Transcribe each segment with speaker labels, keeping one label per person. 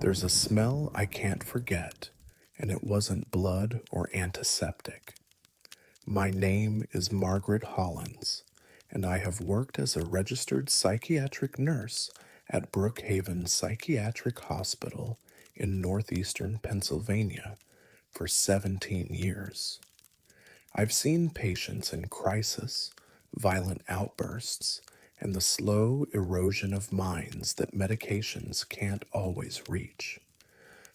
Speaker 1: There's a smell I can't forget, and it wasn't blood or antiseptic. My name is Margaret Hollins, and I have worked as a registered psychiatric nurse at Brookhaven Psychiatric Hospital in northeastern Pennsylvania for 17 years. I've seen patients in crisis, violent outbursts, and the slow erosion of minds that medications can't always reach.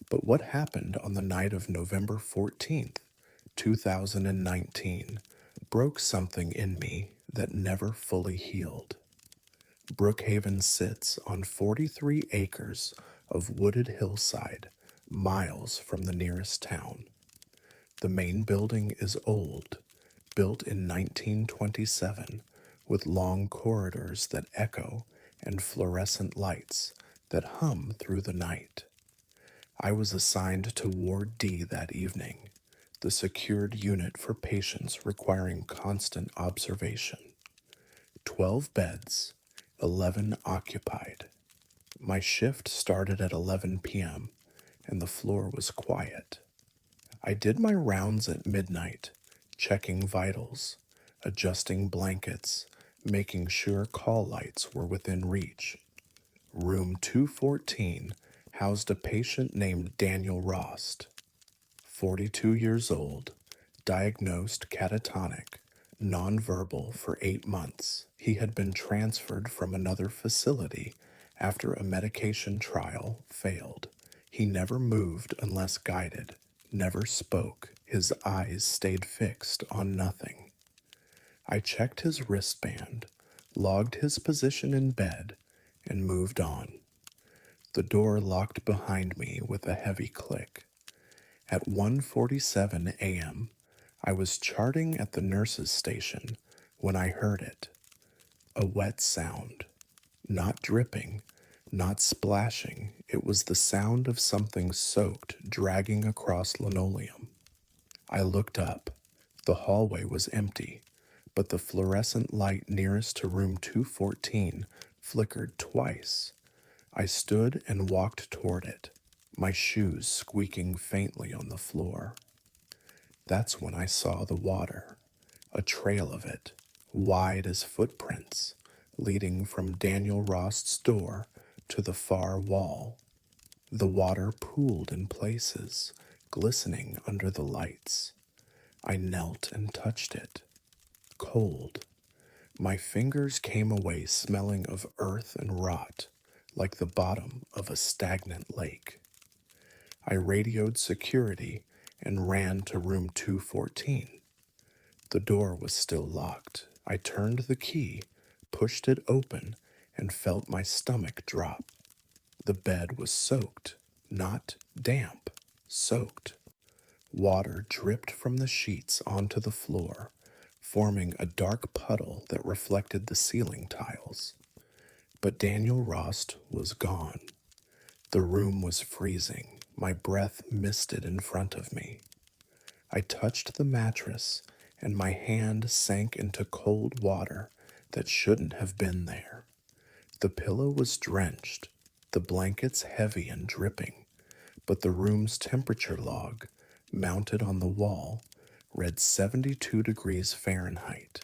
Speaker 1: But what happened on the night of November 14th, 2019, broke something in me that never fully healed. Brookhaven sits on 43 acres of wooded hillside, miles from the nearest town. The main building is old, built in 1927, with long corridors that echo and fluorescent lights that hum through the night. I was assigned to Ward D that evening, the secured unit for patients requiring constant observation. 12 beds, 11 occupied. My shift started at 11 p.m., and the floor was quiet. I did my rounds at midnight, checking vitals, adjusting blankets, making sure call lights were within reach. Room 214 housed a patient named Daniel Rost, 42 years old, diagnosed catatonic, nonverbal for 8 months. He had been transferred from another facility after a medication trial failed. He never moved unless guided, never spoke. His eyes stayed fixed on nothing. I checked his wristband, logged his position in bed, and moved on. The door locked behind me with a heavy click. At 1:47 a.m., I was charting at the nurse's station when I heard it. A wet sound. Not dripping, not splashing. It was the sound of something soaked dragging across linoleum. I looked up. The hallway was empty, but the fluorescent light nearest to room 214 flickered twice. I stood and walked toward it, my shoes squeaking faintly on the floor. That's when I saw the water, a trail of it, wide as footprints, leading from Daniel Rost's door to the far wall. The water pooled in places, glistening under the lights. I knelt and touched it. Cold. My fingers came away smelling of earth and rot, like the bottom of a stagnant lake. I radioed security and ran to room 214. The door was still locked. I turned the key, pushed it open, and felt my stomach drop. The bed was soaked, not damp, soaked. Water dripped from the sheets onto the floor, forming a dark puddle that reflected the ceiling tiles. But Daniel Rost was gone. The room was freezing. My breath misted in front of me. I touched the mattress, and my hand sank into cold water that shouldn't have been there. The pillow was drenched, the blankets heavy and dripping, but the room's temperature log, mounted on the wall, read 72 degrees Fahrenheit.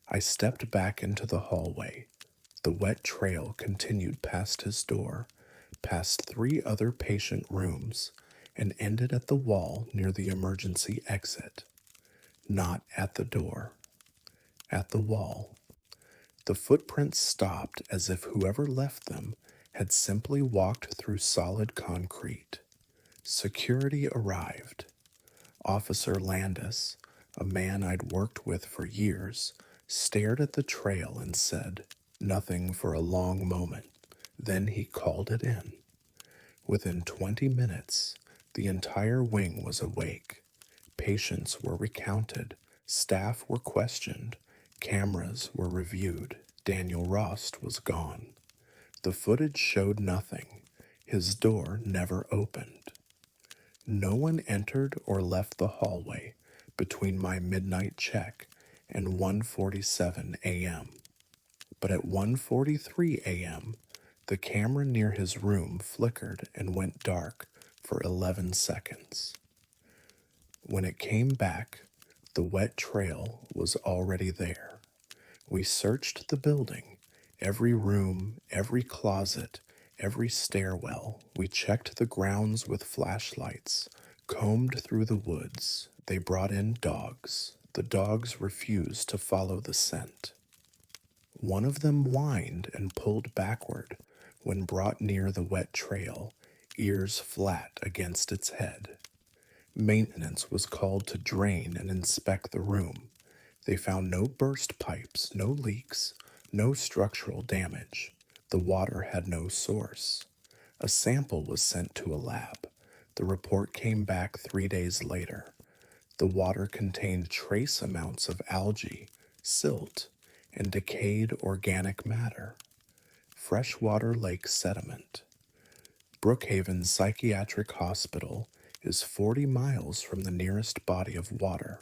Speaker 1: I stepped back into the hallway. The wet trail continued past his door, past 3 other patient rooms, and ended at the wall near the emergency exit. Not at the door. At the wall. The footprints stopped as if whoever left them had simply walked through solid concrete. Security arrived. Officer Landis, a man I'd worked with for years, stared at the trail and said nothing for a long moment. Then he called it in. Within 20 minutes, the entire wing was awake. Patients were recounted, staff were questioned, cameras were reviewed. Daniel Rost was gone. The footage showed nothing. His door never opened. No one entered or left the hallway between my midnight check and 1:47 a.m. But at 1:43 a.m., The camera near his room flickered and went dark for 11 seconds. When it came back, the wet trail was already there. We searched the building, every room, every closet, every stairwell. We checked the grounds with flashlights, combed through the woods. They brought in dogs. The dogs refused to follow the scent. One of them whined and pulled backward when brought near the wet trail, ears flat against its head. Maintenance was called to drain and inspect the room. They found no burst pipes, no leaks, no structural damage. The water had no source. A sample was sent to a lab. The report came back 3 days later. The water contained trace amounts of algae, silt, and decayed organic matter. Freshwater lake sediment. Brookhaven Psychiatric Hospital is 40 miles from the nearest body of water.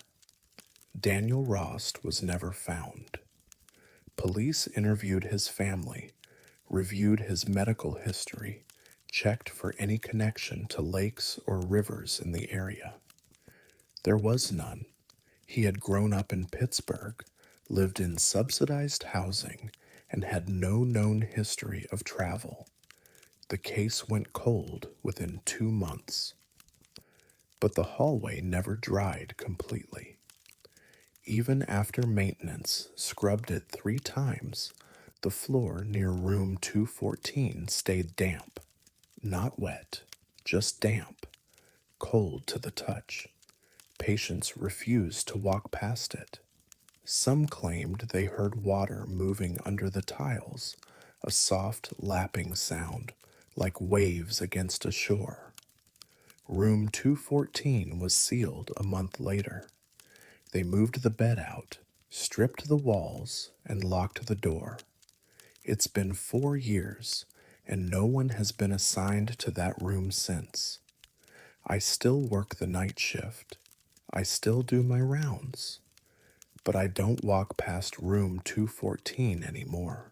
Speaker 1: Daniel Rost was never found. Police interviewed his family, reviewed his medical history, checked for any connection to lakes or rivers in the area. There was none. He had grown up in Pittsburgh, lived in subsidized housing, and had no known history of travel. The case went cold within 2 months. But the hallway never dried completely. Even after maintenance scrubbed it 3 times, the floor near room 214 stayed damp. Not wet, just damp, cold to the touch. Patients refused to walk past it. Some claimed they heard water moving under the tiles, a soft lapping sound, like waves against a shore. Room 214 was sealed a month later. They moved the bed out, stripped the walls, and locked the door. It's been 4 years, and no one has been assigned to that room since. I still work the night shift. I still do my rounds. But I don't walk past room 214 anymore.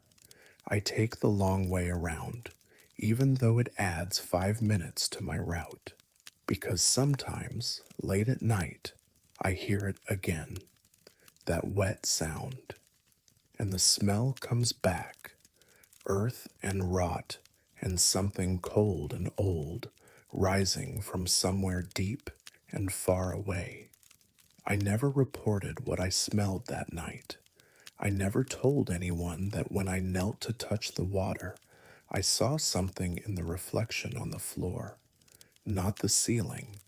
Speaker 1: I take the long way around, even though it adds 5 minutes to my route. Because sometimes, late at night, I hear it again, that wet sound, and the smell comes back, earth and rot and something cold and old rising from somewhere deep and far away. I never reported what I smelled that night. I never told anyone that when I knelt to touch the water, I saw something in the reflection on the floor. Not the ceiling,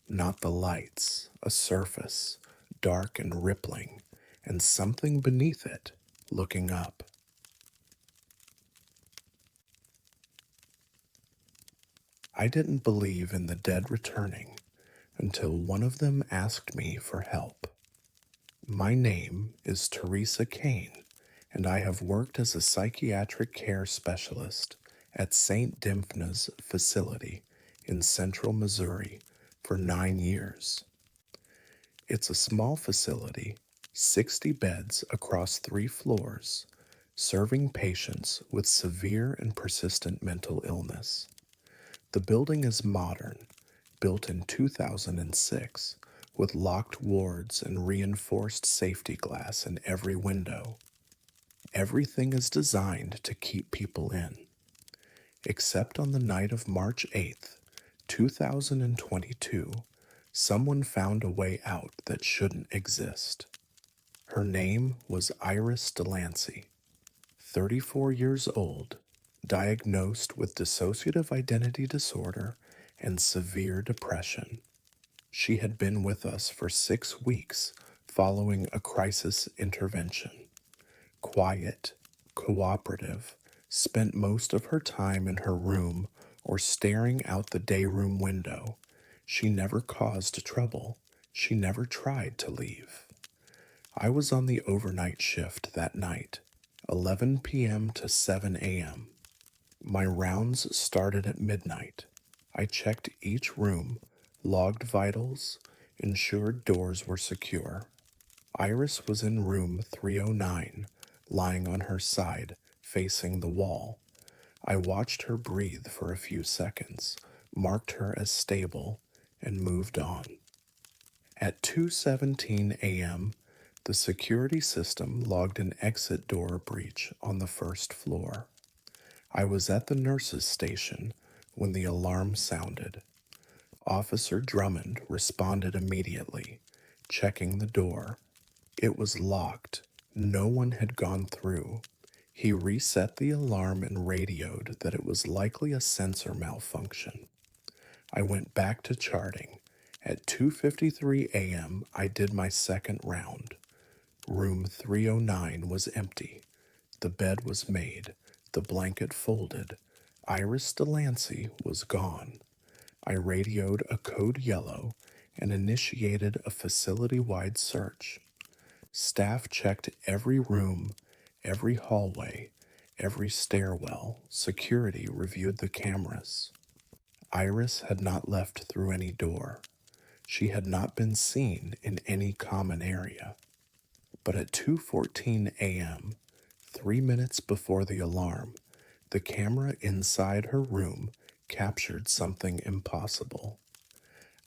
Speaker 1: not the lights, a surface, dark and rippling, and something beneath it, looking up. I didn't believe in the dead returning until one of them asked me for help. My name is Teresa Kane, and I have worked as a psychiatric care specialist at St. Dymphna's facility in central Missouri for 9 years. It's a small facility, 60 beds across 3 floors, serving patients with severe and persistent mental illness. The building is modern, built in 2006, with locked wards and reinforced safety glass in every window. Everything is designed to keep people in. Except on the night of March 8th, 2022, someone found a way out that shouldn't exist. Her name was Iris Delancey, 34 years old, diagnosed with dissociative identity disorder and severe depression. She had been with us for 6 weeks following a crisis intervention. Quiet, cooperative, spent most of her time in her room or staring out the dayroom window. She never caused trouble. She never tried to leave. I was on the overnight shift that night, 11 p.m. to 7 a.m. My rounds started at midnight. I checked each room, logged vitals, ensured doors were secure. Iris was in room 309, lying on her side, facing the wall. I watched her breathe for a few seconds, marked her as stable, and moved on. At 2:17 a.m., the security system logged an exit door breach on the first floor. I was at the nurse's station when the alarm sounded. Officer Drummond responded immediately, checking the door. It was locked. No one had gone through. He reset the alarm and radioed that it was likely a sensor malfunction. I went back to charting. At 2:53 a.m., I did my second round. Room 309 was empty. The bed was made, the blanket folded. Iris Delancey was gone. I radioed a code yellow and initiated a facility-wide search. Staff checked every room, every hallway, every stairwell. Security reviewed the cameras. Iris had not left through any door. She had not been seen in any common area. But at 2:14 a.m., 3 minutes before the alarm, the camera inside her room captured something impossible.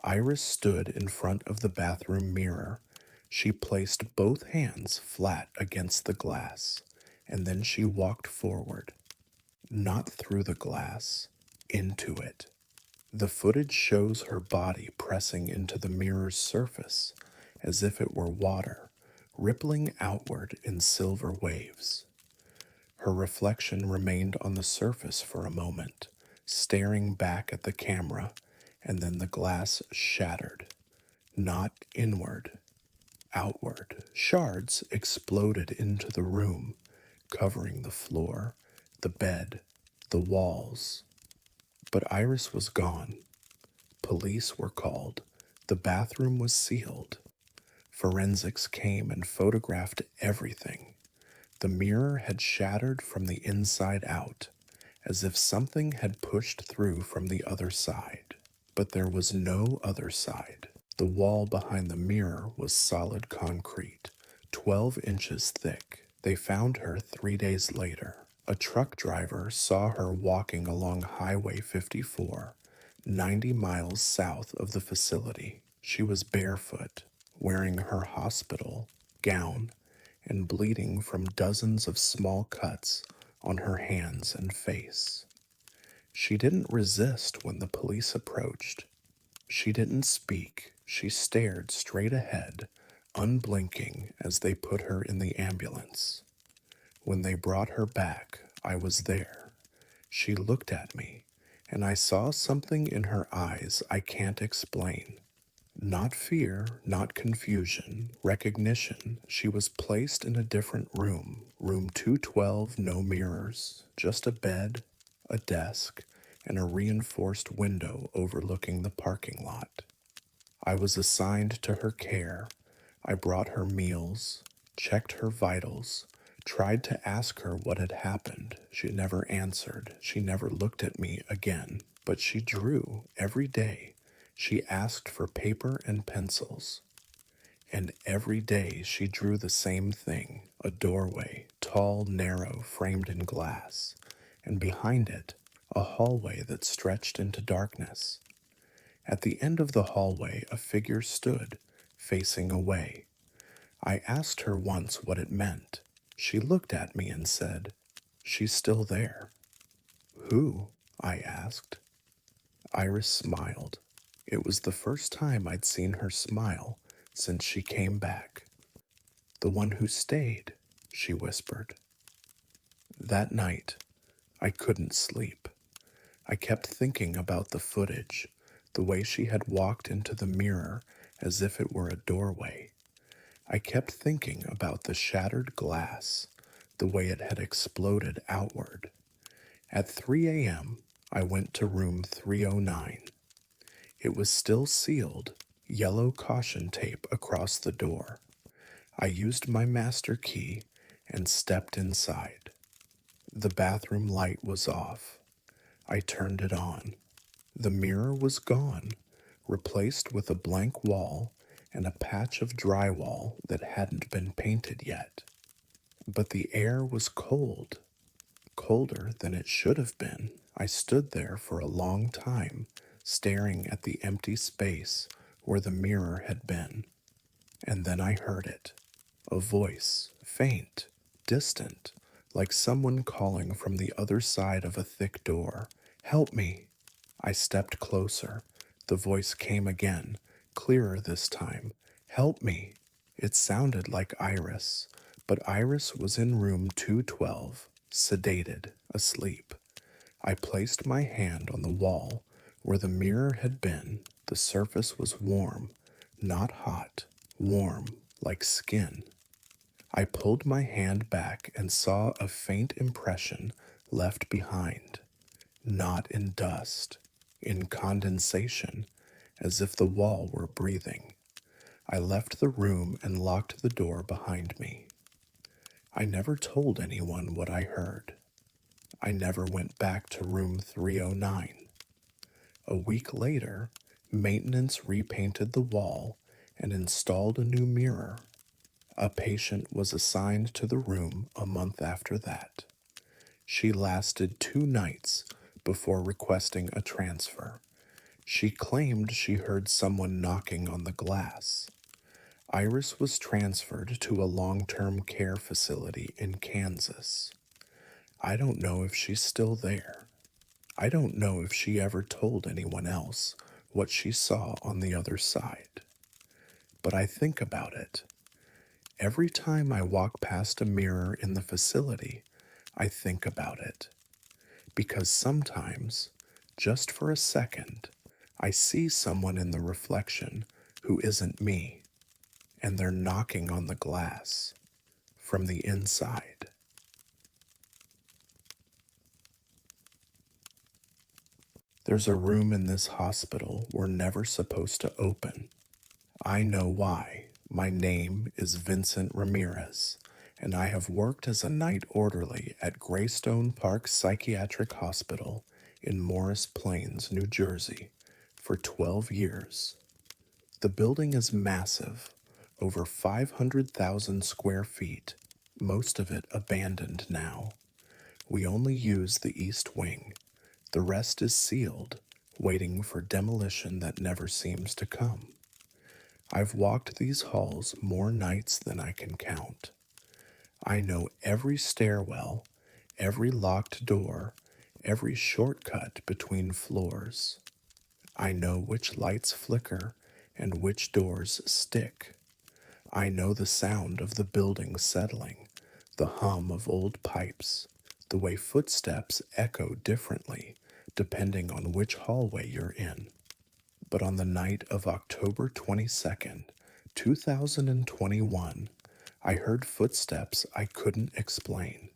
Speaker 1: Iris stood in front of the bathroom mirror. She placed both hands flat against the glass, and then she walked forward. Not through the glass, into it. The footage shows her body pressing into the mirror's surface as if it were water, rippling outward in silver waves. Her reflection remained on the surface for a moment, staring back at the camera, and then the glass shattered. Not inward, outward. Shards exploded into the room, covering the floor, the bed, the walls. But Iris was gone. Police were called. The bathroom was sealed. Forensics came and photographed everything. The mirror had shattered from the inside out, as if something had pushed through from the other side. But there was no other side. The wall behind the mirror was solid concrete, 12 inches thick. They found her 3 days later. A truck driver saw her walking along Highway 54, 90 miles south of the facility. She was barefoot, wearing her hospital gown, and bleeding from dozens of small cuts on her hands and face. She didn't resist when the police approached. She didn't speak. She stared straight ahead, unblinking as they put her in the ambulance. When they brought her back, I was there. She looked at me, and I saw something in her eyes I can't explain. Not fear, not confusion, recognition. She was placed in a different room. Room 212, no mirrors, just a bed, a desk, and a reinforced window overlooking the parking lot. I was assigned to her care. I brought her meals, checked her vitals, tried to ask her what had happened. She never answered. She never looked at me again. But she drew every day. She asked for paper and pencils. And every day she drew the same thing, a doorway, tall, narrow, framed in glass, and behind it, a hallway that stretched into darkness. At the end of the hallway, a figure stood, facing away. I asked her once what it meant. She looked at me and said, "She's still there." "Who?" I asked. Iris smiled. It was the first time I'd seen her smile since she came back. "The one who stayed," she whispered. That night, I couldn't sleep. I kept thinking about the footage, the way she had walked into the mirror as if it were a doorway. I kept thinking about the shattered glass, the way it had exploded outward. At 3 a.m., I went to room 309. It was still sealed, yellow caution tape across the door. I used my master key and stepped inside. The bathroom light was off. I turned it on. The mirror was gone, replaced with a blank wall and a patch of drywall that hadn't been painted yet. But the air was cold, colder than it should have been. I stood there for a long time, staring at the empty space where the mirror had been. And then I heard it. A voice, faint, distant, like someone calling from the other side of a thick door. Help me! I stepped closer. The voice came again, clearer this time. Help me! It sounded like Iris, but Iris was in room 212, sedated, asleep. I placed my hand on the wall where the mirror had been. The surface was warm, not hot, warm, like skin. I pulled my hand back and saw a faint impression left behind, not in dust, in condensation, as if the wall were breathing. I left the room and locked the door behind me. I never told anyone what I heard. I never went back to room 309. A week later, maintenance repainted the wall and installed a new mirror. A patient was assigned to the room a month after that. She lasted 2 nights before requesting a transfer. She claimed she heard someone knocking on the glass. Iris was transferred to a long-term care facility in Kansas. I don't know if she's still there. I don't know if she ever told anyone else what she saw on the other side. But I think about it. Every time I walk past a mirror in the facility, I think about it. Because sometimes, just for a second, I see someone in the reflection who isn't me, and they're knocking on the glass from the inside. There's a room in this hospital we're never supposed to open. I know why. My name is Vincent Ramirez, and I have worked as a night orderly at Greystone Park Psychiatric Hospital in Morris Plains, New Jersey, for 12 years. The building is massive, over 500,000 square feet, most of it abandoned now. We only use the east wing. The rest is sealed, waiting for demolition that never seems to come. I've walked these halls more nights than I can count. I know every stairwell, every locked door, every shortcut between floors. I know which lights flicker and which doors stick. I know the sound of the building settling, the hum of old pipes, the way footsteps echo differently depending on which hallway you're in. But on the night of October 22nd, 2021, I heard footsteps I couldn't explain.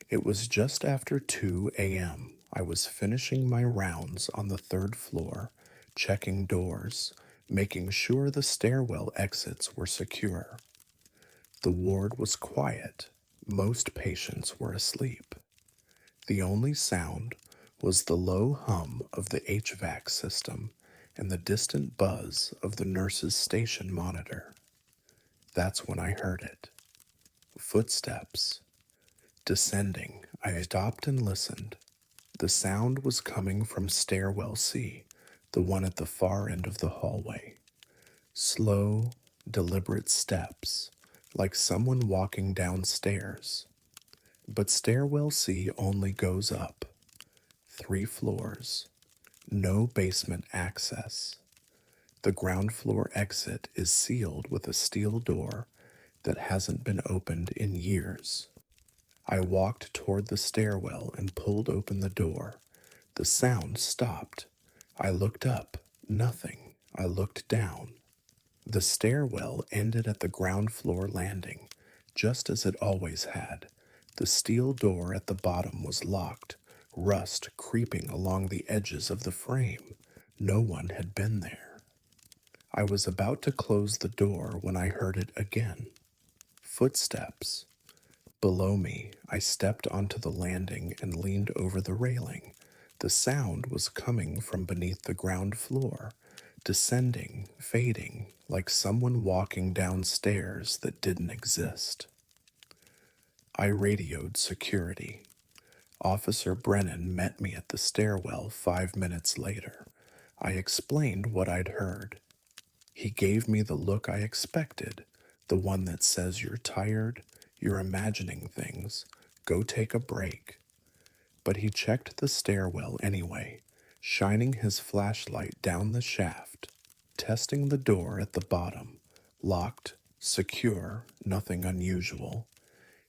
Speaker 1: It was just after 2 a.m. I was finishing my rounds on the 3rd floor, checking doors, making sure the stairwell exits were secure. The ward was quiet. Most patients were asleep. The only sound was the low hum of the HVAC system and the distant buzz of the nurse's station monitor. That's when I heard it. Footsteps. Descending, I stopped and listened. The sound was coming from stairwell C, the one at the far end of the hallway. Slow, deliberate steps, like someone walking downstairs. But stairwell C only goes up. 3 floors. No basement access. The ground floor exit is sealed with a steel door that hasn't been opened in years. I walked toward the stairwell and pulled open the door. The sound stopped. I looked up. Nothing. I looked down. The stairwell ended at the ground floor landing, just as it always had. The steel door at the bottom was locked, rust creeping along the edges of the frame. No one had been there. I was about to close the door when I heard it again. Footsteps. Below me, I stepped onto the landing and leaned over the railing. The sound was coming from beneath the ground floor, descending, fading, like someone walking down stairs that didn't exist. I radioed security. Officer Brennan met me at the stairwell 5 minutes later. I explained what I'd heard. He gave me the look I expected, the one that says you're tired, you're imagining things, go take a break. But he checked the stairwell anyway, shining his flashlight down the shaft, testing the door at the bottom. Locked, secure, nothing unusual.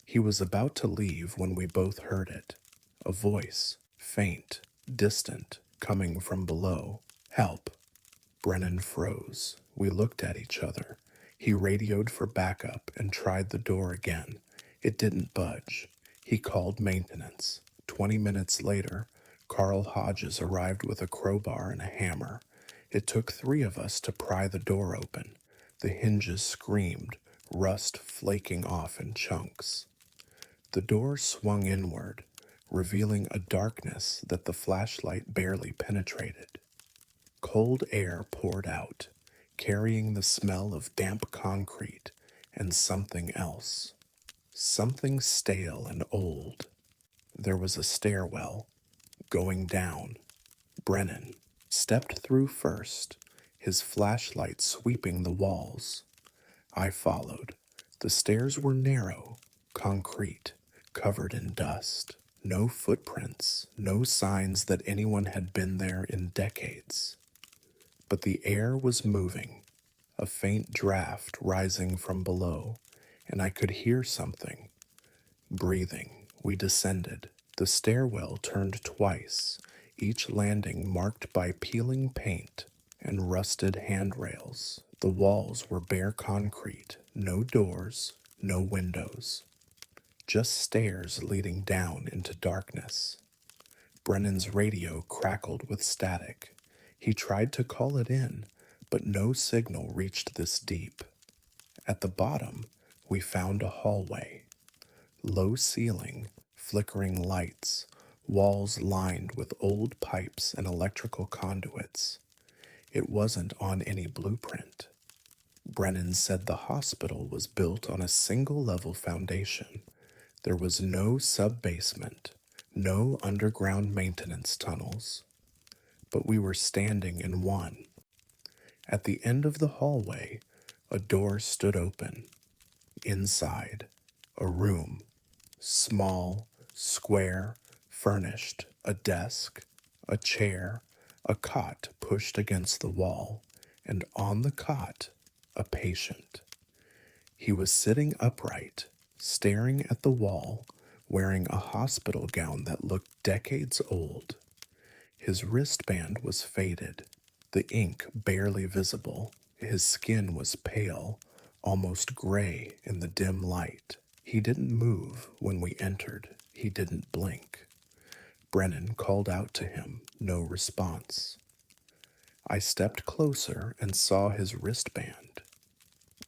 Speaker 1: He was about to leave when we both heard it. A voice, faint, distant, coming from below. Help. Brennan froze. We looked at each other. He radioed for backup and tried the door again. It didn't budge. He called maintenance. 20 minutes later, Carl Hodges arrived with a crowbar and a hammer. It took 3 of us to pry the door open. The hinges screamed, rust flaking off in chunks. The door swung inward, revealing a darkness that the flashlight barely penetrated. Cold air poured out, carrying the smell of damp concrete and something else. Something stale and old. There was a stairwell, going down. Brennan stepped through first, his flashlight sweeping the walls. I followed. The stairs were narrow, concrete, covered in dust. No footprints, no signs that anyone had been there in decades. But the air was moving, a faint draft rising from below, and I could hear something. Breathing, we descended. The stairwell turned twice, each landing marked by peeling paint and rusted handrails. The walls were bare concrete, no doors, no windows. Just stairs leading down into darkness. Brennan's radio crackled with static. He tried to call it in, but no signal reached this deep. At the bottom, we found a hallway. Low ceiling, flickering lights, walls lined with old pipes and electrical conduits. It wasn't on any blueprint. Brennan said the hospital was built on a single-level foundation. There was no sub-basement, no underground maintenance tunnels. But we were standing in one. At the end of the hallway, a door stood open. Inside, a room, small, square, furnished, a desk, a chair, a cot pushed against the wall, and on the cot, a patient. He was sitting upright, staring at the wall, wearing a hospital gown that looked decades old. His wristband was faded, the ink barely visible. His skin was pale, almost gray in the dim light. He didn't move when we entered. He didn't blink. Brennan called out to him, no response. I stepped closer and saw his wristband.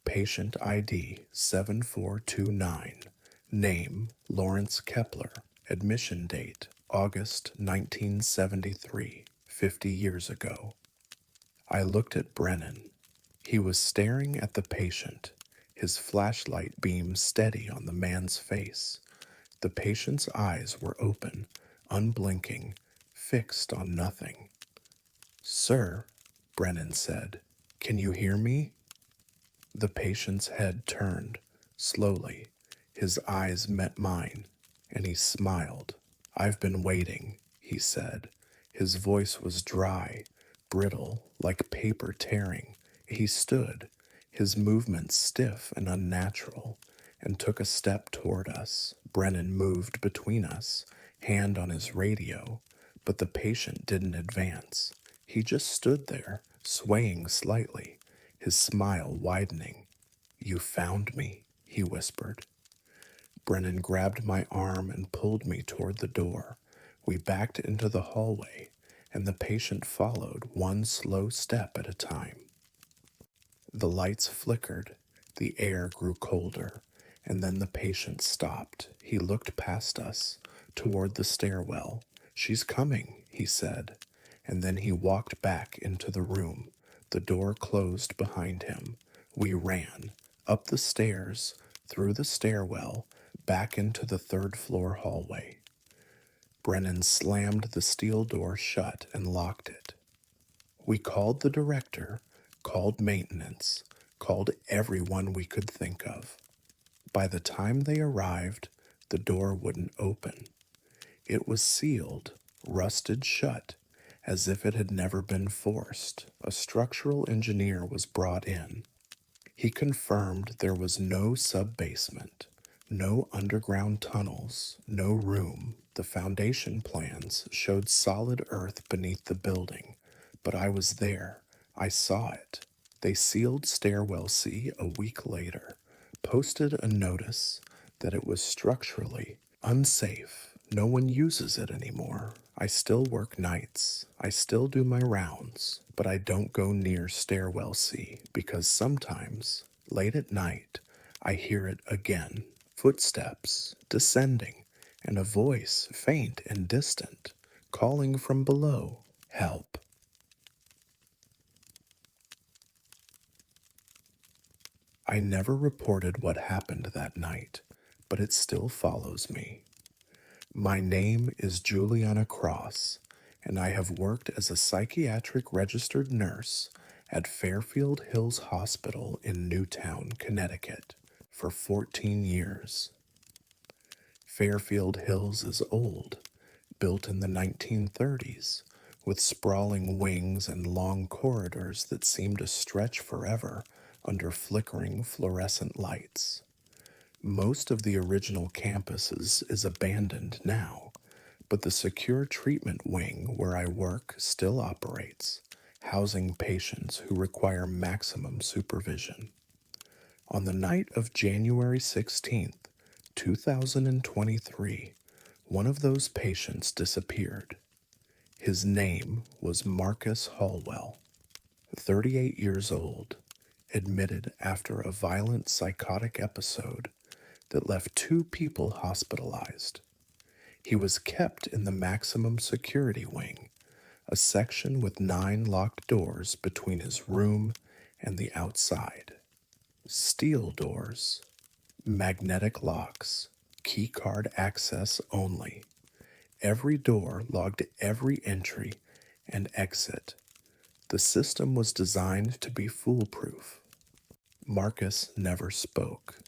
Speaker 1: Patient ID 7429. Name Lawrence Kepler. Admission date August 1973, 50 years ago. I looked at Brennan. He was staring at the patient, his flashlight beam steady on the man's face. The patient's eyes were open, unblinking, fixed on nothing. "Sir," Brennan said, "can you hear me?" The patient's head turned, slowly. His eyes met mine, and he smiled. "I've been waiting," he said. His voice was dry, brittle, like paper tearing. He stood, his movements stiff and unnatural, and took a step toward us. Brennan moved between us, hand on his radio, but the patient didn't advance. He just stood there, swaying slightly, his smile widening. "You found me," he whispered. Brennan grabbed my arm and pulled me toward the door. We backed into the hallway, and the patient followed, one slow step at a time. The lights flickered, the air grew colder, and then the patient stopped. He looked past us, toward the stairwell. "She's coming," he said, and then he walked back into the room. The door closed behind him. We ran, up the stairs, through the stairwell, back into the third-floor hallway. Brennan slammed the steel door shut and locked it. We called the director, called maintenance, called everyone we could think of. By the time they arrived, the door wouldn't open. It was sealed, rusted shut, as if it had never been forced. A structural engineer was brought in. He confirmed there was no sub-basement, no underground tunnels, no room. The foundation plans showed solid earth beneath the building, but I was there. I saw it. They sealed Stairwell C a week later, posted a notice that it was structurally unsafe. No one uses it anymore. I still work nights. I still do my rounds, but I don't go near Stairwell C because sometimes, late at night, I hear it again. Footsteps, descending, and a voice, faint and distant, calling from below, "Help." I never reported what happened that night, but it still follows me. My name is Juliana Cross, and I have worked as a psychiatric registered nurse at Fairfield Hills Hospital in Newtown, Connecticut, for 14 years. Fairfield Hills is old, built in the 1930s, with sprawling wings and long corridors that seem to stretch forever under flickering fluorescent lights. Most of the original campus is abandoned now, but the secure treatment wing where I work still operates, housing patients who require maximum supervision. On the night of January 16th, 2023, one of those patients disappeared. His name was Marcus Hallwell, 38 years old, admitted after a violent psychotic episode that left 2 people hospitalized. He was kept in the maximum security wing, a section with 9 locked doors between his room and the outside. Steel doors, magnetic locks, keycard access only. Every door logged every entry and exit. The system was designed to be foolproof. Marcus never spoke.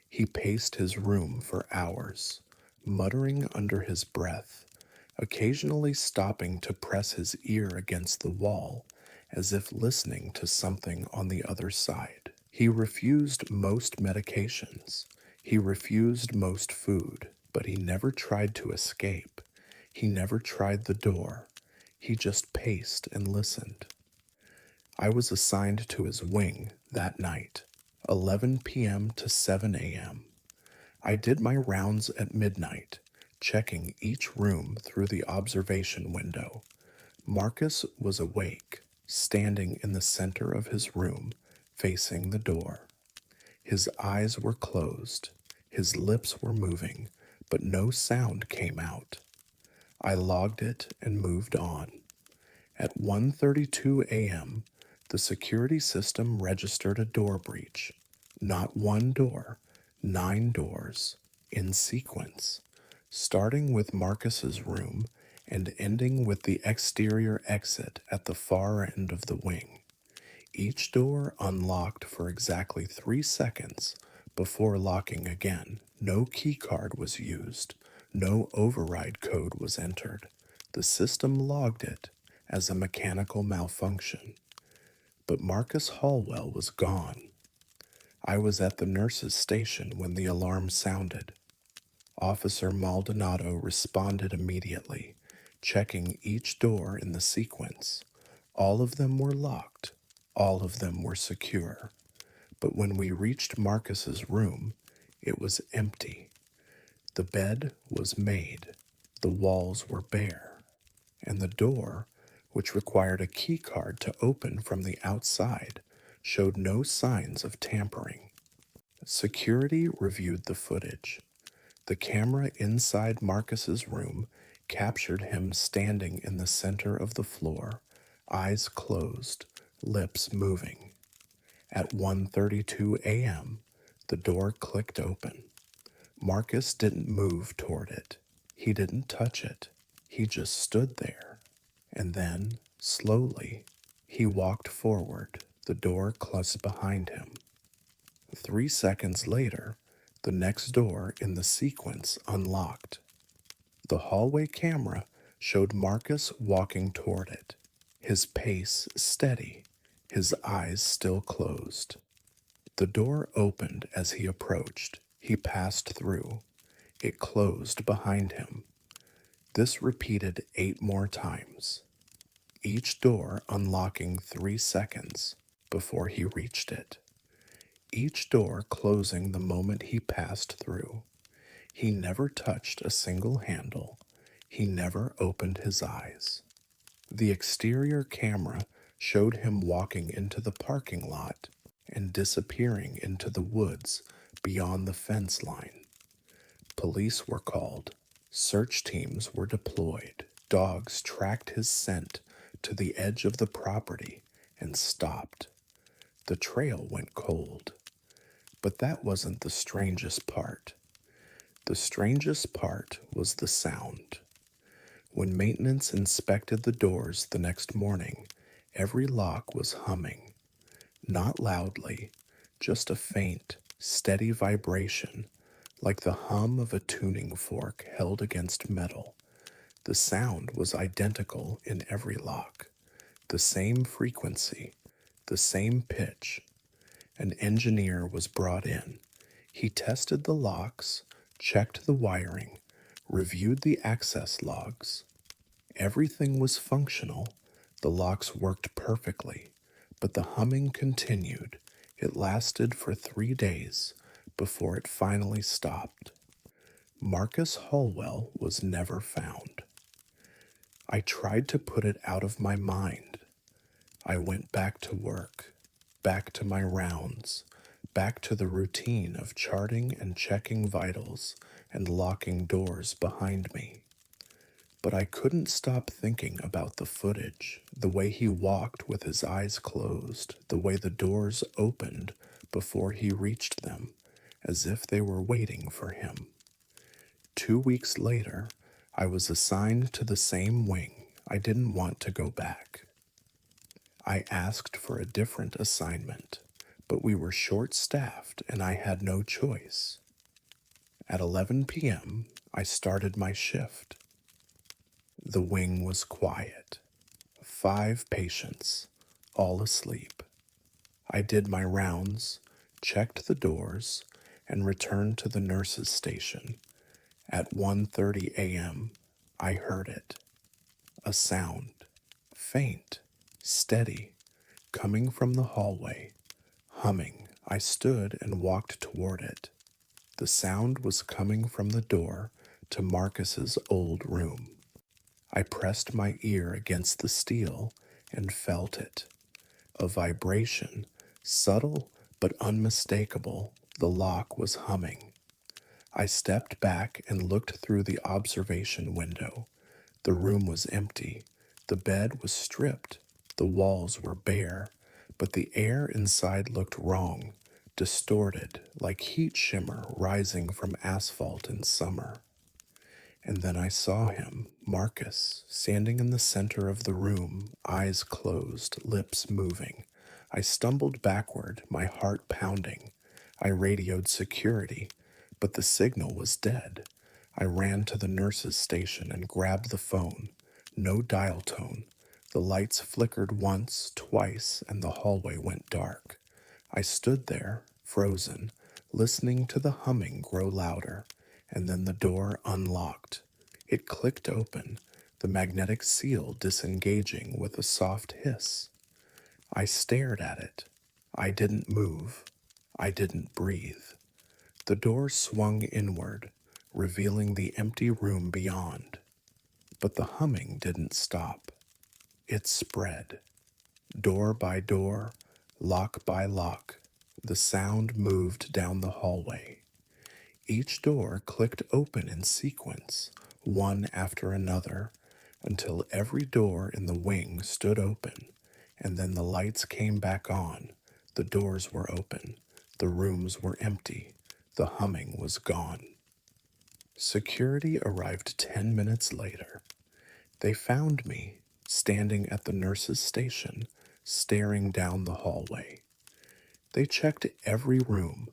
Speaker 1: He paced his room for hours, muttering under his breath, occasionally stopping to press his ear against the wall as if listening to something on the other side. He refused most medications. He refused most food, but he never tried to escape. He never tried the door. He just paced and listened. I was assigned to his wing that night, 11 p.m. to 7 a.m. I did my rounds at midnight, checking each room through the observation window. Marcus was awake, standing in the center of his room, facing the door. His eyes were closed, his lips were moving, but no sound came out. I logged it and moved on. At 1:32 a.m., the security system registered a door breach. Not one door, 9 doors, in sequence, starting with Marcus's room and ending with the exterior exit at the far end of the wing. Each door unlocked for exactly 3 seconds before locking again. No keycard was used. No override code was entered. The system logged it as a mechanical malfunction. But Marcus Hallwell was gone. I was at the nurse's station when the alarm sounded. Officer Maldonado responded immediately, checking each door in the sequence. All of them were locked. All of them were secure. But when we reached Marcus's room, it was empty. The bed was made. The walls were bare. And the door, which required a key card to open from the outside, showed no signs of tampering. Security reviewed the footage. The camera inside Marcus's room captured him standing in the center of the floor, eyes closed, lips moving. At 1:32 a.m., the door clicked open. Marcus didn't move toward it. He didn't touch it. He just stood there. And then, slowly, he walked forward, the door closed behind him. 3 seconds later, the next door in the sequence unlocked. The hallway camera showed Marcus walking toward it, his pace steady, his eyes still closed. The door opened as he approached. He passed through. It closed behind him. This repeated 8 more times, each door unlocking 3 seconds before he reached it, each door closing the moment he passed through. He never touched a single handle. He never opened his eyes. The exterior camera showed him walking into the parking lot and disappearing into the woods beyond the fence line. Police were called. Search teams were deployed. Dogs tracked his scent to the edge of the property and stopped. The trail went cold. But that wasn't the strangest part. The strangest part was the sound. When maintenance inspected the doors the next morning, every lock was humming. Not loudly, just a faint, steady vibration, like the hum of a tuning fork held against metal. The sound was identical in every lock. The same frequency, the same pitch. An engineer was brought in. He tested the locks, checked the wiring, reviewed the access logs. Everything was functional. The locks worked perfectly, but the humming continued. It lasted for 3 days before it finally stopped. Marcus Holwell was never found. I tried to put it out of my mind. I went back to work, back to my rounds, back to the routine of charting and checking vitals and locking doors behind me. But I couldn't stop thinking about the footage, the way he walked with his eyes closed, the way the doors opened before he reached them, as if they were waiting for him. 2 weeks later, I was assigned to the same wing. I didn't want to go back. I asked for a different assignment, but we were short-staffed and I had no choice. At 11 p.m., I started my shift. The wing was quiet. 5 patients, all asleep. I did my rounds, checked the doors, and returned to the nurse's station. At 1:30 a.m., I heard it. A sound, faint, steady, coming from the hallway, humming. I stood and walked toward it. The sound was coming from the door to Marcus's old room. I pressed my ear against the steel and felt it. A vibration, subtle but unmistakable. The lock was humming. I stepped back and looked through the observation window. The room was empty. The bed was stripped. The walls were bare, but the air inside looked wrong, distorted, like heat shimmer rising from asphalt in summer. And then I saw him, Marcus, standing in the center of the room, eyes closed, lips moving. I stumbled backward, my heart pounding. I radioed security, but the signal was dead. I ran to the nurse's station and grabbed the phone. No dial tone. The lights flickered once, twice, and the hallway went dark. I stood there, frozen, listening to the humming grow louder, and then the door unlocked. It clicked open, the magnetic seal disengaging with a soft hiss. I stared at it. I didn't move. I didn't breathe. The door swung inward, revealing the empty room beyond. But the humming didn't stop. It spread. Door by door, lock by lock, the sound moved down the hallway. Each door clicked open in sequence, one after another, until every door in the wing stood open, and then the lights came back on. The doors were open. The rooms were empty. The humming was gone. Security arrived 10 minutes later. They found me standing at the nurse's station, staring down the hallway. They checked every room.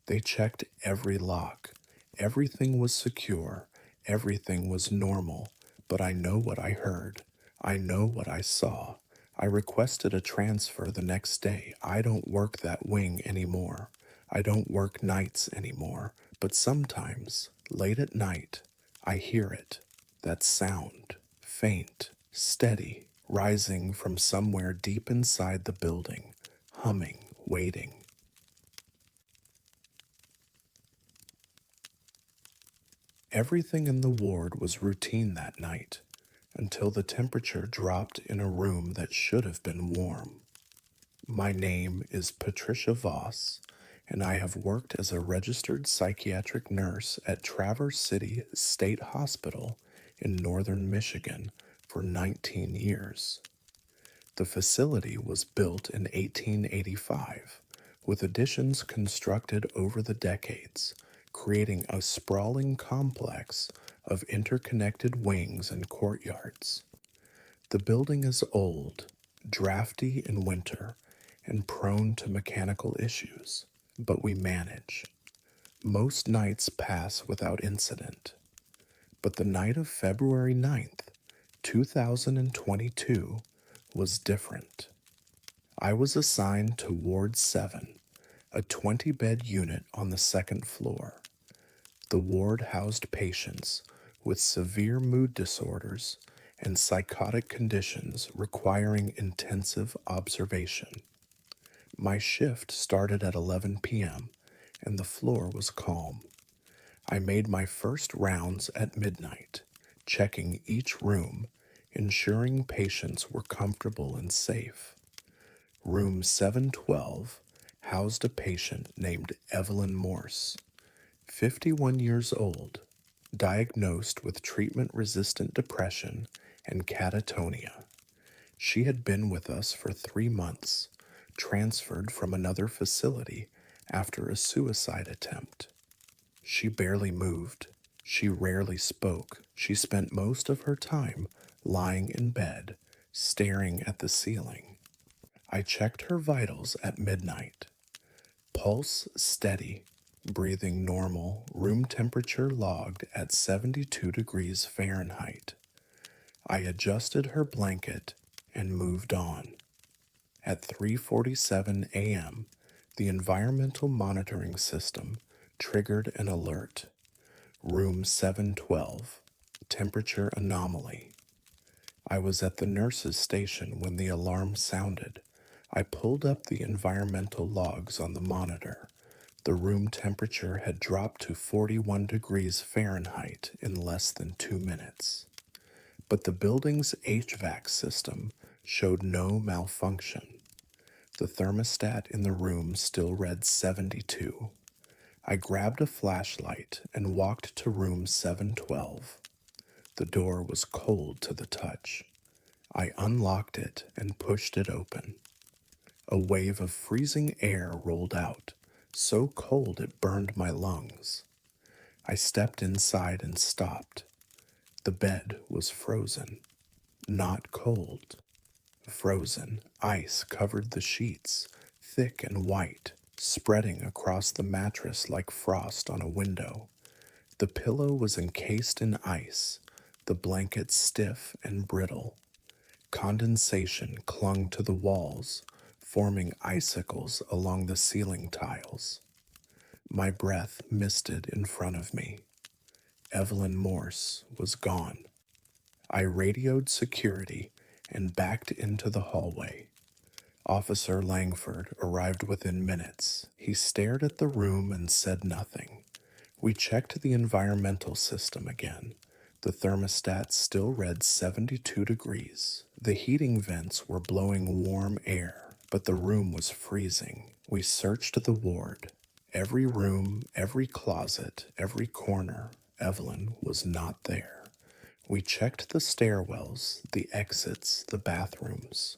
Speaker 1: They checked every lock. Everything was secure. Everything was normal. But I know what I heard. I know what I saw. I requested a transfer the next day. I don't work that wing anymore. I don't work nights anymore. But sometimes, late at night, I hear it. That sound, faint, steady, rising from somewhere deep inside the building, humming, waiting. Everything in the ward was routine that night, until the temperature dropped in a room that should have been warm. My name is Patricia Voss, and I have worked as a registered psychiatric nurse at Traverse City State Hospital in northern Michigan for 19 years. The facility was built in 1885, with additions constructed over the decades, creating a sprawling complex of interconnected wings and courtyards. The building is old, drafty in winter, and prone to mechanical issues, but we manage. Most nights pass without incident. But the night of February 9th, 2022, was different. I was assigned to Ward 7, a 20-bed unit on the second floor. The ward housed patients with severe mood disorders and psychotic conditions requiring intensive observation. My shift started at 11 p.m., and the floor was calm. I made my first rounds at midnight, checking each room, ensuring patients were comfortable and safe. Room 712 housed a patient named Evelyn Morse, 51 years old, diagnosed with treatment-resistant depression and catatonia. She had been with us for 3 months, transferred from another facility after a suicide attempt. She barely moved. She rarely spoke. She spent most of her time lying in bed, staring at the ceiling. I checked her vitals at midnight. Pulse steady, breathing normal, room temperature logged at 72 degrees Fahrenheit. I adjusted her blanket and moved on. At 3:47 a.m., the environmental monitoring system triggered an alert. Room 712, temperature anomaly. I was at the nurse's station when the alarm sounded. I pulled up the environmental logs on the monitor. The room temperature had dropped to 41 degrees Fahrenheit in less than 2 minutes. But the building's HVAC system showed no malfunction. The thermostat in the room still read 72. I grabbed a flashlight and walked to room 712. The door was cold to the touch. I unlocked it and pushed it open. A wave of freezing air rolled out, so cold it burned my lungs. I stepped inside and stopped. The bed was frozen, not cold. Frozen ice covered the sheets, thick and white, spreading across the mattress like frost on a window. The pillow was encased in ice, the blanket stiff and brittle. Condensation clung to the walls, forming icicles along the ceiling tiles. My breath misted in front of me. Evelyn Morse was gone. I radioed security and backed into the hallway. Officer Langford arrived within minutes. He stared at the room and said nothing. We checked the environmental system again. The thermostat still read 72 degrees. The heating vents were blowing warm air, but the room was freezing. We searched the ward. Every room, every closet, every corner. Evelyn was not there. We checked the stairwells, the exits, the bathrooms.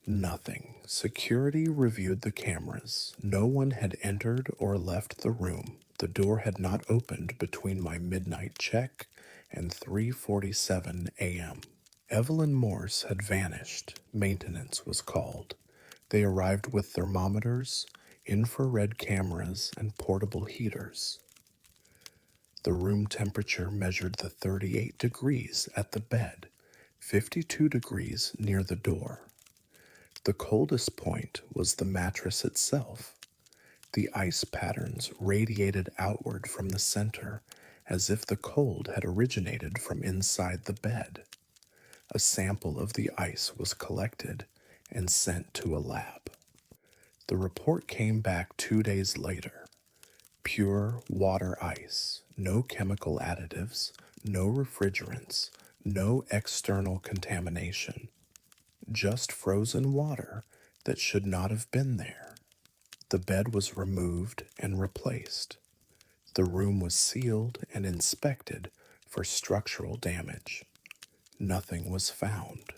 Speaker 1: Nothing. Security reviewed the cameras. No one had entered or left the room. The door had not opened between my midnight check and 3:47 a.m. Evelyn Morse had vanished. Maintenance was called. They arrived with thermometers, infrared cameras, and portable heaters. The room temperature measured the 38 degrees at the bed, 52 degrees near the door. The coldest point was the mattress itself. The ice patterns radiated outward from the center as if the cold had originated from inside the bed. A sample of the ice was collected and sent to a lab. The report came back 2 days later. Pure water ice, no chemical additives, no refrigerants, no external contamination. Just frozen water that should not have been there. The bed was removed and replaced. The room was sealed and inspected for structural damage. Nothing was found.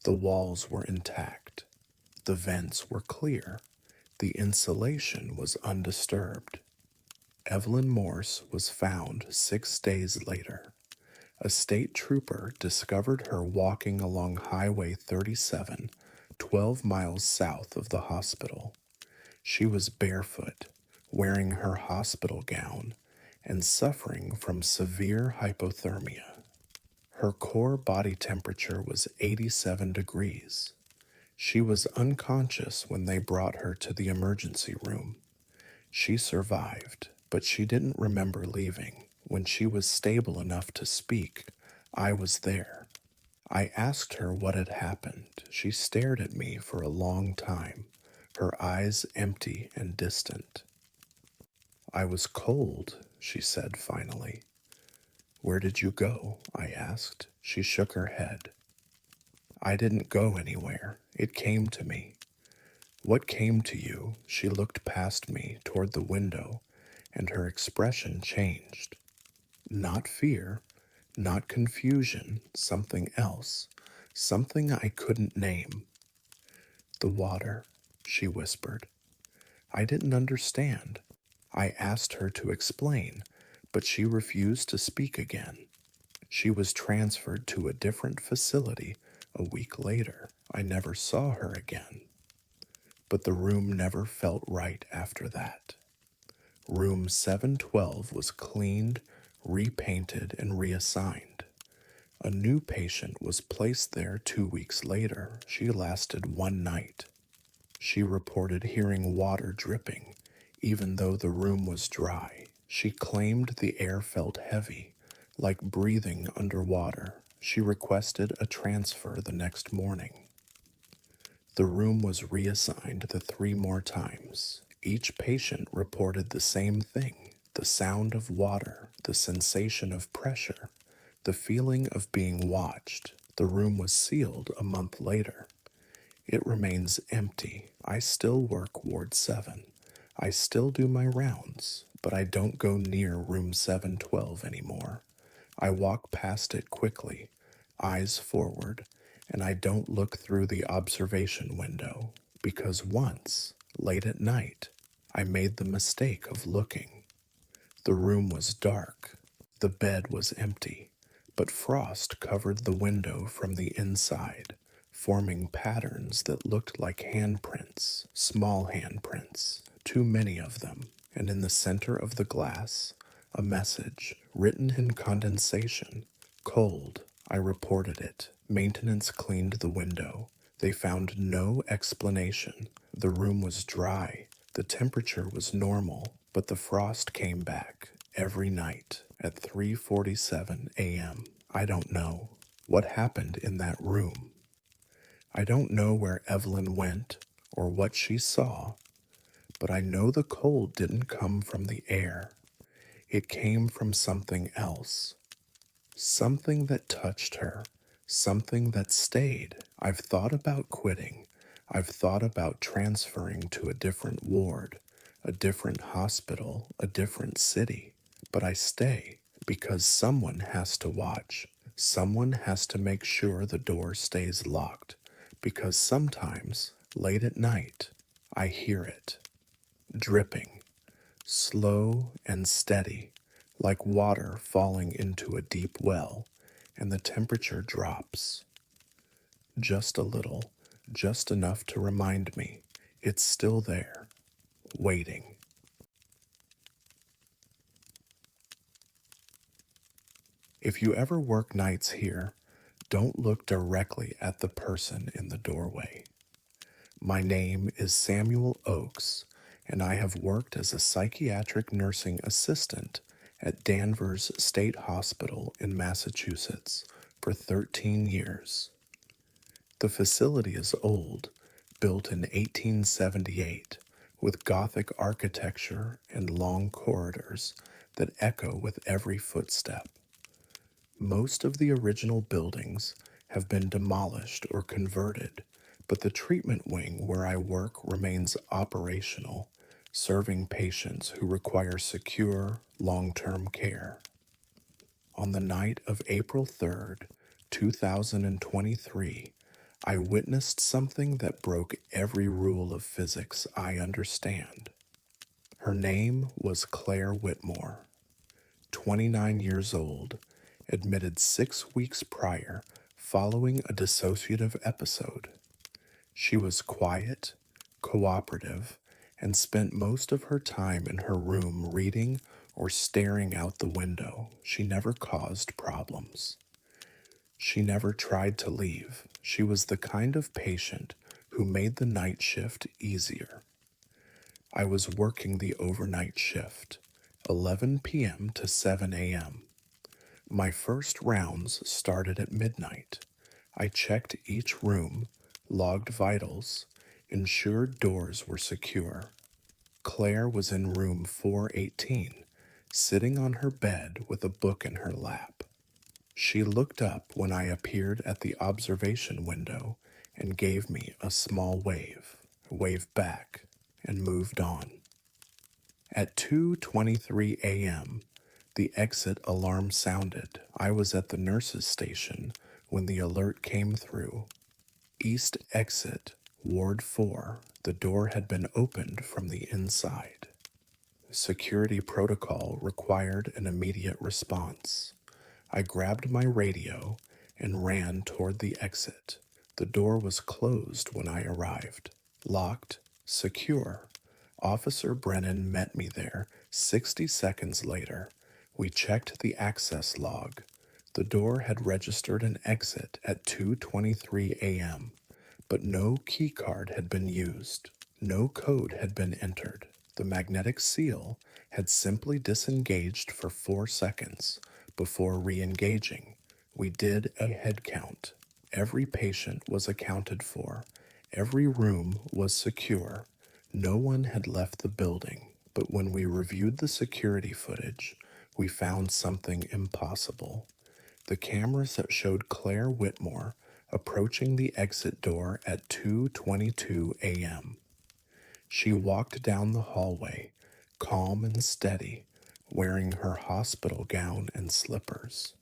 Speaker 1: The walls were intact. The vents were clear. The insulation was undisturbed. Evelyn Morse was found 6 days later. A state trooper discovered her walking along Highway 37, 12 miles south of the hospital. She was barefoot, wearing her hospital gown, and suffering from severe hypothermia. Her core body temperature was 87 degrees. She was unconscious when they brought her to the emergency room. She survived, but she didn't remember leaving. When she was stable enough to speak, I was there. I asked her what had happened. She stared at me for a long time, her eyes empty and distant. I was cold, she said finally. Where did you go? I asked. She shook her head. I didn't go anywhere. It came to me. What came to you? She looked past me toward the window, and her expression changed. Not fear, not confusion, something else, something I couldn't name. The water, she whispered. I didn't understand. I asked her to explain, but she refused to speak again. She was transferred to a different facility a week later. I never saw her again. But the room never felt right after that. Room 712 was cleaned, repainted, and reassigned. A new patient was placed there 2 weeks later. She lasted 1 night. She reported hearing water dripping, even though the room was dry. She claimed the air felt heavy, like breathing underwater. She requested a transfer the next morning. The room was reassigned the 3 more times. Each patient reported the same thing: the sound of water, the sensation of pressure, the feeling of being watched. The room was sealed a month later. It remains empty. I still work Ward 7. I still do my rounds, but I don't go near room 712 anymore. I walk past it quickly, eyes forward, and I don't look through the observation window, because once, late at night, I made the mistake of looking. The room was dark. The bed was empty, but frost covered the window from the inside, forming patterns that looked like handprints, small handprints, too many of them, and in the center of the glass, a message, written in condensation, cold. I reported it. Maintenance cleaned the window. They found no explanation. The room was dry. The temperature was normal, but the frost came back every night at 3:47 a.m. I don't know what happened in that room. I don't know where Evelyn went or what she saw, but I know the cold didn't come from the air. It came from something else. Something that touched her, something that stayed. I've thought about quitting. I've thought about transferring to a different ward, a different hospital, a different city. But I stay because someone has to watch. Someone has to make sure the door stays locked. Because sometimes, late at night, I hear it. Dripping. slow and steady, like water falling into a deep well, and the temperature drops. Just a little, just enough to remind me it's still there, waiting. If you ever work nights here, don't look directly at the person in the doorway. My name is Samuel Oakes, and I have worked as a psychiatric nursing assistant at Danvers State Hospital in Massachusetts for 13 years. The facility is old, built in 1878, with Gothic architecture and long corridors that echo with every footstep. Most of the original buildings have been demolished or converted, but the treatment wing where I work remains operational, serving patients who require secure, long-term care. On the night of April 3rd, 2023, I witnessed something that broke every rule of physics I understand. Her name was Claire Whitmore, 29 years old, admitted 6 weeks prior following a dissociative episode. She was quiet, cooperative, and spent most of her time in her room reading or staring out the window. She never caused problems. She never tried to leave. She was the kind of patient who made the night shift easier. I was working the overnight shift, 11 p.m. to 7 a.m. My first rounds started at midnight. I checked each room, logged vitals, ensured doors were secure. Claire was in room 418, sitting on her bed with a book in her lap. She looked up when I appeared at the observation window and gave me a small waved back, and moved on. At 2:23 a.m., the exit alarm sounded. I was at the nurse's station when the alert came through. East exit, Ward 4. The door had been opened from the inside. Security protocol required an immediate response. I grabbed my radio and ran toward the exit. The door was closed when I arrived. Locked, secure. Officer Brennan met me there 60 seconds later. We checked the access log. The door had registered an exit at 2:23 a.m., but no key card had been used. No code had been entered. The magnetic seal had simply disengaged for 4 seconds before re-engaging. We did a head count. Every patient was accounted for. Every room was secure. No one had left the building, but when we reviewed the security footage, we found something impossible. The cameras that showed Claire Whitmore approaching the exit door at 2:22 a.m. She walked down the hallway, calm and steady, wearing her hospital gown and slippers.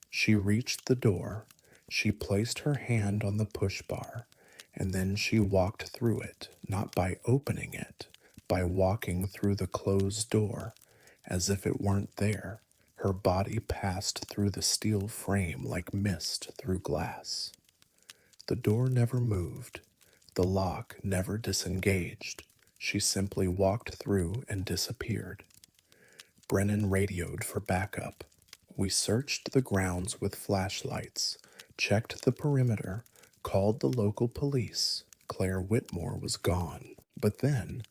Speaker 1: She reached the door. She placed her hand on the push bar, and then she walked through it, not by opening it, by walking through the closed door, as if it weren't there. Her body passed through the steel frame like mist through glass. The door never moved. The lock never disengaged. She simply walked through and disappeared. Brennan radioed for backup. We searched the grounds with flashlights, checked the perimeter, called the local police. Claire Whitmore was gone. But then,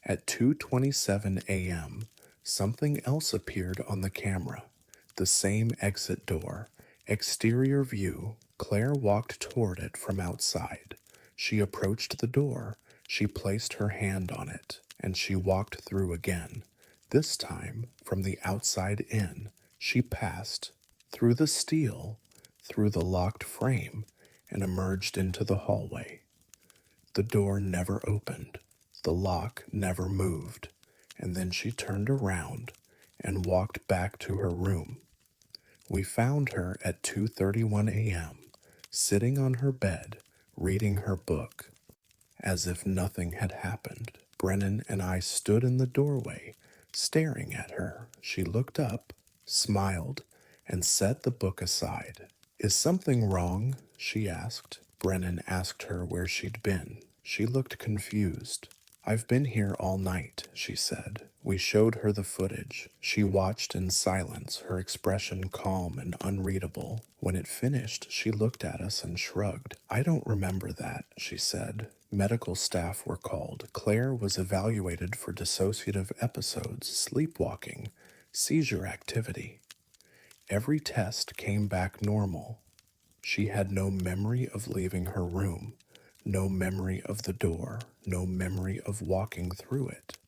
Speaker 1: at 2:27 a.m., something else appeared on the camera. The same exit door. Exterior view. Claire walked toward it from outside. She approached the door. She placed her hand on it, and she walked through again. This time, from the outside in, she passed through the steel, through the locked frame, and emerged into the hallway. The door never opened. The lock never moved. And then she turned around and walked back to her room. We found her at 2:31 a.m., sitting on her bed, reading her book, as if nothing had happened. Brennan and I stood in the doorway, staring at her. She looked up, smiled, and set the book aside. Is something wrong? She asked. Brennan asked her where she'd been. She looked confused. I've been here all night, she said. We showed her the footage. She watched in silence, her expression calm and unreadable. When it finished, she looked at us and shrugged. I don't remember that, she said. Medical staff were called. Claire was evaluated for dissociative episodes, sleepwalking, seizure activity. Every test came back normal. She had no memory of leaving her room, no memory of the door, no memory of walking through it.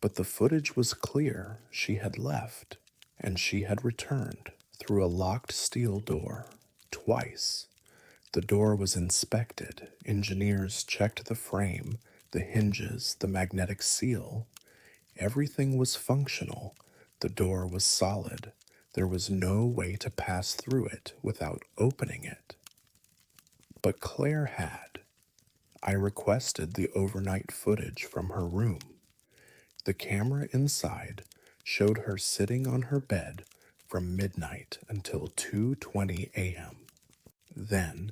Speaker 1: But the footage was clear. She had left, and she had returned through a locked steel door twice. The door was inspected. Engineers checked the frame, the hinges, the magnetic seal. Everything was functional. The door was solid. There was no way to pass through it without opening it. But Claire had. I requested the overnight footage from her room. The camera inside showed her sitting on her bed from midnight until 2:20 a.m. Then,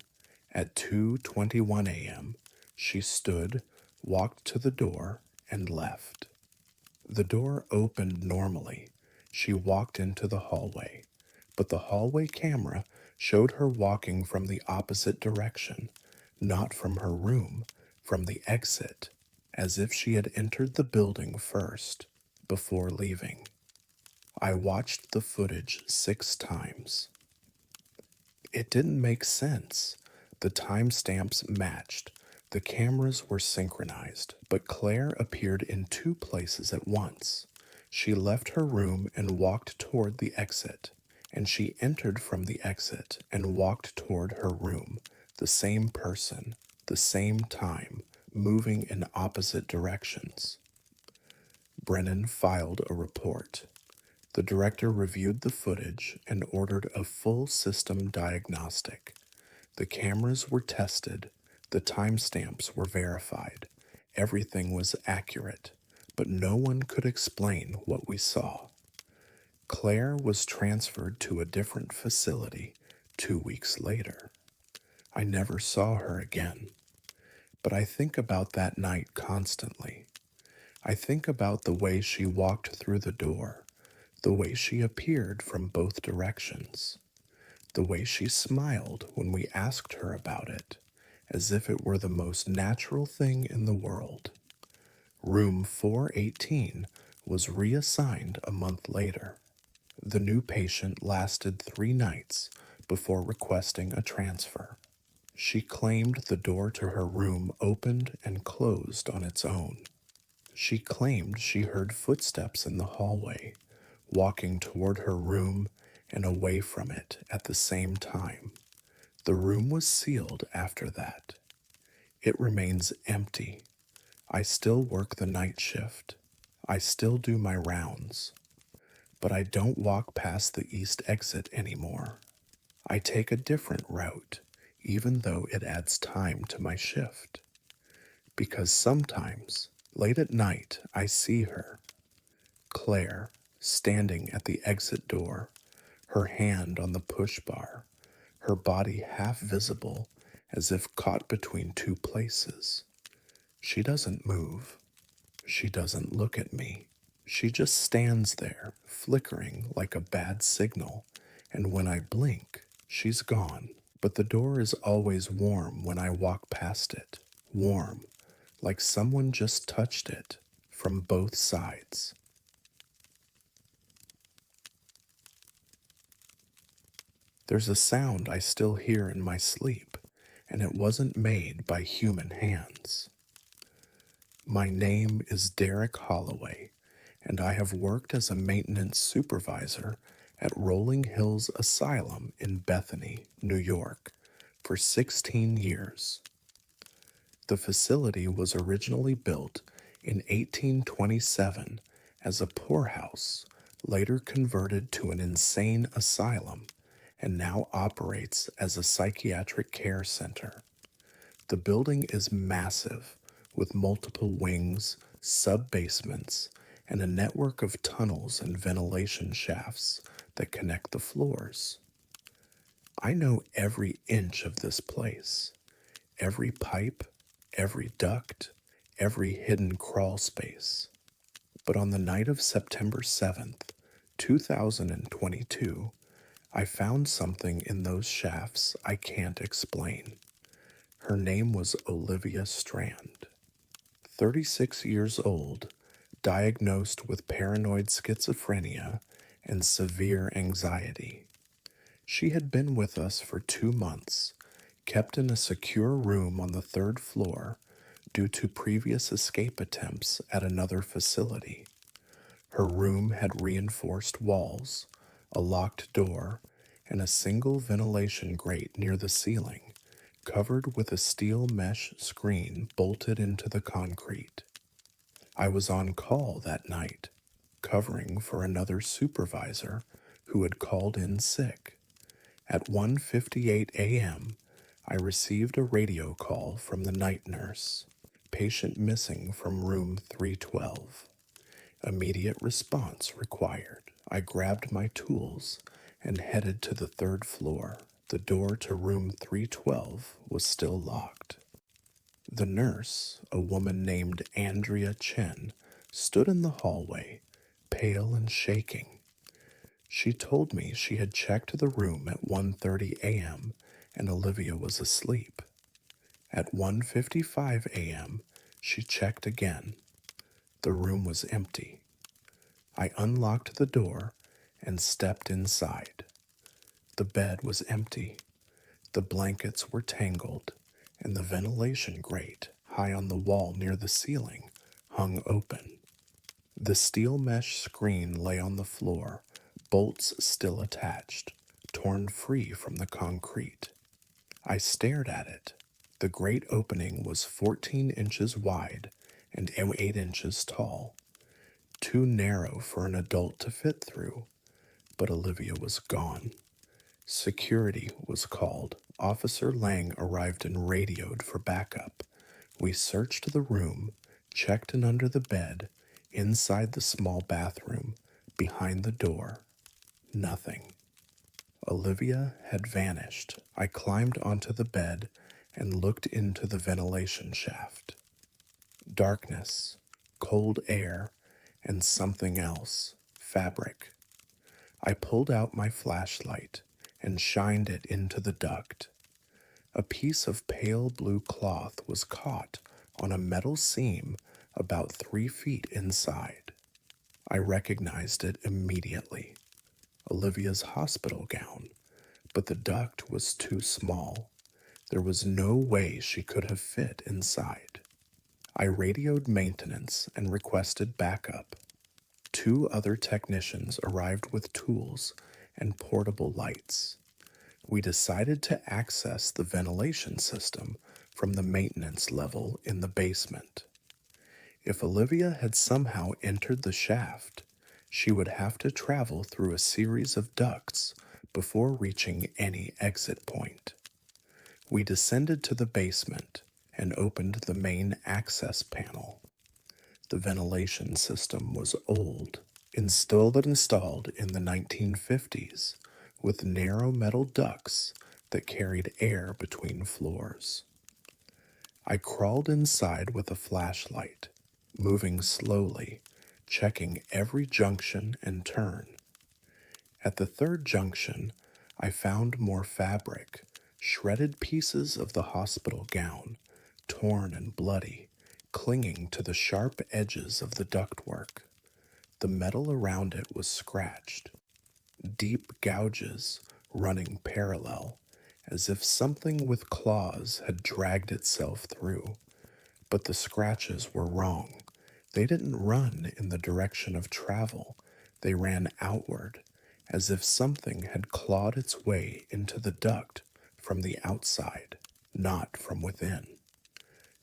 Speaker 1: at 2:21 a.m., she stood, walked to the door, and left. The door opened normally. She walked into the hallway, but the hallway camera showed her walking from the opposite direction, not from her room, from the exit, as if she had entered the building first, before leaving. I watched the footage 6 times. It didn't make sense. The timestamps matched. The cameras were synchronized, but Claire appeared in 2 places at once. She left her room and walked toward the exit, and she entered from the exit and walked toward her room, the same person, the same time, moving in opposite directions. Brennan filed a report. The director reviewed the footage and ordered a full system diagnostic. The cameras were tested, the timestamps were verified, everything was accurate, but no one could explain what we saw. Claire was transferred to a different facility 2 weeks later. I never saw her again, but I think about that night constantly. I think about the way she walked through the door, the way she appeared from both directions, the way she smiled when we asked her about it, as if it were the most natural thing in the world. Room 418 was reassigned a month later. The new patient lasted 3 nights before requesting a transfer. She claimed the door to her room opened and closed on its own. She claimed she heard footsteps in the hallway, walking toward her room and away from it at the same time. The room was sealed after that. It remains empty. I still work the night shift. I still do my rounds. But I don't walk past the east exit anymore. I take a different route, even though it adds time to my shift. Because sometimes, late at night, I see her, Claire, standing at the exit door, her hand on the push bar, her body half visible as if caught between 2 places. She doesn't move. She doesn't look at me. She just stands there, flickering like a bad signal, and when I blink, she's gone. But the door is always warm when I walk past it. Warm, like someone just touched it, from both sides. There's a sound I still hear in my sleep, and it wasn't made by human hands. My name is Derek Holloway, and I have worked as a maintenance supervisor at Rolling Hills Asylum in Bethany, New York, for 16 years. The facility was originally built in 1827 as a poorhouse, later converted to an insane asylum, and now operates as a psychiatric care center. The building is massive, with multiple wings, sub-basements, and a network of tunnels and ventilation shafts that connect the floors. I know every inch of this place, every pipe, every duct, every hidden crawl space. But on the night of September 7th, 2022, I found something in those shafts I can't explain. Her name was Olivia Strand, 36 years old, diagnosed with paranoid schizophrenia and severe anxiety. She had been with us for 2 months, kept in a secure room on the third floor due to previous escape attempts at another facility. Her room had reinforced walls, a locked door, and a single ventilation grate near the ceiling, covered with a steel mesh screen bolted into the concrete. I was on call that night, covering for another supervisor who had called in sick. At 1:58 a.m., I received a radio call from the night nurse. Patient missing from room 312. Immediate response required. I grabbed my tools and headed to the third floor. The door to room 312 was still locked. The nurse, a woman named Andrea Chen, stood in the hallway, pale and shaking. She told me she had checked the room at 1:30 a.m. and Olivia was asleep. At 1:55 a.m., she checked again. The room was empty. I unlocked the door and stepped inside. The bed was empty. The blankets were tangled, and the ventilation grate, high on the wall near the ceiling, hung open. The steel mesh screen lay on the floor, bolts still attached, torn free from the concrete. I stared at it. The grate opening was 14 inches wide and 8 inches tall, too narrow for an adult to fit through, but Olivia was gone. Security was called. Officer Lang arrived and radioed for backup. We searched the room, checked in under the bed, inside the small bathroom, behind the door. Nothing. Olivia had vanished. I climbed onto the bed and looked into the ventilation shaft. Darkness, cold air, and something else, fabric. I pulled out my flashlight and shined it into the duct. A piece of pale blue cloth was caught on a metal seam about 3 feet inside. I recognized it immediately. Olivia's hospital gown, but the duct was too small. There was no way she could have fit inside. I radioed maintenance and requested backup. 2 other technicians arrived with tools and portable lights. We decided to access the ventilation system from the maintenance level in the basement. If Olivia had somehow entered the shaft, she would have to travel through a series of ducts before reaching any exit point. We descended to the basement and opened the main access panel. The ventilation system was old, installed in the 1950s, with narrow metal ducts that carried air between floors. I crawled inside with a flashlight, moving slowly, checking every junction and turn. At the third junction, I found more fabric, shredded pieces of the hospital gown, torn and bloody, clinging to the sharp edges of the ductwork. The metal around it was scratched, deep gouges running parallel, as if something with claws had dragged itself through. But the scratches were wrong. They didn't run in the direction of travel. They ran outward, as if something had clawed its way into the duct from the outside, not from within.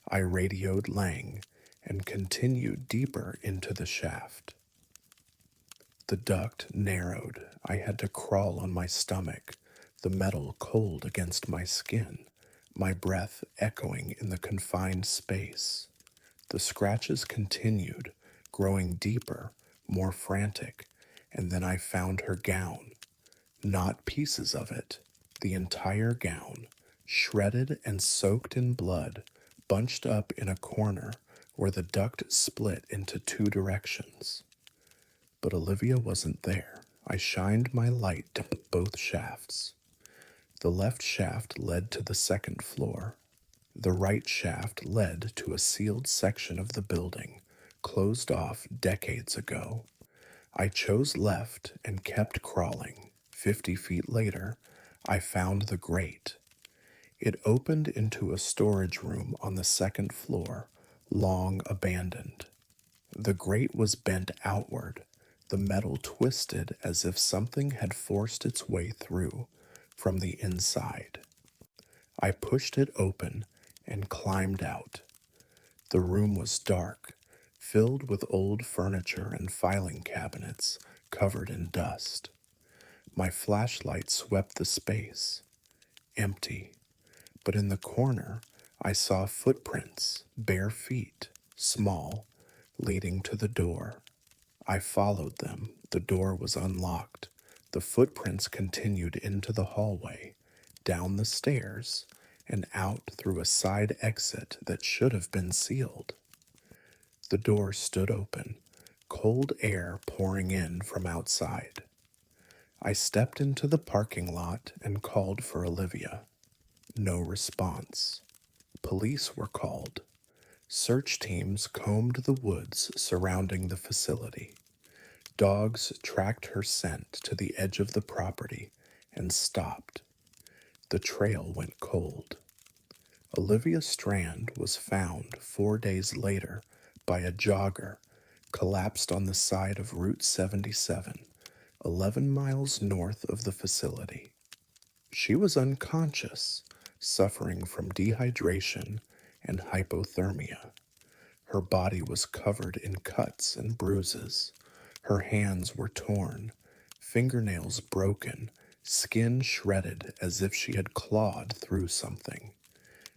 Speaker 1: I radioed Lang and continued deeper into the shaft. The duct narrowed. I had to crawl on my stomach, the metal cold against my skin, my breath echoing in the confined space. The scratches continued, growing deeper, more frantic, and then I found her gown. Not pieces of it, the entire gown, shredded and soaked in blood, bunched up in a corner where the duct split into two directions. But Olivia wasn't there. I shined my light to both shafts. The left shaft led to the second floor. The right shaft led to a sealed section of the building, closed off decades ago. I chose left and kept crawling. 50 feet later, I found the grate. It opened into a storage room on the second floor, long abandoned. The grate was bent outward, the metal twisted as if something had forced its way through from the inside. I pushed it open and climbed out. The room was dark, filled with old furniture and filing cabinets covered in dust. My flashlight swept the space, empty, but in the corner I saw footprints, bare feet, small, leading to the door. I followed them. The door was unlocked. The footprints continued into the hallway, down the stairs, and out through a side exit that should have been sealed. The door stood open, cold air pouring in from outside. I stepped into the parking lot and called for Olivia. No response. Police were called. Search teams combed the woods surrounding the facility. Dogs tracked her scent to the edge of the property and stopped. The trail went cold. Olivia Strand was found 4 days later by a jogger collapsed on the side of Route 77, 11 miles north of the facility. She was unconscious, suffering from dehydration and hypothermia. Her body was covered in cuts and bruises. Her hands were torn, fingernails broken, skin shredded as if she had clawed through something.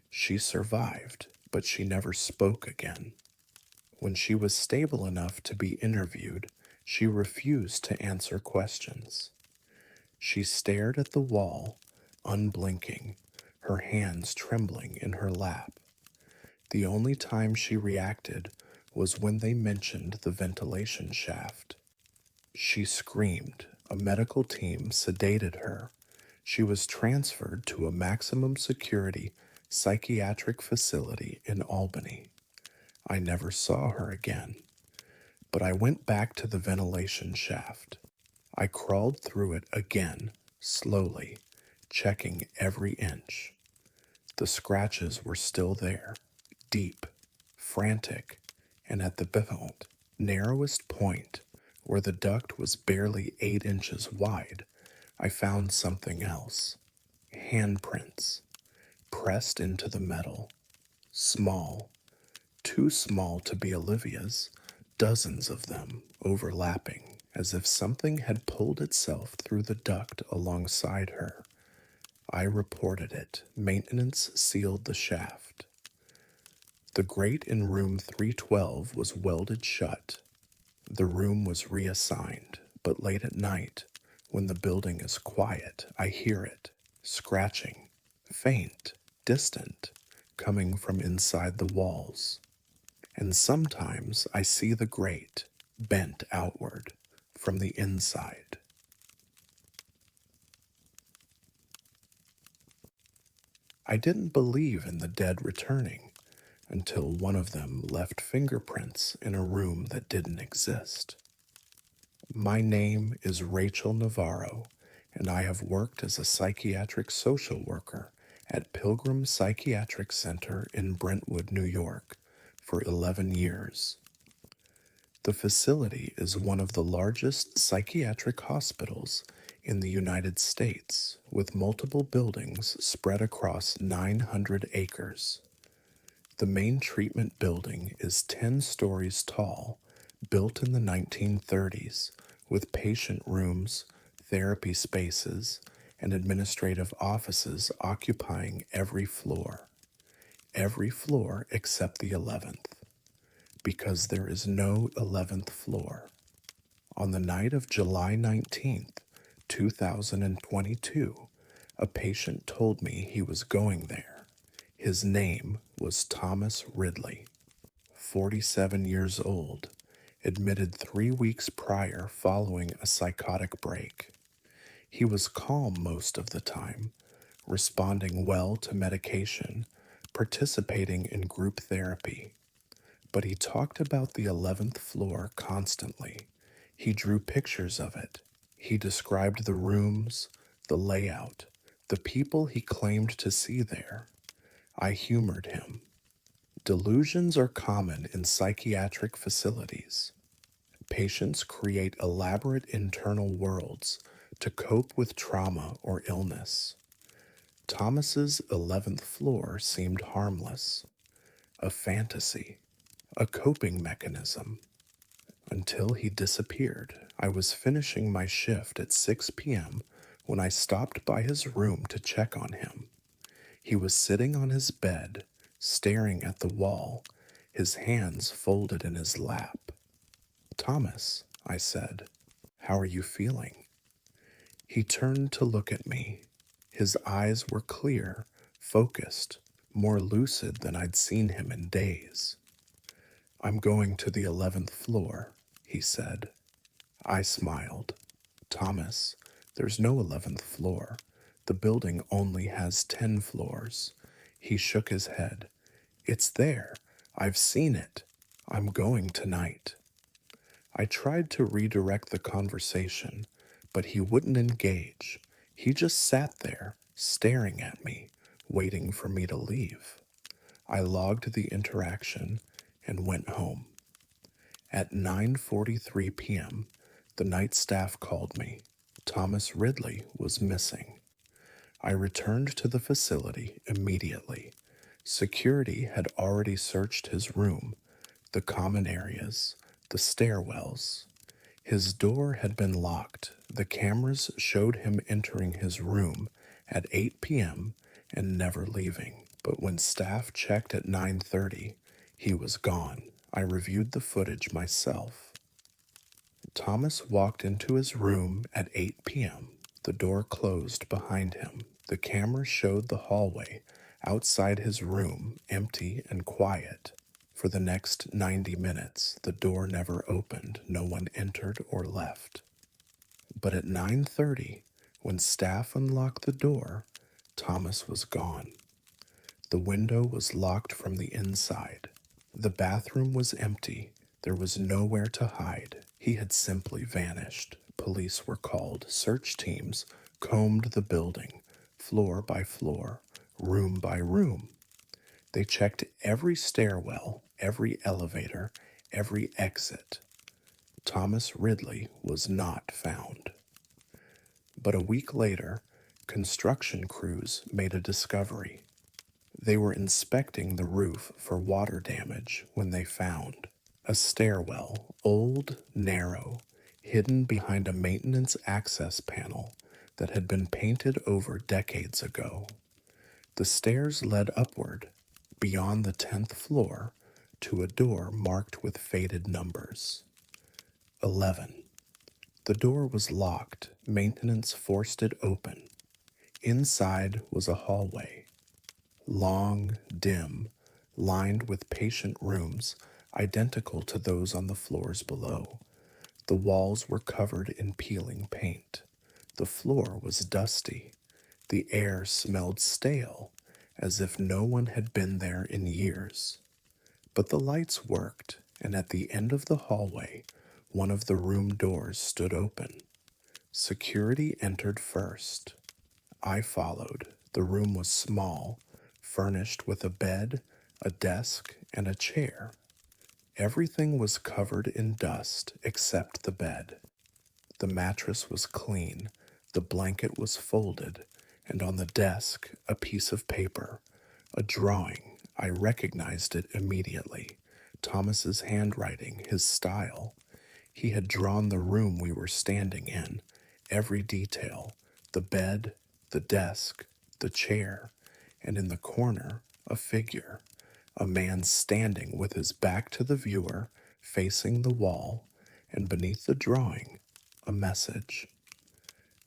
Speaker 1: She survived, but she never spoke again. When she was stable enough to be interviewed, she refused to answer questions. She stared at the wall, unblinking, her hands trembling in her lap. The only time she reacted was when they mentioned the ventilation shaft. She screamed. A medical team sedated her. She was transferred to a maximum security psychiatric facility in Albany. I never saw her again, but I went back to the ventilation shaft. I crawled through it again, slowly, checking every inch. The scratches were still there, deep, frantic, and at the narrowest point, where the duct was barely 8 inches wide, I found something else. Handprints, pressed into the metal. Small, too small to be Olivia's, dozens of them overlapping, as if something had pulled itself through the duct alongside her. I reported it. Maintenance sealed the shaft. The grate in room 312 was welded shut. The room was reassigned, but late at night, when the building is quiet, I hear it, scratching, faint, distant, coming from inside the walls. And sometimes I see the grate, bent outward, from the inside. I didn't believe in the dead returning until one of them left fingerprints in a room that didn't exist. My name is Rachel Navarro, and I have worked as a psychiatric social worker at Pilgrim Psychiatric Center in Brentwood, New York, for 11 years. The facility is one of the largest psychiatric hospitals in the United States, with multiple buildings spread across 900 acres. The main treatment building is 10 stories tall, built in the 1930s, with patient rooms, therapy spaces, and administrative offices occupying every floor. Every floor except the 11th. because there is no 11th floor. On the night of July 19th, 2022, a patient told me he was going there. His name was Thomas Ridley, 47 years old, admitted 3 weeks prior following a psychotic break. He was calm most of the time, responding well to medication, participating in group therapy. But he talked about the 11th floor constantly. He drew pictures of it. He described the rooms, the layout, the people he claimed to see there. I humored him. Delusions are common in psychiatric facilities. Patients create elaborate internal worlds to cope with trauma or illness. Thomas's 11th floor seemed harmless, a fantasy, a coping mechanism. Until he disappeared. I was finishing my shift at 6 p.m. when I stopped by his room to check on him. He was sitting on his bed, staring at the wall, his hands folded in his lap. "Thomas," I said, "how are you feeling?" He turned to look at me. His eyes were clear, focused, more lucid than I'd seen him in days. "I'm going to the 11th floor," he said. I smiled. "Thomas, there's no 11th floor. The building only has 10 floors. He shook his head. "It's there. I've seen it. I'm going tonight." I tried to redirect the conversation, but he wouldn't engage. He just sat there, staring at me, waiting for me to leave. I logged the interaction and went home. At 9:43 p.m., the night staff called me. Thomas Ridley was missing. I returned to the facility immediately. Security had already searched his room, the common areas, the stairwells. His door had been locked. The cameras showed him entering his room at 8 p.m. and never leaving. But when staff checked at 9:30, he was gone. I reviewed the footage myself. Thomas walked into his room at 8 p.m. The door closed behind him. The camera showed the hallway outside his room empty and quiet. For the next 90 minutes, the door never opened. No one entered or left. But at 9:30, when staff unlocked the door, Thomas was gone. The window was locked from the inside. The bathroom was empty. There was nowhere to hide. He had simply vanished. Police were called. Search teams combed the building, floor by floor, room by room. They checked every stairwell, every elevator, every exit. Thomas Ridley was not found. But a week later, construction crews made a discovery. They were inspecting the roof for water damage when they found a stairwell, old, narrow, hidden behind a maintenance access panel that had been painted over decades ago. The stairs led upward, beyond the 10th floor, to a door marked with faded numbers. 11. The door was locked. Maintenance forced it open. Inside was a hallway. Long, dim, lined with patient rooms identical to those on the floors below. The walls were covered in peeling paint. The floor was dusty. The air smelled stale, as if no one had been there in years. But the lights worked, and at the end of the hallway, one of the room doors stood open. Security entered first. I followed. The room was small, furnished with a bed, a desk, and a chair. Everything was covered in dust except the bed. The mattress was clean, the blanket was folded, and on the desk, a piece of paper, a drawing. I recognized it immediately. Thomas's handwriting, his style. He had drawn the room we were standing in, every detail, the bed, the desk, the chair, and in the corner, a figure, A man standing with his back to the viewer, facing the wall, and beneath the drawing, a message.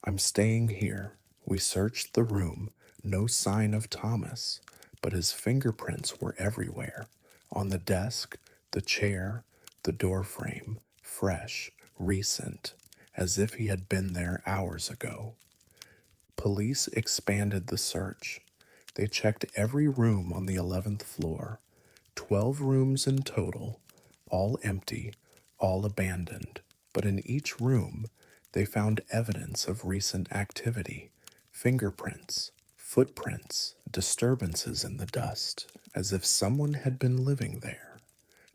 Speaker 1: I'm staying here. We searched the room, no sign of Thomas, but his fingerprints were everywhere. On the desk, the chair, the door frame, fresh, recent, as if he had been there hours ago. Police expanded the search. They checked every room on the 11th floor, 12 rooms in total, all empty, all abandoned. But in each room, they found evidence of recent activity, fingerprints, footprints, disturbances in the dust, as if someone had been living there.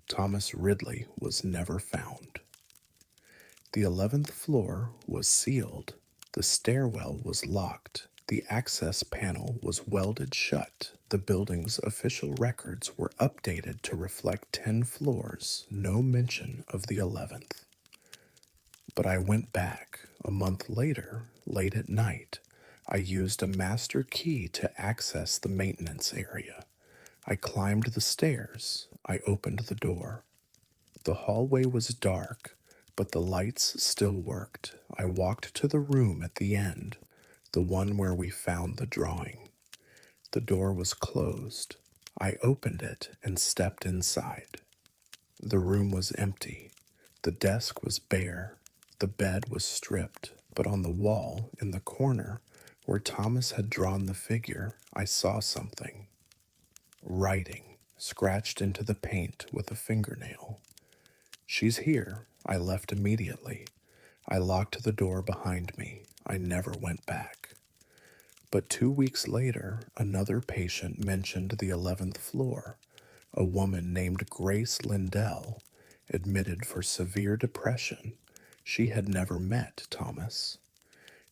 Speaker 1: Thomas Ridley was never found. The 11th floor was sealed. The stairwell was locked. The access panel was welded shut. The building's official records were updated to reflect 10 floors, no mention of the 11th. But I went back a month later, late at night. I used a master key to access the maintenance area. I climbed the stairs. I opened the door. The hallway was dark, but the lights still worked. I walked to the room at the end, the one where we found the drawing. The door was closed. I opened it and stepped inside. The room was empty. The desk was bare. The bed was stripped, but on the wall in the corner where Thomas had drawn the figure, I saw something. Writing, scratched into the paint with a fingernail. She's here. I left immediately. I locked the door behind me. I never went back. But 2 weeks later, another patient mentioned the 11th floor. A woman named Grace Lindell, admitted for severe depression. She had never met Thomas.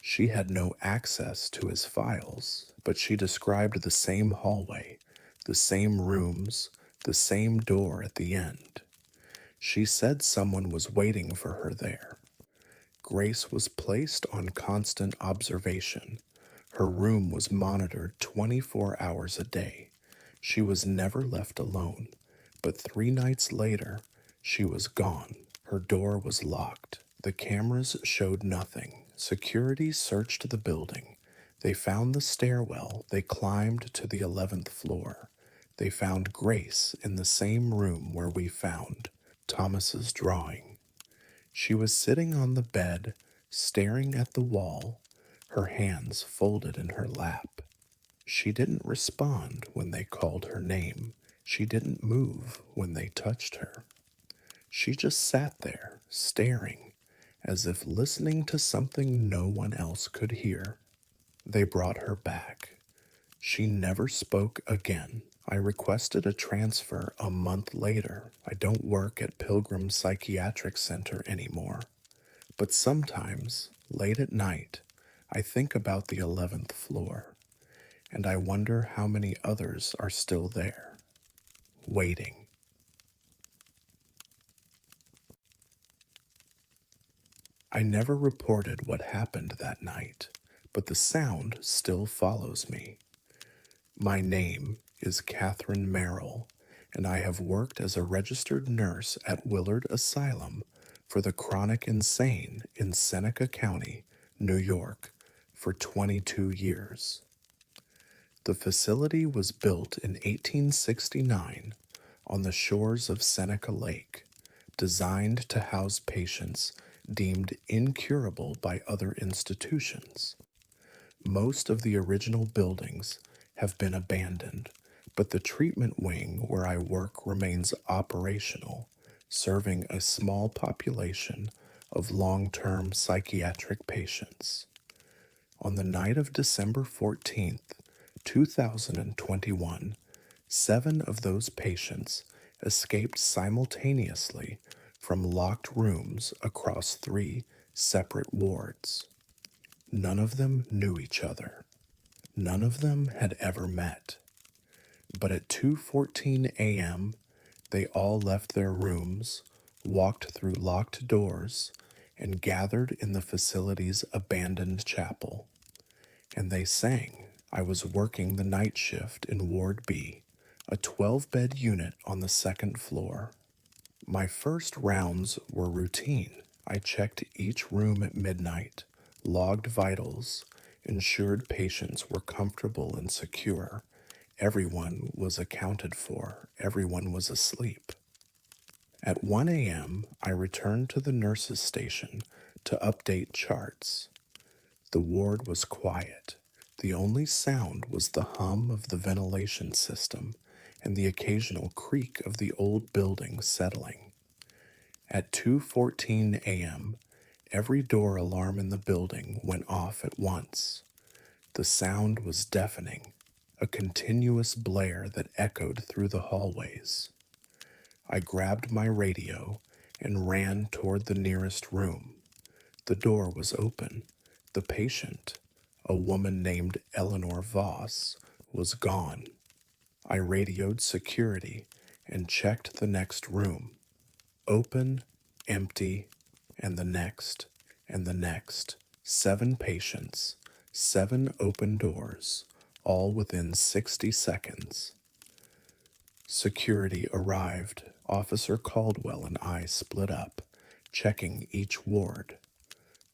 Speaker 1: She had no access to his files, but she described the same hallway, the same rooms, the same door at the end. She said someone was waiting for her there. Grace was placed on constant observation. Her room was monitored 24 hours a day. She was never left alone, but 3 nights later, she was gone. Her door was locked. The cameras showed nothing. Security searched the building. They found the stairwell. They climbed to the 11th floor. They found Grace in the same room where we found Thomas's drawing. She was sitting on the bed, staring at the wall, her hands folded in her lap. She didn't respond when they called her name. She didn't move when they touched her. She just sat there, staring, as if listening to something no one else could hear. They brought her back. She never spoke again. I requested a transfer a month later. I don't work at Pilgrim Psychiatric Center anymore. But sometimes, late at night, I think about the 11th floor, and I wonder how many others are still there, waiting. I never reported what happened that night, but the sound still follows me. My name is Catherine Merrill, and I have worked as a registered nurse at Willard Asylum for the chronic insane in Seneca County, New York, for 22 years. The facility was built in 1869 on the shores of Seneca Lake, designed to house patients deemed incurable by other institutions. Most of the original buildings have been abandoned, but the treatment wing where I work remains operational, serving a small population of long-term psychiatric patients. On the night of December 14th, 2021, 7 of those patients escaped simultaneously from locked rooms across 3 separate wards. None of them knew each other. None of them had ever met. But at 2:14 a.m., they all left their rooms, walked through locked doors, and gathered in the facility's abandoned chapel. And they sang. I was working the night shift in Ward B. a 12-bed unit on the second floor. My first rounds were routine. I checked each room at midnight, logged vitals, ensured patients were comfortable and secure. Everyone was accounted for. Everyone was asleep. At 1 a.m., I returned to the nurses' station to update charts. The ward was quiet. The only sound was the hum of the ventilation system and the occasional creak of the old building settling. At 2:14 a.m., every door alarm in the building went off at once. The sound was deafening, a continuous blare that echoed through the hallways. I grabbed my radio and ran toward the nearest room. The door was open. The patient, a woman named Eleanor Voss, was gone. I radioed security and checked the next room. Open, empty, and the next, and the next. 7 patients, 7 open doors, all within 60 seconds. Security arrived. Officer Caldwell and I split up, checking each ward.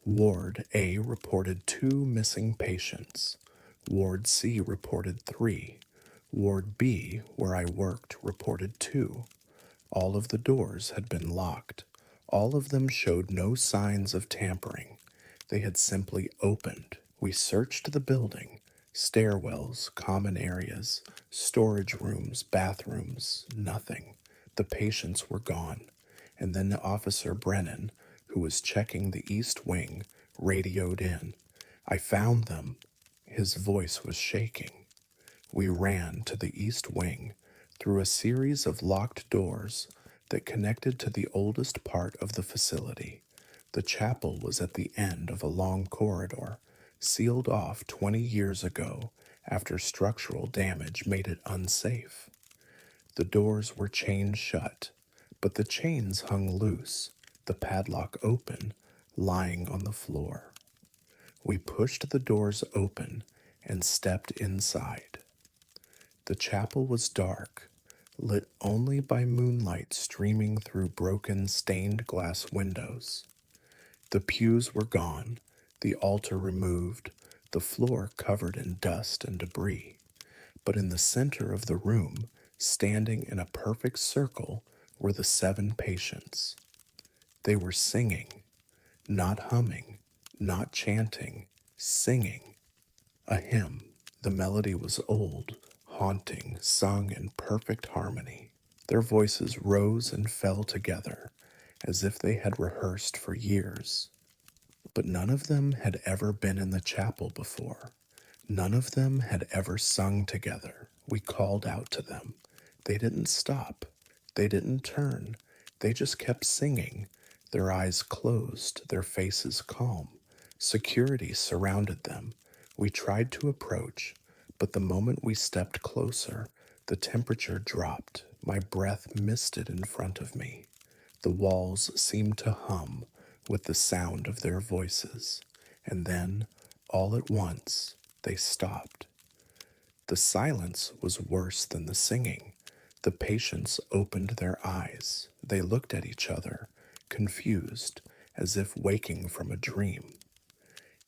Speaker 1: Ward A reported 2 missing patients. Ward C reported 3. Ward B, where I worked, reported 2. All of the doors had been locked. All of them showed no signs of tampering. They had simply opened. We searched the building. Stairwells, common areas, storage rooms, bathrooms, nothing. The patients were gone. And then Officer Brennan, who was checking the east wing, radioed in. I found them. His voice was shaking. We ran to the east wing, through a series of locked doors that connected to the oldest part of the facility. The chapel was at the end of a long corridor, sealed off 20 years ago after structural damage made it unsafe. The doors were chained shut, but the chains hung loose, the padlock open, lying on the floor. We pushed the doors open and stepped inside. The chapel was dark, lit only by moonlight streaming through broken stained glass windows. The pews were gone, the altar removed, the floor covered in dust and debris. But in the center of the room, standing in a perfect circle, were the 7 patients. They were singing, not humming, not chanting, singing. A hymn. The melody was old, haunting, sung in perfect harmony. Their voices rose and fell together, as if they had rehearsed for years. But none of them had ever been in the chapel before. None of them had ever sung together. We called out to them. They didn't stop. They didn't turn. They just kept singing, their eyes closed, their faces calm. Security surrounded them. We tried to approach, but the moment we stepped closer, the temperature dropped. My breath misted in front of me. The walls seemed to hum with the sound of their voices, and then, all at once, they stopped. The silence was worse than the singing. The patients opened their eyes. They looked at each other, confused, as if waking from a dream.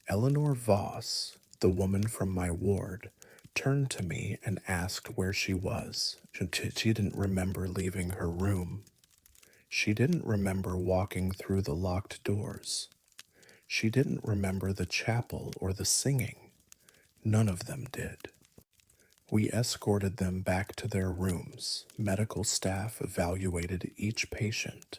Speaker 1: Eleanor Voss, the woman from my ward, turned to me and asked where she was. She didn't remember leaving her room. She didn't remember walking through the locked doors. She didn't remember the chapel or the singing. None of them did. We escorted them back to their rooms. Medical staff evaluated each patient.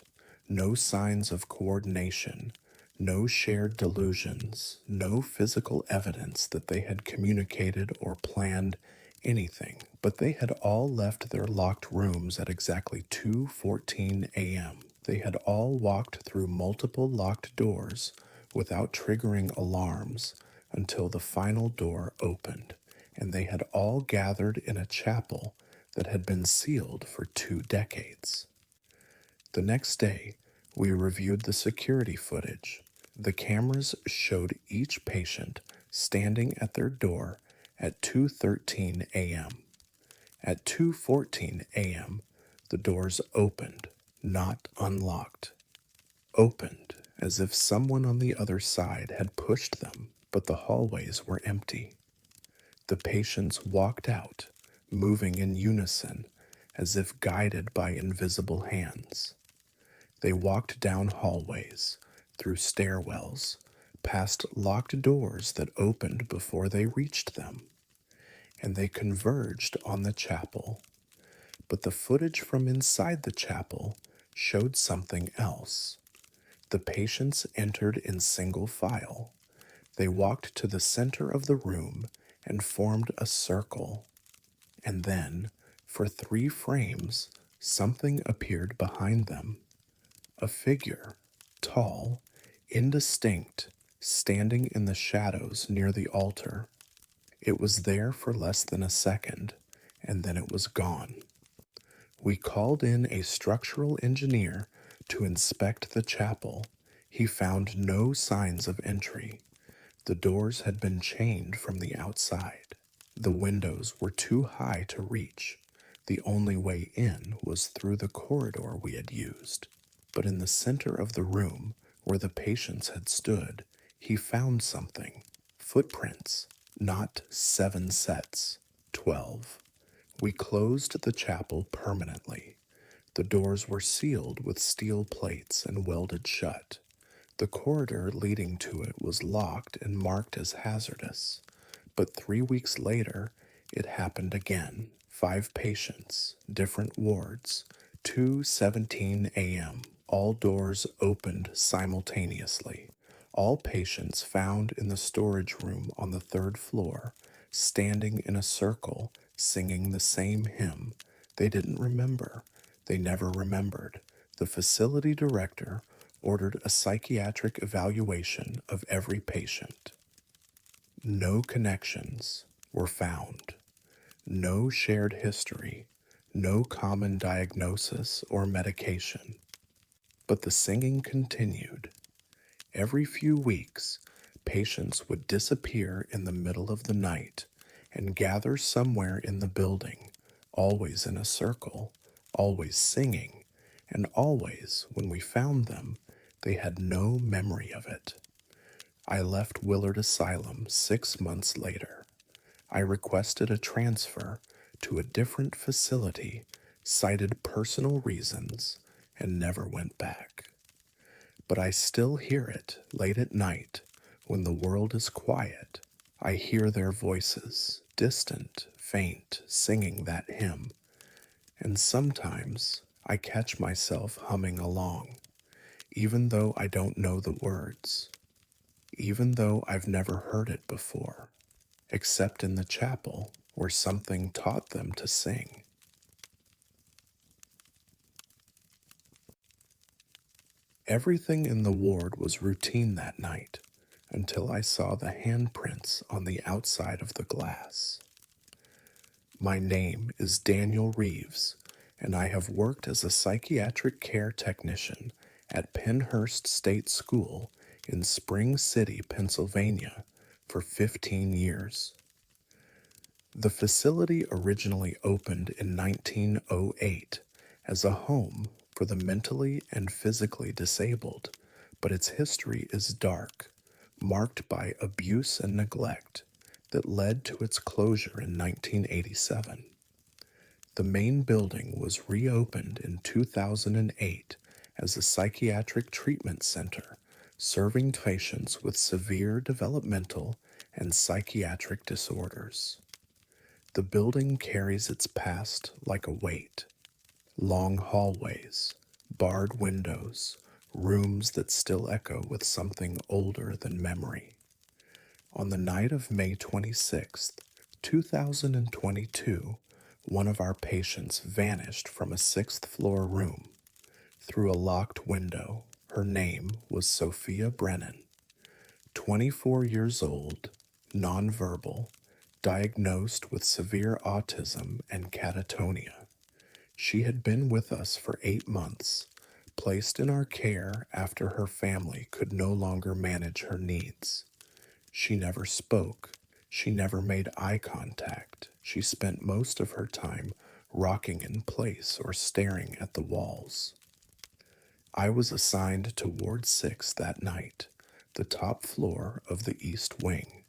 Speaker 1: No signs of coordination, no shared delusions, no physical evidence that they had communicated or planned anything, but they had all left their locked rooms at exactly 2:14 a.m. They had all walked through multiple locked doors without triggering alarms until the final door opened, and they had all gathered in a chapel that had been sealed for 2 decades. The next day, we reviewed the security footage. The cameras showed each patient standing at their door at 2:13 a.m. At 2:14 a.m., the doors opened, not unlocked. Opened as if someone on the other side had pushed them, but the hallways were empty. The patients walked out, moving in unison, as if guided by invisible hands. They walked down hallways, through stairwells, past locked doors that opened before they reached them, and they converged on the chapel. But the footage from inside the chapel showed something else. The patients entered in single file. They walked to the center of the room and formed a circle. And then, for 3 frames, something appeared behind them. A figure, tall, indistinct, standing in the shadows near the altar. It was there for less than a second, and then it was gone. We called in a structural engineer to inspect the chapel. He found no signs of entry. The doors had been chained from the outside. The windows were too high to reach. The only way in was through the corridor we had used. But in the center of the room, where the patients had stood, he found something. Footprints, not 7 sets, 12. We closed the chapel permanently. The doors were sealed with steel plates and welded shut. The corridor leading to it was locked and marked as hazardous. But 3 weeks later, it happened again. 5 patients, different wards, 2:17 a.m. All doors opened simultaneously. All patients found in the storage room on the 3rd floor, standing in a circle, singing the same hymn. They didn't remember. They never remembered. The facility director ordered a psychiatric evaluation of every patient. No connections were found. No shared history. No common diagnosis or medication. But the singing continued. Every few weeks, patients would disappear in the middle of the night and gather somewhere in the building, always in a circle, always singing, and always, when we found them, they had no memory of it. I left Willard Asylum 6 months later. I requested a transfer to a different facility, cited personal reasons, and never went back. But I still hear it late at night when the world is quiet. I hear their voices, distant, faint, singing that hymn, and sometimes I catch myself humming along, even though I don't know the words, even though I've never heard it before, except in the chapel where something taught them to sing. Everything in the ward was routine that night until I saw the handprints on the outside of the glass. My name is Daniel Reeves, and I have worked as a psychiatric care technician at Pennhurst State School in Spring City, Pennsylvania, for 15 years. The facility originally opened in 1908 as a home for the mentally and physically disabled, but its history is dark, marked by abuse and neglect that led to its closure in 1987. The main building was reopened in 2008 as a psychiatric treatment center, serving patients with severe developmental and psychiatric disorders. The building carries its past like a weight. Long hallways, barred windows, rooms that still echo with something older than memory. On the night of May 26th, 2022, one of our patients vanished from a 6th-floor room. Through a locked window, her name was Sophia Brennan. 24 years old, nonverbal, diagnosed with severe autism and catatonia. She had been with us for 8 months, placed in our care after her family could no longer manage her needs. She never spoke, She never made eye contact. She spent most of her time rocking in place or staring at the walls. I was assigned to Ward 6 that night, the top floor of the East Wing.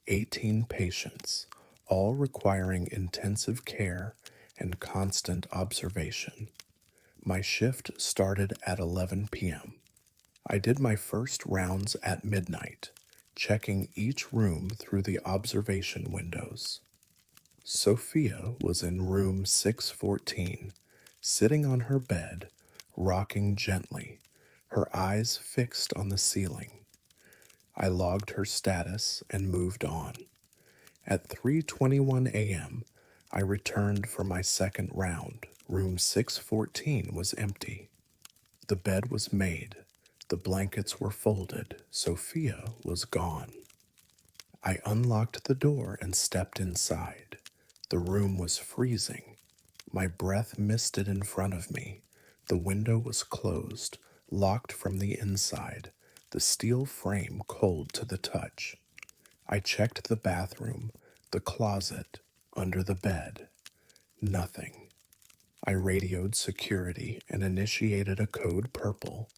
Speaker 1: 18 patients, all requiring intensive care and constant observation. My shift started at 11 p.m. I did my first rounds at midnight, checking each room through the observation windows. Sophia was in room 614, sitting on her bed, rocking gently, her eyes fixed on the ceiling. I logged her status and moved on. At 3:21 a.m., I returned for my second round. Room 614 was empty. The bed was made. The blankets were folded. Sophia was gone. I unlocked the door and stepped inside. The room was freezing. My breath misted in front of me. The window was closed, locked from the inside, the steel frame cold to the touch. I checked the bathroom, the closet, under the bed. Nothing. I radioed security and initiated a code purple.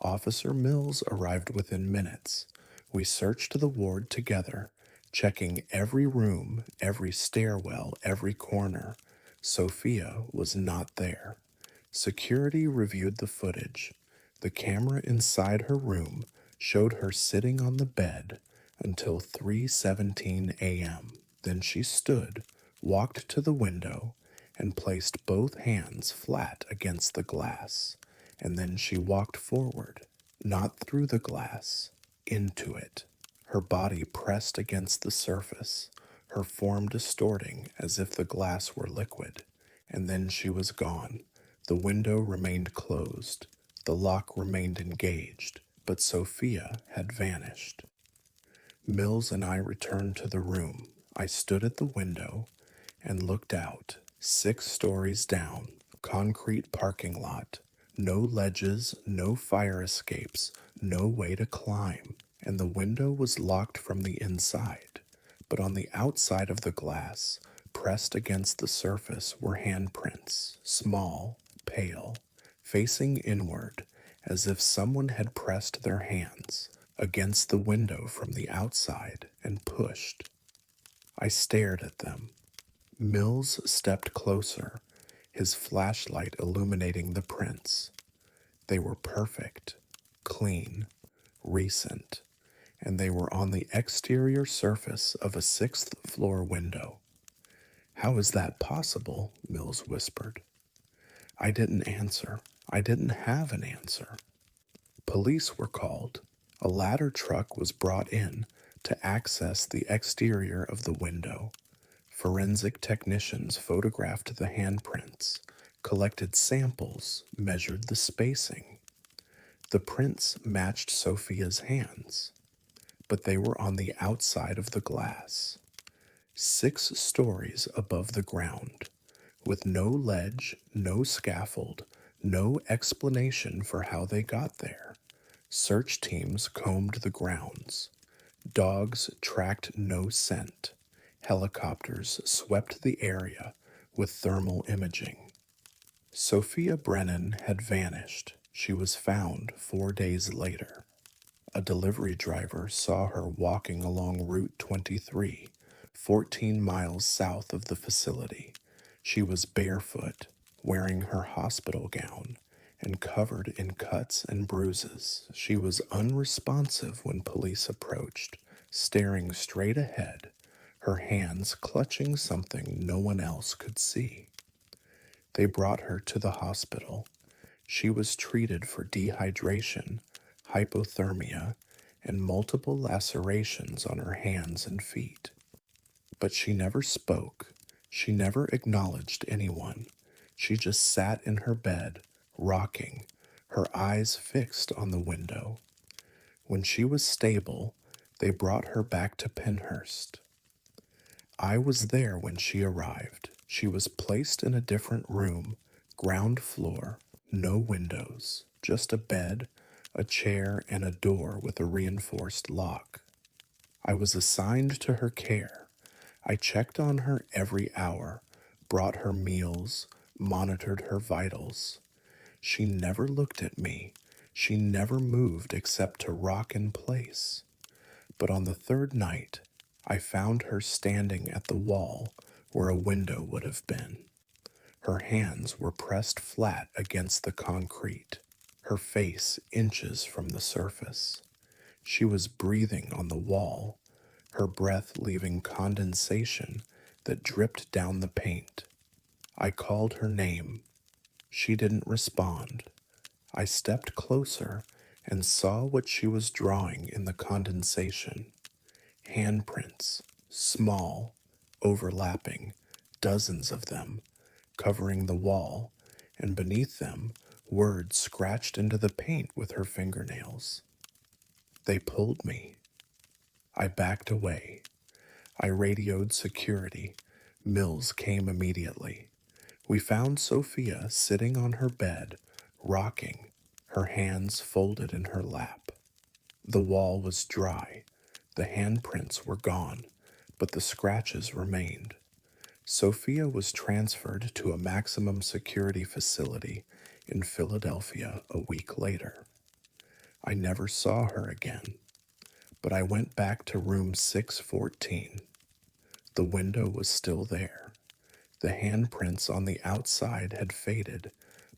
Speaker 1: Officer Mills arrived within minutes. We searched the ward together, checking every room, every stairwell, every corner. Sophia was not there. Security reviewed the footage. The camera inside her room showed her sitting on the bed until 3:17 a.m. Then she stood, walked to the window, and placed both hands flat against the glass. And then she walked forward, not through the glass, into it, her body pressed against the surface, her form distorting as if the glass were liquid. And then she was gone. The window remained closed. The lock remained engaged, but Sophia had vanished. Mills and I returned to the room. I stood at the window and looked out. 6 stories down, concrete parking lot, no ledges, no fire escapes, no way to climb, and the window was locked from the inside. But on the outside of the glass, pressed against the surface, were handprints, small, pale, facing inward, as if someone had pressed their hands against the window from the outside and pushed. I stared at them. Mills stepped closer, his flashlight illuminating the prints. They were perfect, clean, recent, and they were on the exterior surface of a 6th-floor window. "How is that possible?" Mills whispered. I didn't answer. I didn't have an answer. Police were called. A ladder truck was brought in to access the exterior of the window. Forensic technicians photographed the handprints, collected samples, measured the spacing. The prints matched Sophia's hands, but they were on the outside of the glass, 6 stories above the ground, with no ledge, no scaffold, no explanation for how they got there. Search teams combed the grounds. Dogs tracked no scent. Helicopters swept the area with thermal imaging. Sophia Brennan had vanished. She was found 4 days later. A delivery driver saw her walking along Route 23, 14 miles south of the facility. She was barefoot, wearing her hospital gown, and covered in cuts and bruises. She was unresponsive when police approached, staring straight ahead, her hands clutching something no one else could see. They brought her to the hospital. She was treated for dehydration, hypothermia, and multiple lacerations on her hands and feet. But she never spoke. She never acknowledged anyone. She just sat in her bed, rocking, her eyes fixed on the window. When she was stable, they brought her back to Penhurst. I was there when she arrived. She was placed in a different room, ground floor, no windows, just a bed, a chair, and a door with a reinforced lock. I was assigned to her care. I checked on her every hour, brought her meals, monitored her vitals. She never looked at me. She never moved except to rock in place. But on the third night, I found her standing at the wall where a window would have been. Her hands were pressed flat against the concrete, her face inches from the surface. She was breathing on the wall, her breath leaving condensation that dripped down the paint. I called her name. She didn't respond. I stepped closer and saw what she was drawing in the condensation. Handprints, small, overlapping, dozens of them, covering the wall, and beneath them, words scratched into the paint with her fingernails. They pulled me. I backed away. I radioed security. Mills came immediately. We found Sophia sitting on her bed, rocking, her hands folded in her lap. The wall was dry. The handprints were gone, but the scratches remained. Sophia was transferred to a maximum security facility in Philadelphia a week later. I never saw her again, but I went back to room 614. The window was still there. The handprints on the outside had faded,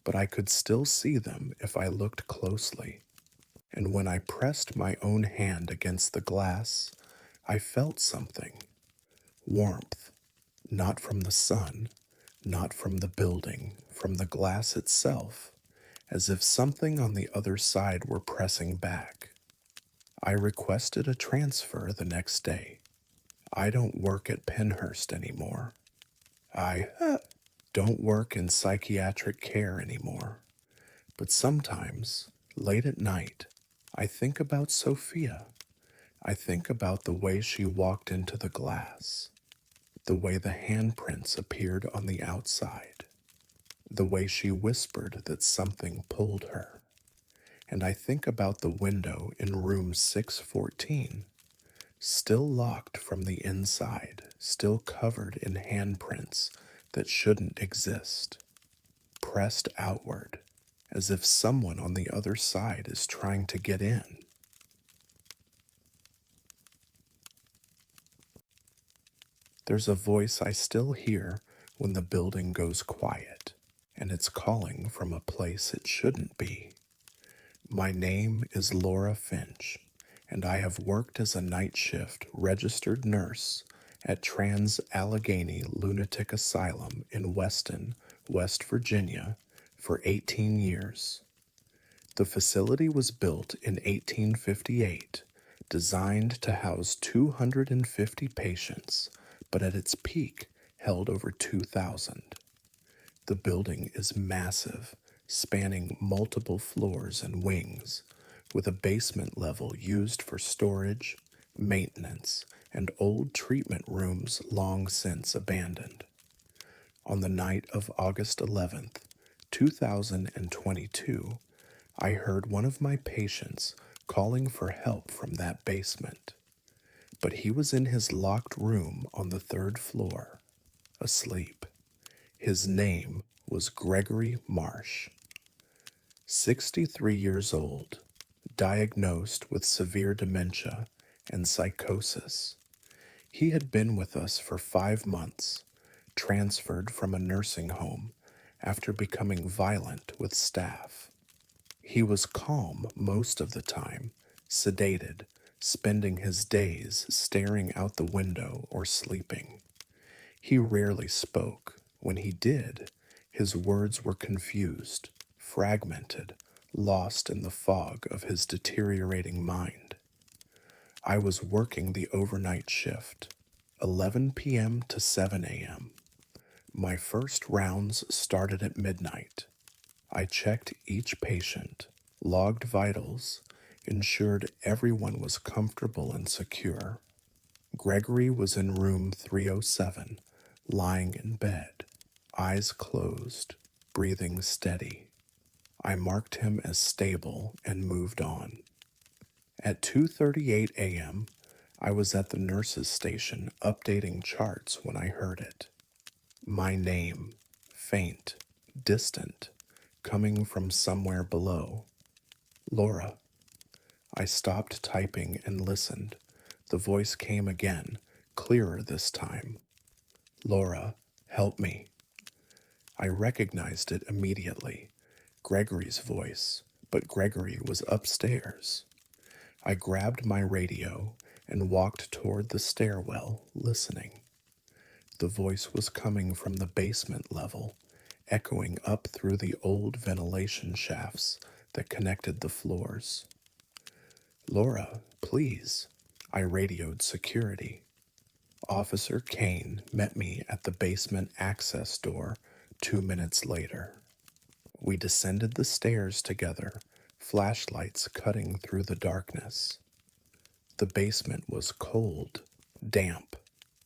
Speaker 1: but I could still see them if I looked closely. And when I pressed my own hand against the glass, I felt something. Warmth. Not from the sun, not from the building, from the glass itself, as if something on the other side were pressing back. I requested a transfer the next day. I don't work at Penhurst anymore. I don't work in psychiatric care anymore. But sometimes, late at night, I think about Sophia. I think about the way she walked into the glass, the way the handprints appeared on the outside, the way she whispered that something pulled her. And I think about the window in room 614, still locked from the inside, still covered in handprints that shouldn't exist, pressed outward, as if someone on the other side is trying to get in. There's a voice I still hear when the building goes quiet, and it's calling from a place it shouldn't be. My name is Laura Finch, and I have worked as a night shift registered nurse at Trans-Allegheny Lunatic Asylum in Weston, West Virginia, for 18 years. The facility was built in 1858, designed to house 250 patients, but at its peak held over 2,000. The building is massive, spanning multiple floors and wings, with a basement level used for storage, maintenance, and old treatment rooms long since abandoned. On the night of August 11th, 2022, I heard one of my patients calling for help from that basement, but he was in his locked room on the third floor, asleep. His name was Gregory Marsh, 63 years old, diagnosed with severe dementia and psychosis. He had been with us for 5 months, transferred from a nursing home after becoming violent with staff. He was calm most of the time, sedated, spending his days staring out the window or sleeping. He rarely spoke. When he did, his words were confused, fragmented, lost in the fog of his deteriorating mind. I was working the overnight shift, 11 p.m. to 7 a.m. My first rounds started at midnight. I checked each patient, logged vitals, ensured everyone was comfortable and secure. Gregory was in room 307, lying in bed, eyes closed, breathing steady. I marked him as stable and moved on. At 2:38 a.m., I was at the nurse's station updating charts when I heard it. My name, faint, distant, coming from somewhere below. Laura. I stopped typing and listened. The voice came again, clearer this time. Laura, help me. I recognized it immediately. Gregory's voice, but Gregory was upstairs. I grabbed my radio and walked toward the stairwell, listening. The voice was coming from the basement level, echoing up through the old ventilation shafts that connected the floors. Laura, please. I radioed security. Officer Kane met me at the basement access door 2 minutes later. We descended the stairs together, flashlights cutting through the darkness. The basement was cold, damp,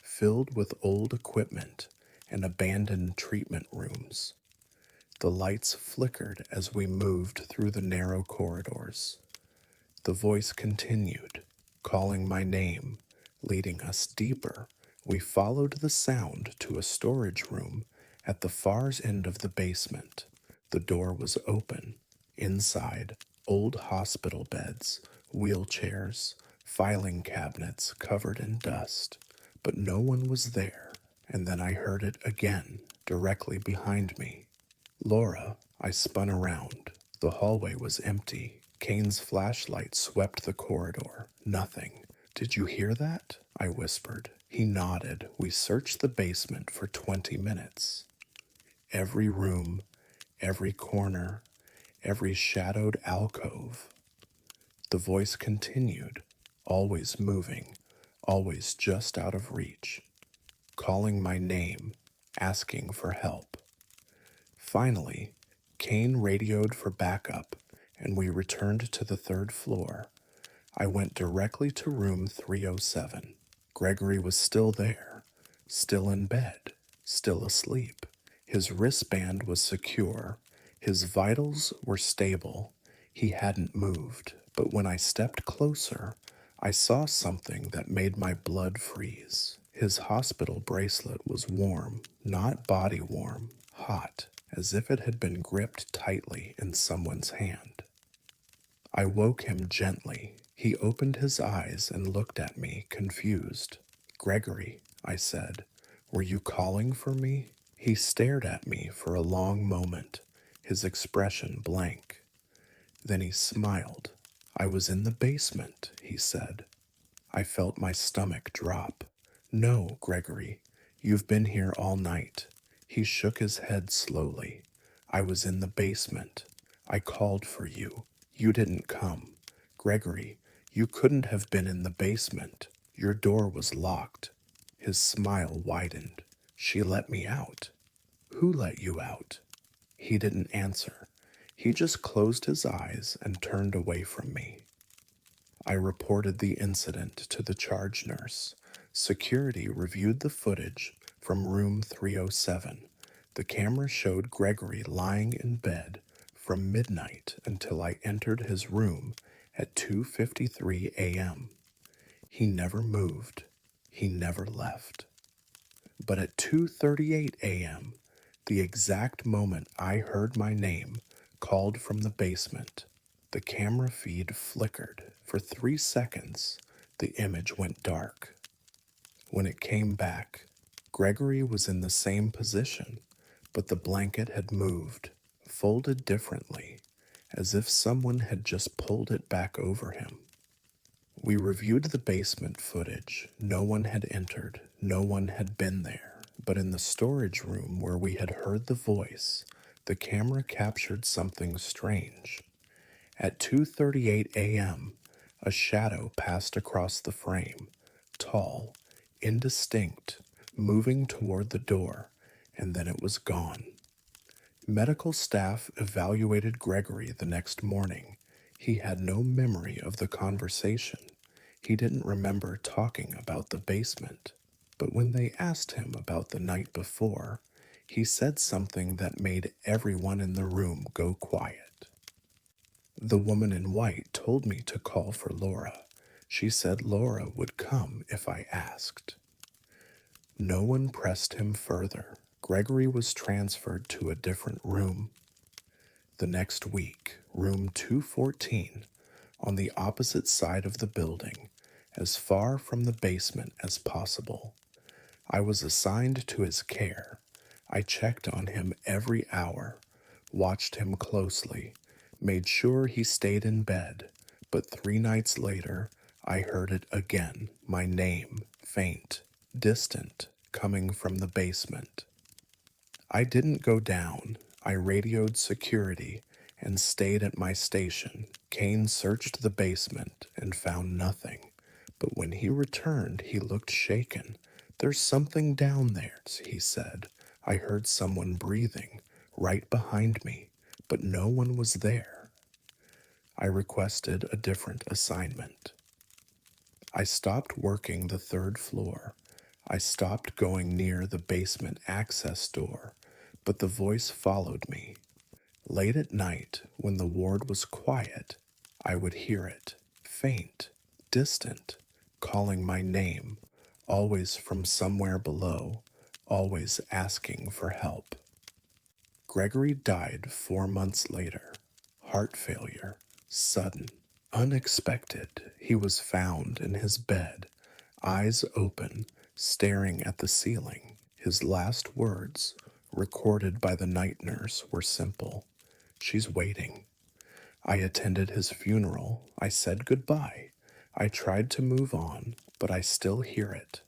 Speaker 1: filled with old equipment and abandoned treatment rooms. The lights flickered as we moved through the narrow corridors. The voice continued, calling my name, leading us deeper. We followed the sound to a storage room at the far end of the basement. The door was open. Inside, old hospital beds, wheelchairs, filing cabinets covered in dust. But no one was there, and then I heard it again, directly behind me. Laura, I spun around. The hallway was empty. Kane's flashlight swept the corridor. Nothing. Did you hear that? I whispered. He nodded. We searched the basement for 20 minutes. Every room, every corner, every shadowed alcove. The voice continued, always moving, always just out of reach, calling my name, asking for help. Finally, Kane radioed for backup, and we returned to the third floor. I went directly to room 307. Gregory was still there, still in bed, still asleep. His wristband was secure. His vitals were stable. He hadn't moved, but when I stepped closer, I saw something that made my blood freeze. His hospital bracelet was warm, not body warm, hot, as if it had been gripped tightly in someone's hand. I woke him gently. He opened his eyes and looked at me, confused. Gregory, I said, were you calling for me? He stared at me for a long moment, his expression blank. Then he smiled. I was in the basement, he said. I felt my stomach drop. No, Gregory, you've been here all night. He shook his head slowly. I was in the basement. I called for you. You didn't come. Gregory, you couldn't have been in the basement. Your door was locked. His smile widened. She let me out. Who let you out? He didn't answer. He just closed his eyes and turned away from me. I reported the incident to the charge nurse. Security reviewed the footage from room 307. The camera showed Gregory lying in bed from midnight until I entered his room at 2:53 a.m. He never moved. He never left. But at 2:38 a.m., the exact moment I heard my name called from the basement, the camera feed flickered. For 3 seconds, the image went dark. When it came back, Gregory was in the same position, but the blanket had moved, folded differently, as if someone had just pulled it back over him. We reviewed the basement footage. No one had entered, no one had been there. But in the storage room where we had heard the voice, the camera captured something strange. At 2:38 a.m., a shadow passed across the frame, tall, indistinct, moving toward the door, and then it was gone. Medical staff evaluated Gregory the next morning. He had no memory of the conversation. He didn't remember talking about the basement. But when they asked him about the night before, he said something that made everyone in the room go quiet. The woman in white told me to call for Laura. She said Laura would come if I asked. No one pressed him further. Gregory was transferred to a different room. The next week, room 214, on the opposite side of the building, as far from the basement as possible. I was assigned to his care. I checked on him every hour, watched him closely, made sure he stayed in bed, but 3 nights later, I heard it again, my name, faint, distant, coming from the basement. I didn't go down. I radioed security and stayed at my station. Kane searched the basement and found nothing, but when he returned, he looked shaken. There's something down there, he said. I heard someone breathing right behind me, but no one was there. I requested a different assignment. I stopped working the third floor. I stopped going near the basement access door, but the voice followed me. Late at night, when the ward was quiet, I would hear it, faint, distant, calling my name, always from somewhere below, always asking for help. Gregory died 4 months later. Heart failure, sudden, unexpected. He was found in his bed, eyes open, staring at the ceiling. His last words, recorded by the night nurse, were simple. She's waiting. I attended his funeral. I said goodbye. I tried to move on, but I still hear it.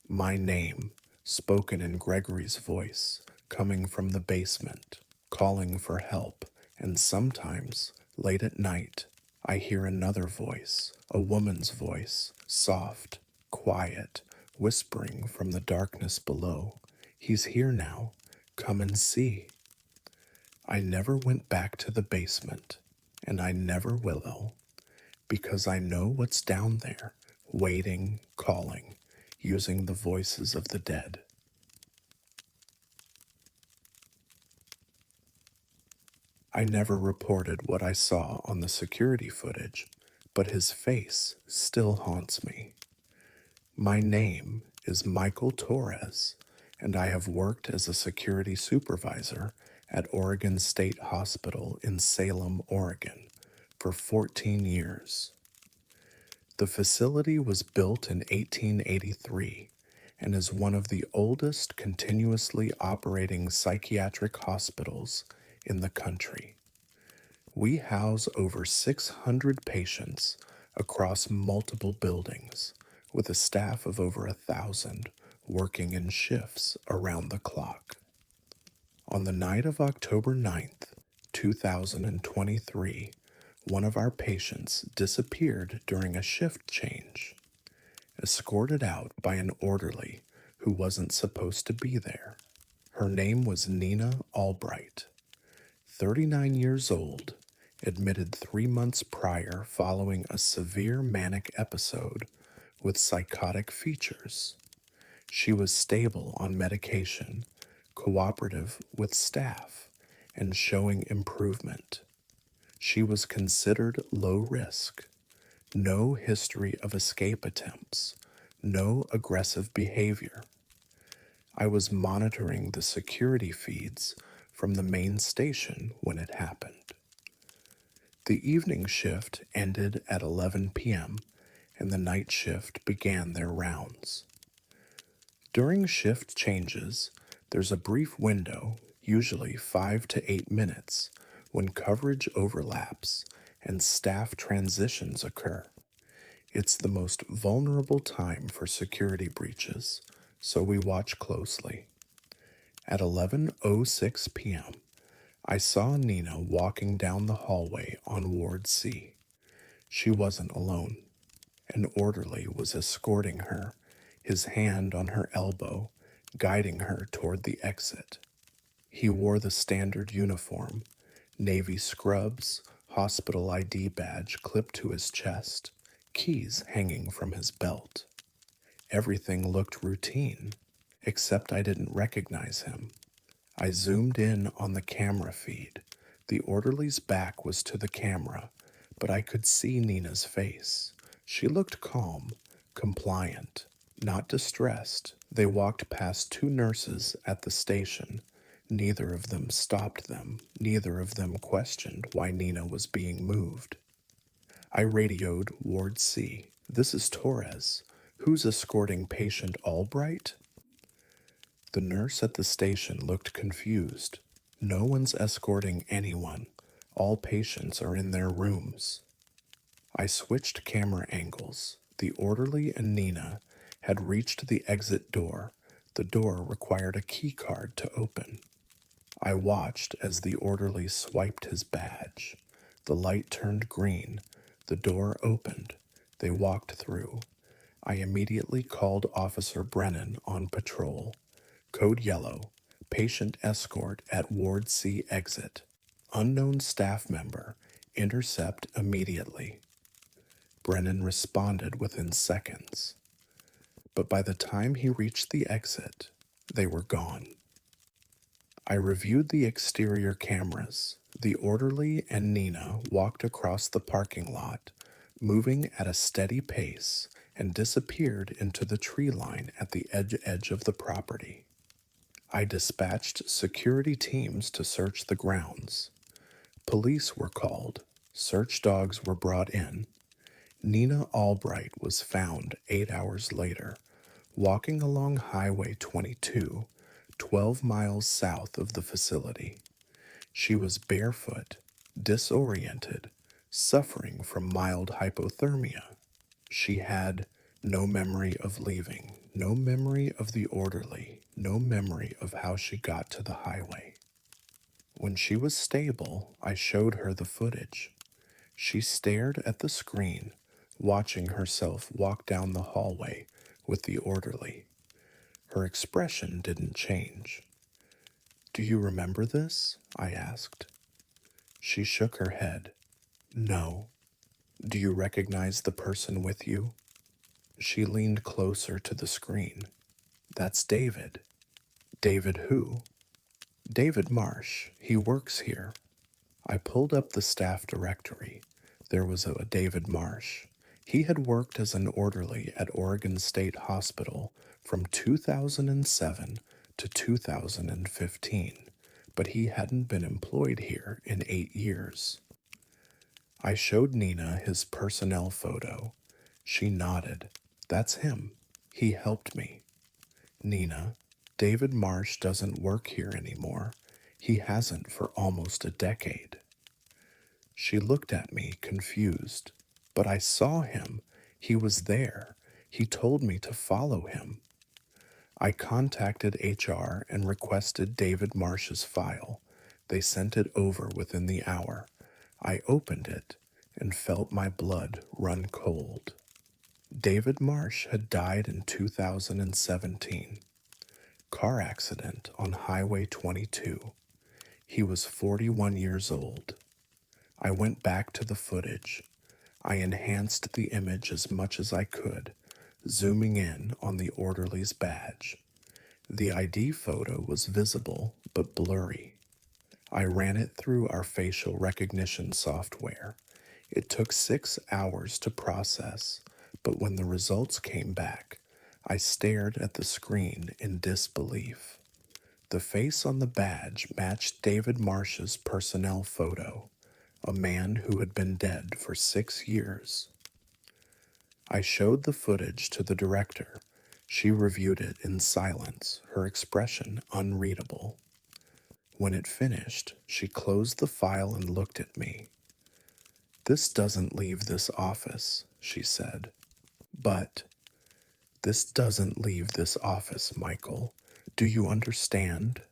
Speaker 1: My name, spoken in Gregory's voice, coming from the basement, calling for help, and sometimes, late at night, I hear another voice, a woman's voice, soft, quiet, whispering from the darkness below. He's here now. Come and see. I never went back to the basement, and I never will, because I know what's down there, waiting, calling, using the voices of the dead. I never reported what I saw on the security footage, but his face still haunts me. My name is Michael Torres, and I have worked as a security supervisor at Oregon State Hospital in Salem, Oregon, for 14 years. The facility was built in 1883 and is one of the oldest continuously operating psychiatric hospitals in the country. We house over 600 patients across multiple buildings, with a staff of over 1,000 working in shifts around the clock. On the night of October 9th, 2023, one of our patients disappeared during a shift change, escorted out by an orderly who wasn't supposed to be there. Her name was Nina Albright, 39 years old, admitted 3 months prior following a severe manic episode with psychotic features. She was stable on medication, cooperative with staff, and showing improvement. She was considered low risk, no history of escape attempts, no aggressive behavior. I was monitoring the security feeds from the main station when it happened. The evening shift ended at 11 p.m., and the night shift began their rounds. During shift changes, there's a brief window, usually 5 to 8 minutes, when coverage overlaps and staff transitions occur. It's the most vulnerable time for security breaches, so we watch closely. At 11:06 p.m., I saw Nina walking down the hallway on Ward C. She wasn't alone. An orderly was escorting her, his hand on her elbow, guiding her toward the exit. He wore the standard uniform, navy scrubs, hospital ID badge clipped to his chest, keys hanging from his belt. Everything looked routine, except I didn't recognize him. I zoomed in on the camera feed. The orderly's back was to the camera, but I could see Nina's face. She looked calm, compliant, not distressed. They walked past two nurses at the station. Neither of them stopped them. Neither of them questioned why Nina was being moved. I radioed Ward C. "This is Torres. Who's escorting patient Albright?" The nurse at the station looked confused. "No one's escorting anyone. All patients are in their rooms." I switched camera angles. The orderly and Nina had reached the exit door. The door required a key card to open. I watched as the orderly swiped his badge. The light turned green. The door opened. They walked through. I immediately called Officer Brennan on patrol. Code yellow. Patient escort at Ward C exit. Unknown staff member. Intercept immediately. Brennan responded within seconds. But by the time he reached the exit, they were gone. I reviewed the exterior cameras. The orderly and Nina walked across the parking lot, moving at a steady pace, and disappeared into the tree line at the edge of the property. I dispatched security teams to search the grounds. Police were called. Search dogs were brought in. Nina Albright was found 8 hours later, walking along Highway 22, 12 miles south of the facility. She was barefoot, disoriented, suffering from mild hypothermia. She had no memory of leaving, no memory of the orderly, no memory of how she got to the highway. When she was stable, I showed her the footage. She stared at the screen, watching herself walk down the hallway with the orderly. Her expression didn't change. "Do you remember this?" I asked. She shook her head. "No." "Do you recognize the person with you?" She leaned closer to the screen. "That's David." "David who?" "David Marsh. He works here." I pulled up the staff directory. There was a David Marsh. He had worked as an orderly at Oregon State Hospital from 2007 to 2015, but he hadn't been employed here in 8 years. I showed Nina his personnel photo. She nodded. "That's him. He helped me." "Nina, David Marsh doesn't work here anymore. He hasn't for almost a decade." She looked at me, confused. "But I saw him. He was there. He told me to follow him." I contacted HR and requested David Marsh's file. They sent it over within the hour. I opened it and felt my blood run cold. David Marsh had died in 2017. Car accident on Highway 22. He was 41 years old. I went back to the footage. I enhanced the image as much as I could, zooming in on the orderly's badge. The ID photo was visible but blurry. I ran it through our facial recognition software. It took 6 hours to process, but when the results came back, I stared at the screen in disbelief. The face on the badge matched David Marsh's personnel photo, a man who had been dead for 6 years. I showed the footage to the director. She reviewed it in silence, her expression unreadable. When it finished, she closed the file and looked at me. "This doesn't leave this office," she said. "But this doesn't leave this office, Michael. Do you understand?"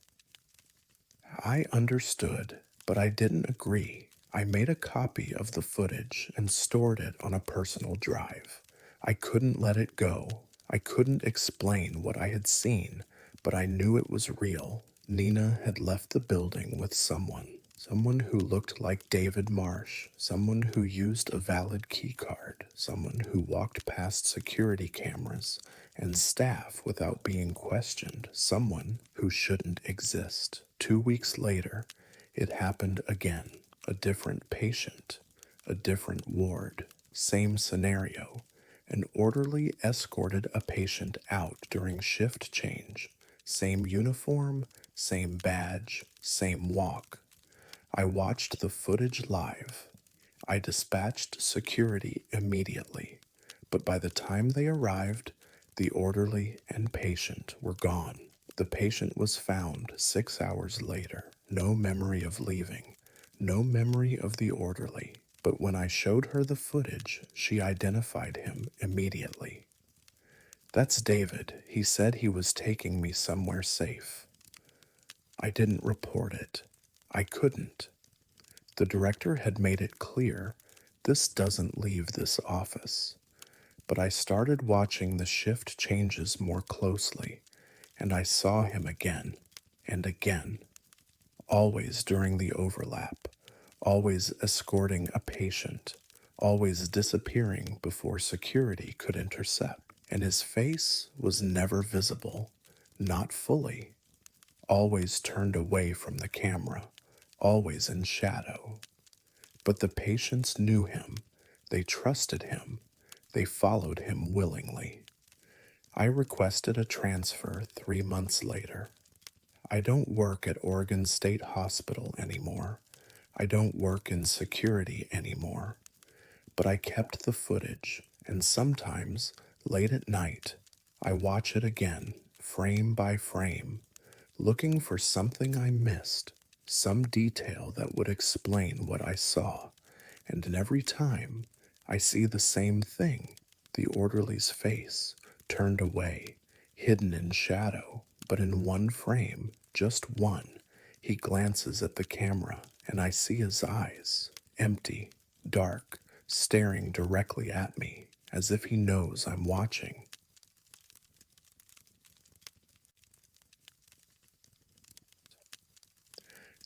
Speaker 1: I understood, but I didn't agree. I made a copy of the footage and stored it on a personal drive. I couldn't let it go. I couldn't explain what I had seen, but I knew it was real. Nina had left the building with someone who looked like David Marsh, someone who used a valid key card, someone who walked past security cameras and staff without being questioned, someone who shouldn't exist. 2 weeks later, it happened again. A different patient, a different ward, same scenario. An orderly escorted a patient out during shift change. Same uniform, same badge, same walk. I watched the footage live. I dispatched security immediately, but by the time they arrived, the orderly and patient were gone. The patient was found 6 hours later. No memory of leaving, no memory of the orderly. But when I showed her the footage, she identified him immediately. That's David. He said he was taking me somewhere safe. I didn't report it. I couldn't. The director had made it clear this doesn't leave this office. But I started watching the shift changes more closely, and I saw him again and again, always during the overlap, always escorting a patient, always disappearing before security could intercept. And his face was never visible, not fully, always turned away from the camera, always in shadow. But the patients knew him, they trusted him, they followed him willingly. I requested a transfer 3 months later. I don't work at Oregon State Hospital anymore. I don't work in security anymore. But I kept the footage, and sometimes, late at night, I watch it again, frame by frame, looking for something I missed, some detail that would explain what I saw. And every time, I see the same thing, the orderly's face, turned away, hidden in shadow, but in one frame, just one. He glances at the camera, and I see his eyes, empty, dark, staring directly at me, as if he knows I'm watching.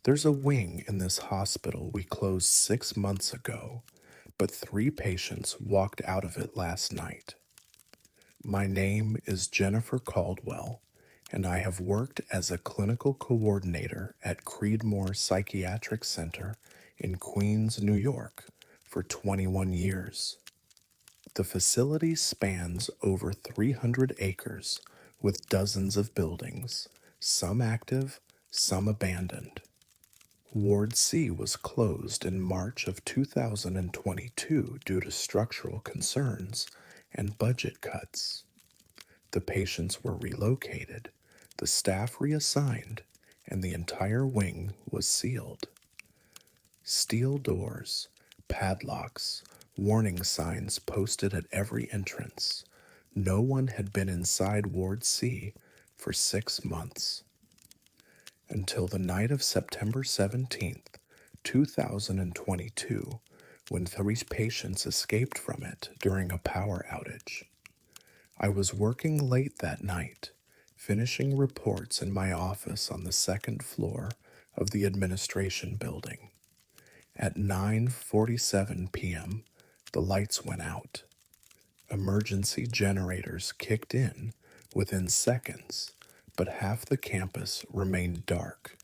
Speaker 1: There's a wing in this hospital we closed 6 months ago, but 3 patients walked out of it last night. My name is Jennifer Caldwell, and I have worked as a clinical coordinator at Creedmoor Psychiatric Center in Queens, New York, for 21 years. The facility spans over 300 acres with dozens of buildings, some active, some abandoned. Ward C was closed in March of 2022 due to structural concerns and budget cuts. The patients were relocated, the staff reassigned, and the entire wing was sealed. Steel doors, padlocks, warning signs posted at every entrance. No one had been inside Ward C for 6 months. Until the night of September 17th, 2022, when 3 patients escaped from it during a power outage. I was working late that night, finishing reports in my office on the second floor of the administration building. At 9:47 p.m., the lights went out. Emergency generators kicked in within seconds, but half the campus remained dark.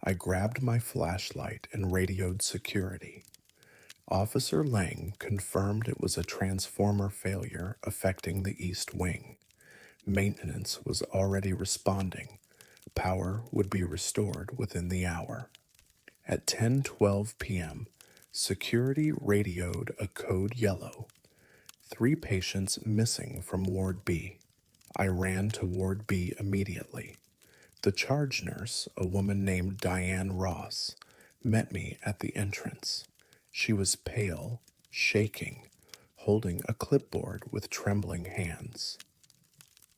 Speaker 1: I grabbed my flashlight and radioed security. Officer Lang confirmed it was a transformer failure affecting the East Wing. Maintenance was already responding. Power would be restored within the hour. At 10:12 p.m., security radioed a code yellow. 3 patients missing from Ward B. I ran to Ward B immediately. The charge nurse, a woman named Diane Ross, met me at the entrance. She was pale, shaking, holding a clipboard with trembling hands.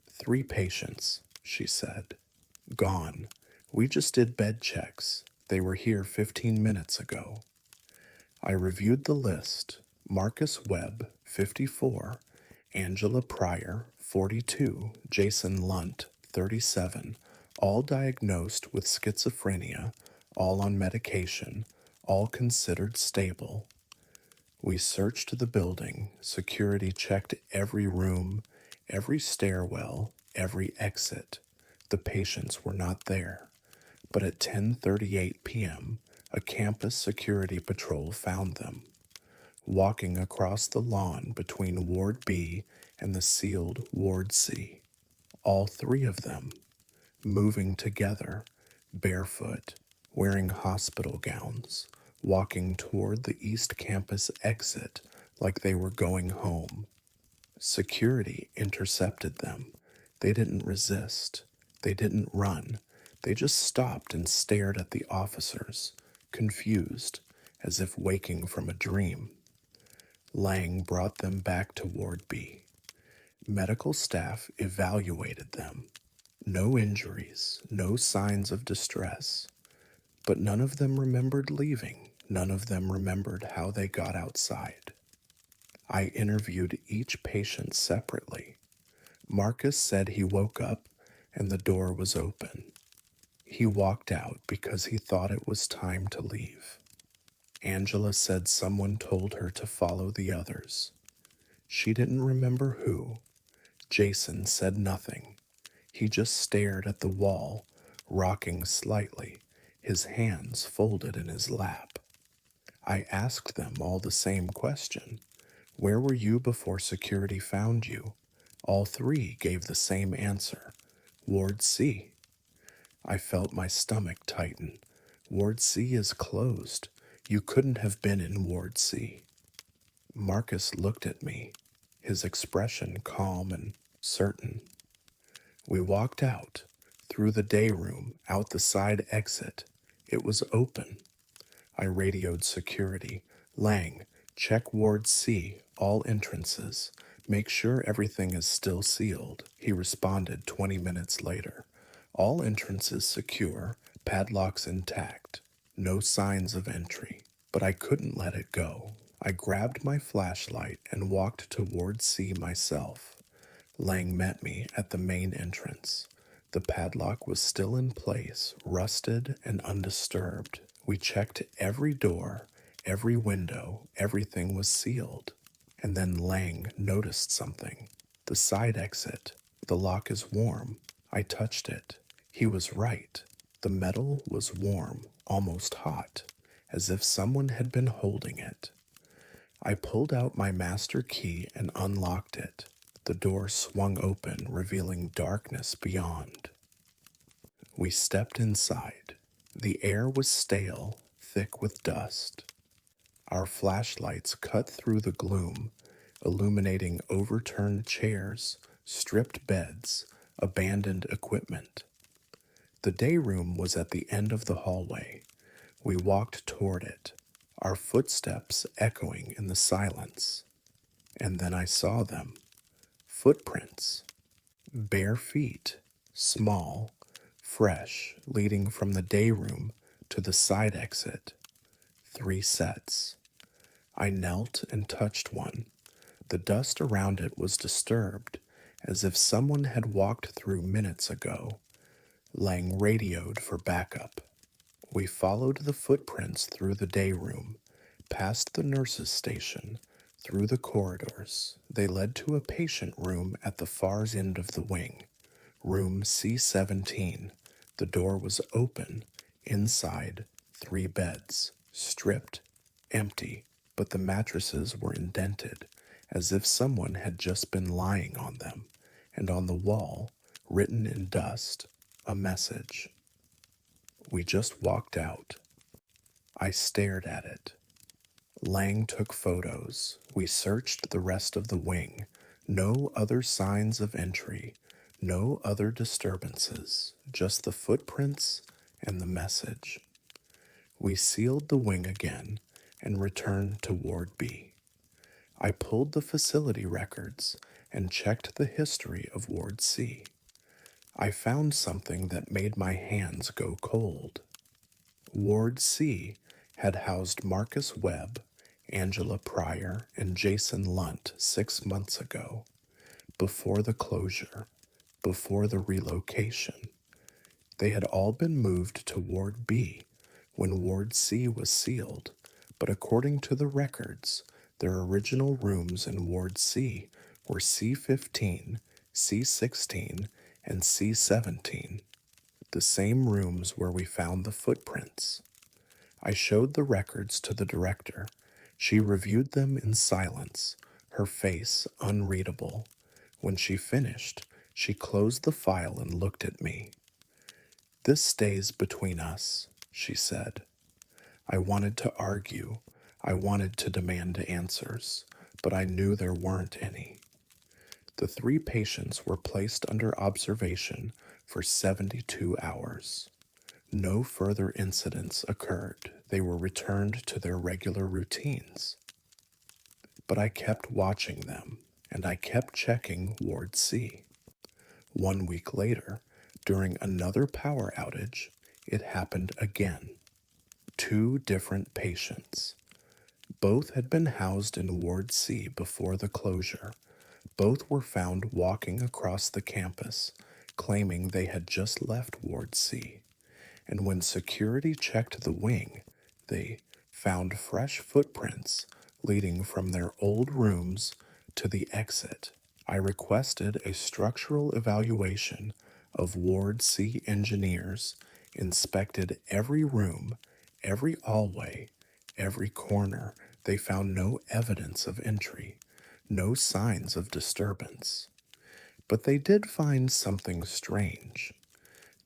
Speaker 1: 3 patients, she said. Gone. We just did bed checks. They were here 15 minutes ago. I reviewed the list. Marcus Webb, 54, Angela Pryor, 42, Jason Lunt, 37, all diagnosed with schizophrenia, all on medication, all considered stable. We searched the building. Security checked every room, every stairwell, every exit. The patients were not there. But at 10:38 p.m., a campus security patrol found them. walking across the lawn between Ward B and the sealed Ward C. All three of them moving together, barefoot, wearing hospital gowns, walking toward the East Campus exit like they were going home. Security intercepted them. They didn't resist. They didn't run. They just stopped and stared at the officers, confused, as if waking from a dream. Lang brought them back to Ward B. Medical staff evaluated them. No injuries, no signs of distress. But none of them remembered leaving. None of them remembered how they got outside. I interviewed each patient separately. Marcus said he woke up and the door was open. He walked out because he thought it was time to leave. Angela said someone told her to follow the others. She didn't remember who. Jason said nothing. He just stared at the wall, rocking slightly, his hands folded in his lap. I asked them all the same question. Where were you before security found you? All three gave the same answer. Ward C. I felt my stomach tighten. Ward C is closed. You couldn't have been in Ward C. Marcus looked at me, his expression calm and certain. We walked out, through the day room, out the side exit. It was open. I radioed security. Lang, check Ward C, all entrances. Make sure everything is still sealed. He responded 20 minutes later. All entrances secure, padlocks intact. No signs of entry. But I couldn't let it go. I grabbed my flashlight and walked to Ward C myself. Lang met me at the main entrance. The padlock was still in place, rusted and undisturbed. We checked every door, every window, everything was sealed. And then Lang noticed something. The side exit. The lock is warm. I touched it. He was right. The metal was warm, almost hot, as if someone had been holding it. I pulled out my master key and unlocked it. The door swung open, revealing darkness beyond. We stepped inside. The air was stale, thick with dust. Our flashlights cut through the gloom, illuminating overturned chairs, stripped beds, abandoned equipment. The day room was at the end of the hallway. We walked toward it, our footsteps echoing in the silence. And then I saw them. Footprints. Bare feet, small, fresh, leading from the day room to the side exit. 3 sets. I knelt and touched one. The dust around it was disturbed, as if someone had walked through minutes ago. Lang radioed for backup. We followed the footprints through the day room, past the nurse's station, through the corridors. They led to a patient room at the far end of the wing. Room C17. The door was open. Inside, 3 beds, stripped, empty, but the mattresses were indented, as if someone had just been lying on them, and on the wall, written in dust, a message. We just walked out. I stared at it. Lang took photos. We searched the rest of the wing. No other signs of entry, no other disturbances, just the footprints and the message. We sealed the wing again and returned to Ward B. I pulled the facility records and checked the history of Ward C. I found something that made my hands go cold. Ward C had housed Marcus Webb, Angela Pryor, and Jason Lunt 6 months ago, before the closure, before the relocation. They had all been moved to Ward B when Ward C was sealed, but according to the records, their original rooms in Ward C were C15, C16, and C17, the same rooms where we found the footprints. I showed the records to the director, She reviewed them in silence, her face unreadable. When she finished, she closed the file and looked at me. "This stays between us," she said. I wanted to argue. I wanted to demand answers, but I knew there weren't any. The 3 patients were placed under observation for 72 hours. No further incidents occurred. They were returned to their regular routines. But I kept watching them, and I kept checking Ward C. 1 week later, during another power outage, it happened again. 2 different patients. Both had been housed in Ward C before the closure. Both were found walking across the campus, claiming they had just left Ward C. And when security checked the wing, they found fresh footprints leading from their old rooms to the exit. I requested a structural evaluation of Ward C engineers, inspected every room, every hallway, every corner. They found no evidence of entry, no signs of disturbance. But they did find something strange.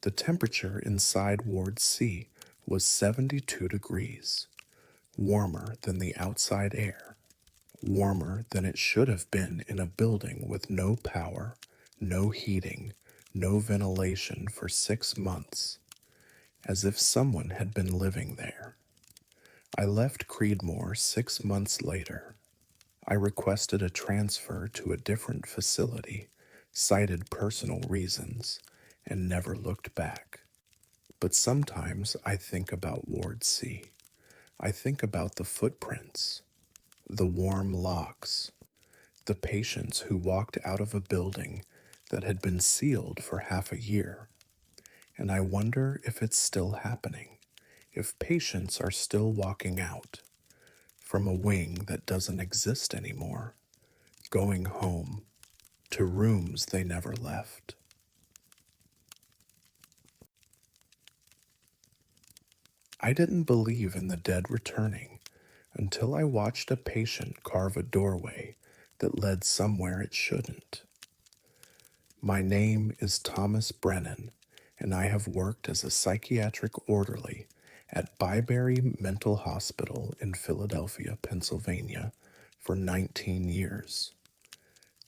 Speaker 1: The temperature inside Ward C was 72 degrees, warmer than the outside air, warmer than it should have been in a building with no power, no heating, no ventilation for 6 months, as if someone had been living there. I left Creedmoor 6 months later. I requested a transfer to a different facility, cited personal reasons, and never looked back. But sometimes I think about Ward C. I think about the footprints, the warm locks, the patients who walked out of a building that had been sealed for half a year. And I wonder if it's still happening, if patients are still walking out from a wing that doesn't exist anymore, going home to rooms they never left. I didn't believe in the dead returning until I watched a patient carve a doorway that led somewhere it shouldn't. My name is Thomas Brennan, and I have worked as a psychiatric orderly at Byberry Mental Hospital in Philadelphia, Pennsylvania, for 19 years.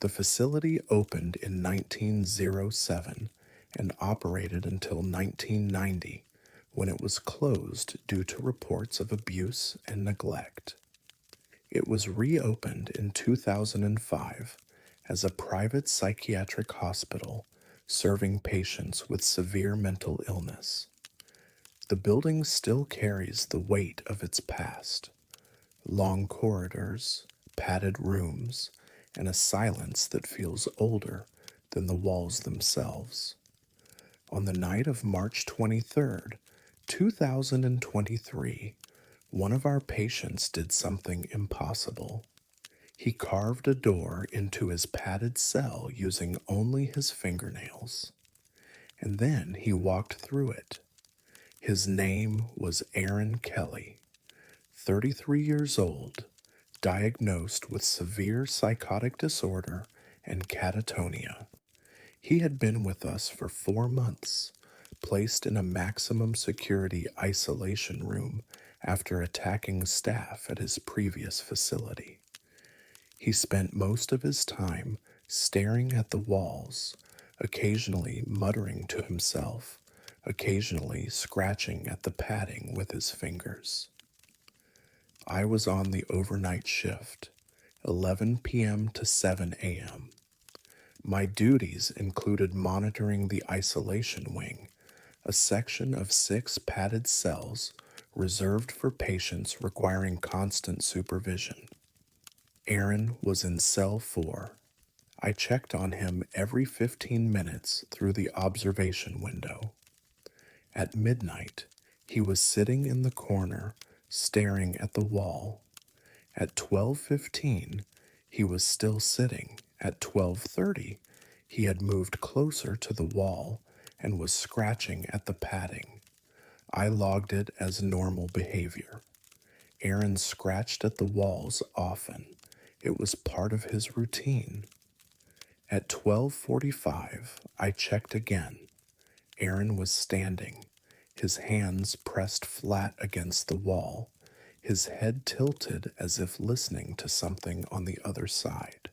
Speaker 1: The facility opened in 1907 and operated until 1990, when it was closed due to reports of abuse and neglect. It was reopened in 2005 as a private psychiatric hospital serving patients with severe mental illness. The building still carries the weight of its past: long corridors, padded rooms, and a silence that feels older than the walls themselves. On the night of March 23rd, 2023, one of our patients did something impossible. He carved a door into his padded cell using only his fingernails, and then he walked through it. His name was Aaron Kelly, 33 years old, diagnosed with severe psychotic disorder and catatonia. He had been with us for 4 months, placed in a maximum security isolation room after attacking staff at his previous facility. He spent most of his time staring at the walls, occasionally muttering to himself, occasionally scratching at the padding with his fingers. I was on the overnight shift, 11 p.m. to 7 a.m. My duties included monitoring the isolation wing, a section of 6 padded cells reserved for patients requiring constant supervision. Aaron was in cell 4. I checked on him every 15 minutes through the observation window. At midnight, he was sitting in the corner, staring at the wall. At 12:15, he was still sitting. At 12:30, he had moved closer to the wall and was scratching at the padding. I logged it as normal behavior. Aaron scratched at the walls often. It was part of his routine. At 12:45, I checked again. Aaron was standing, his hands pressed flat against the wall, his head tilted as if listening to something on the other side.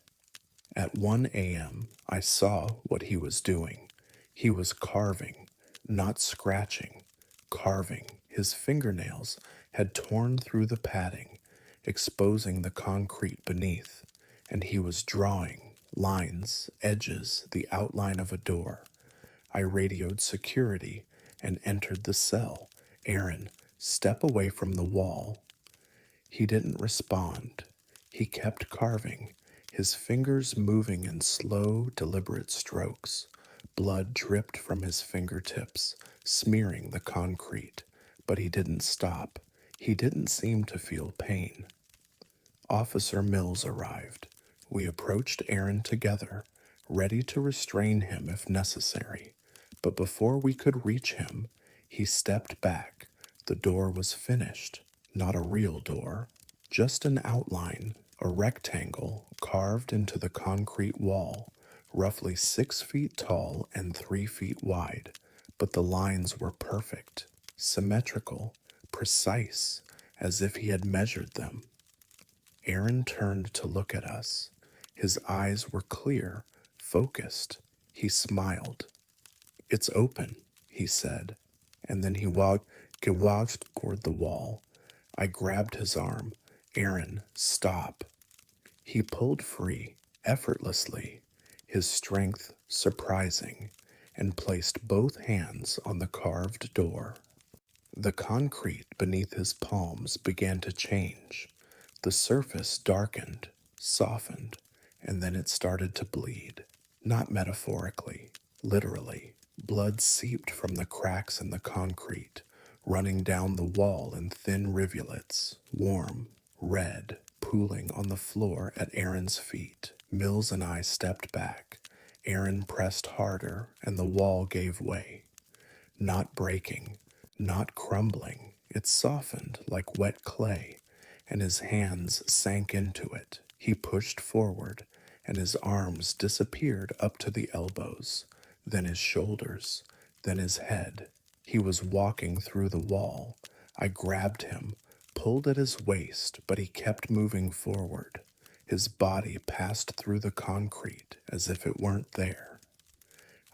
Speaker 1: At 1 a.m., I saw what he was doing. He was carving, not scratching, carving. His fingernails had torn through the padding, exposing the concrete beneath, and he was drawing lines, edges, the outline of a door. I radioed security and entered the cell. Aaron, step away from the wall. He didn't respond. He kept carving, his fingers moving in slow, deliberate strokes. Blood dripped from his fingertips, smearing the concrete, but he didn't stop. He didn't seem to feel pain. Officer Mills arrived. We approached Aaron together, ready to restrain him if necessary. But before we could reach him, he stepped back. The door was finished, not a real door, just an outline, a rectangle carved into the concrete wall, roughly 6 feet tall and 3 feet wide. But the lines were perfect, symmetrical, precise, as if he had measured them. Aaron turned to look at us. His eyes were clear, focused. He smiled. "It's open," he said, and then he walked toward the wall. I grabbed his arm. "Aaron, stop." He pulled free, effortlessly, his strength surprising, and placed both hands on the carved door. The concrete beneath his palms began to change. The surface darkened, softened, and then it started to bleed. Not metaphorically, literally. Blood seeped from the cracks in the concrete, running down the wall in thin rivulets, warm, red, pooling on the floor at Aaron's feet. Mills and I stepped back. Aaron pressed harder, and the wall gave way. Not breaking, not crumbling, it softened like wet clay, and his hands sank into it. He pushed forward, and his arms disappeared up to the elbows, then his shoulders, then his head. He was walking through the wall. I grabbed him, pulled at his waist, but he kept moving forward. His body passed through the concrete as if it weren't there.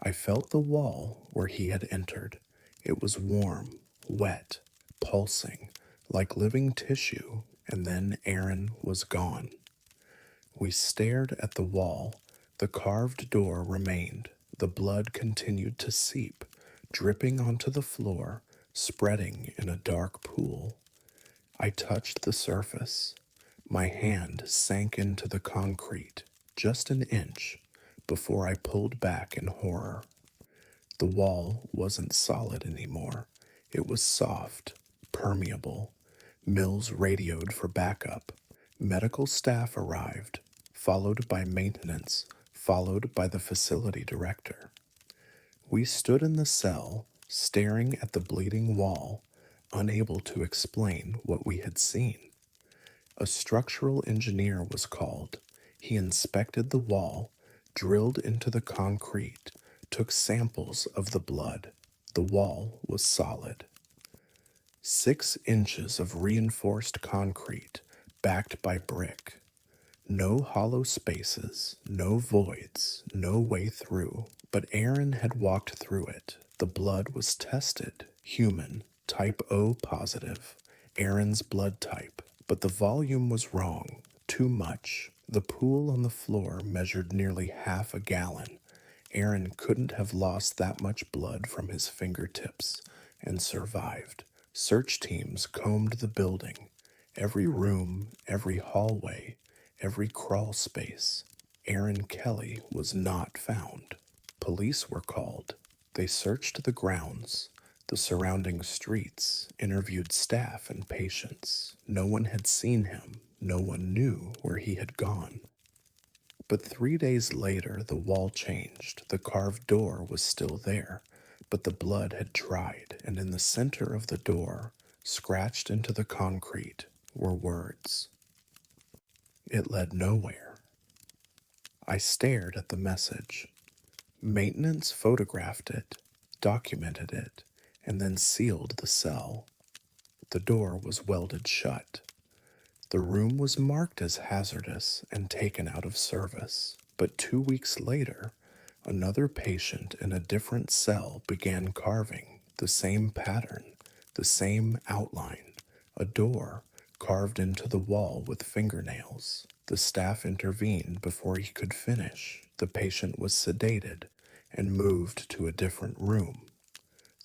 Speaker 1: I felt the wall where he had entered. It was warm, wet, pulsing, like living tissue, and then Aaron was gone. We stared at the wall. The carved door remained. The blood continued to seep, dripping onto the floor, spreading in a dark pool. I touched the surface. My hand sank into the concrete, just an inch, before I pulled back in horror. The wall wasn't solid anymore. It was soft, permeable. Mills radioed for backup. Medical staff arrived, followed by maintenance, followed by the facility director. We stood in the cell, staring at the bleeding wall, unable to explain what we had seen. A structural engineer was called. He inspected the wall, drilled into the concrete, took samples of the blood. The wall was solid. 6 inches of reinforced concrete, backed by brick. No hollow spaces, no voids, no way through. But Aaron had walked through it. The blood was tested. Human, type O positive. Aaron's blood type. But the volume was wrong. Too much. The pool on the floor measured nearly half a gallon. Aaron couldn't have lost that much blood from his fingertips and survived. Search teams combed the building. Every room, every hallway, every crawl space. Aaron Kelly was not found. Police were called. They searched the grounds, the surrounding streets, interviewed staff and patients. No one had seen him. No one knew where he had gone. But 3 days later, the wall changed. The carved door was still there, but the blood had dried, and in the center of the door, scratched into the concrete, were words. It led nowhere. I stared at the message. Maintenance photographed it, documented it, and then sealed the cell. The door was welded shut. The room was marked as hazardous and taken out of service. But 2 weeks later, another patient in a different cell began carving the same pattern, the same outline, a door carved into the wall with fingernails. The staff intervened before he could finish. The patient was sedated and moved to a different room.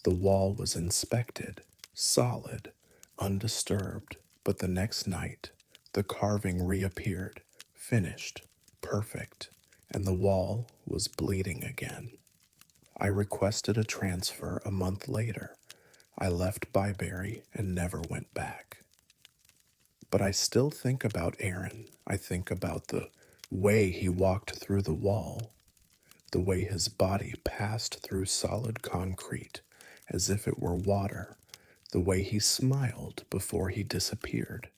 Speaker 1: The wall was inspected, solid, undisturbed, but the next night, the carving reappeared, finished, perfect, and the wall was bleeding again. I requested a transfer a month later. I left Byberry and never went back. But I still think about Aaron. I think about the way he walked through the wall, the way his body passed through solid concrete as if it were water, the way he smiled before he disappeared.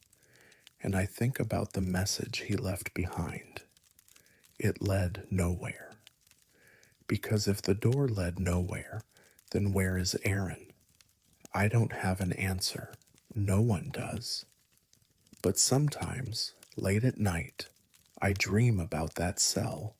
Speaker 1: And I think about the message he left behind. It led nowhere. Because if the door led nowhere, then where is Aaron? I don't have an answer. No one does. But sometimes, late at night, I dream about that cell.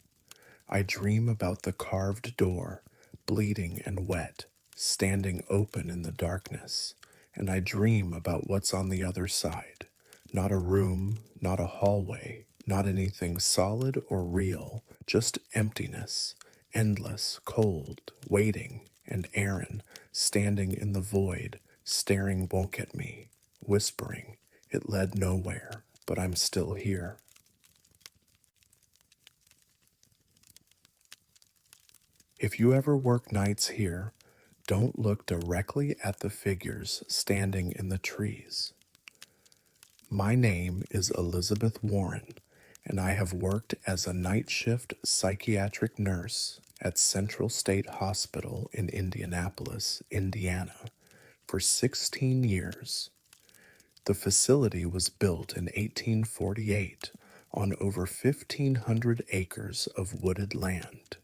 Speaker 1: I dream about the carved door, bleeding and wet, standing open in the darkness, and I dream about what's on the other side. Not a room, not a hallway, not anything solid or real, just emptiness, endless, cold, waiting, and Aaron standing in the void, staring woke at me, whispering, "It led nowhere, but I'm still here." If you ever work nights here, don't look directly at the figures standing in the trees. My name is Elizabeth Warren, and I have worked as a night shift psychiatric nurse at Central State Hospital in Indianapolis, Indiana, for 16 years. The facility was built in 1848 on over 1,500 acres of wooded land.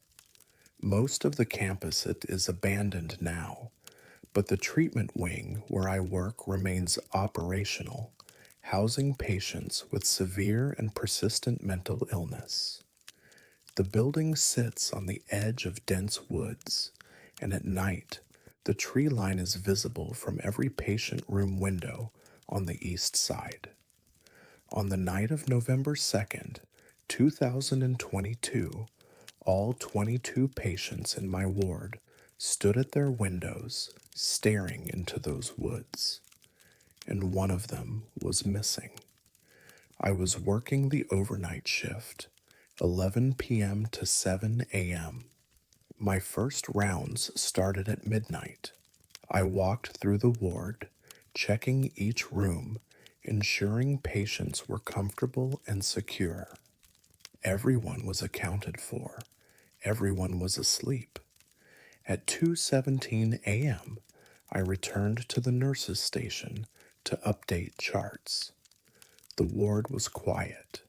Speaker 1: Most of the campus is abandoned now, but the treatment wing where I work remains operational, housing patients with severe and persistent mental illness. The building sits on the edge of dense woods, and at night, the tree line is visible from every patient room window on the east side. On the night of November 2nd, 2022, all 22 patients in my ward stood at their windows staring into those woods, and one of them was missing. I was working the overnight shift, 11 p.m. to 7 a.m. My first rounds started at midnight. I walked through the ward, checking each room, ensuring patients were comfortable and secure. Everyone was accounted for. Everyone was asleep. At 2:17 a.m., I returned to the nurse's station to update charts. The ward was quiet.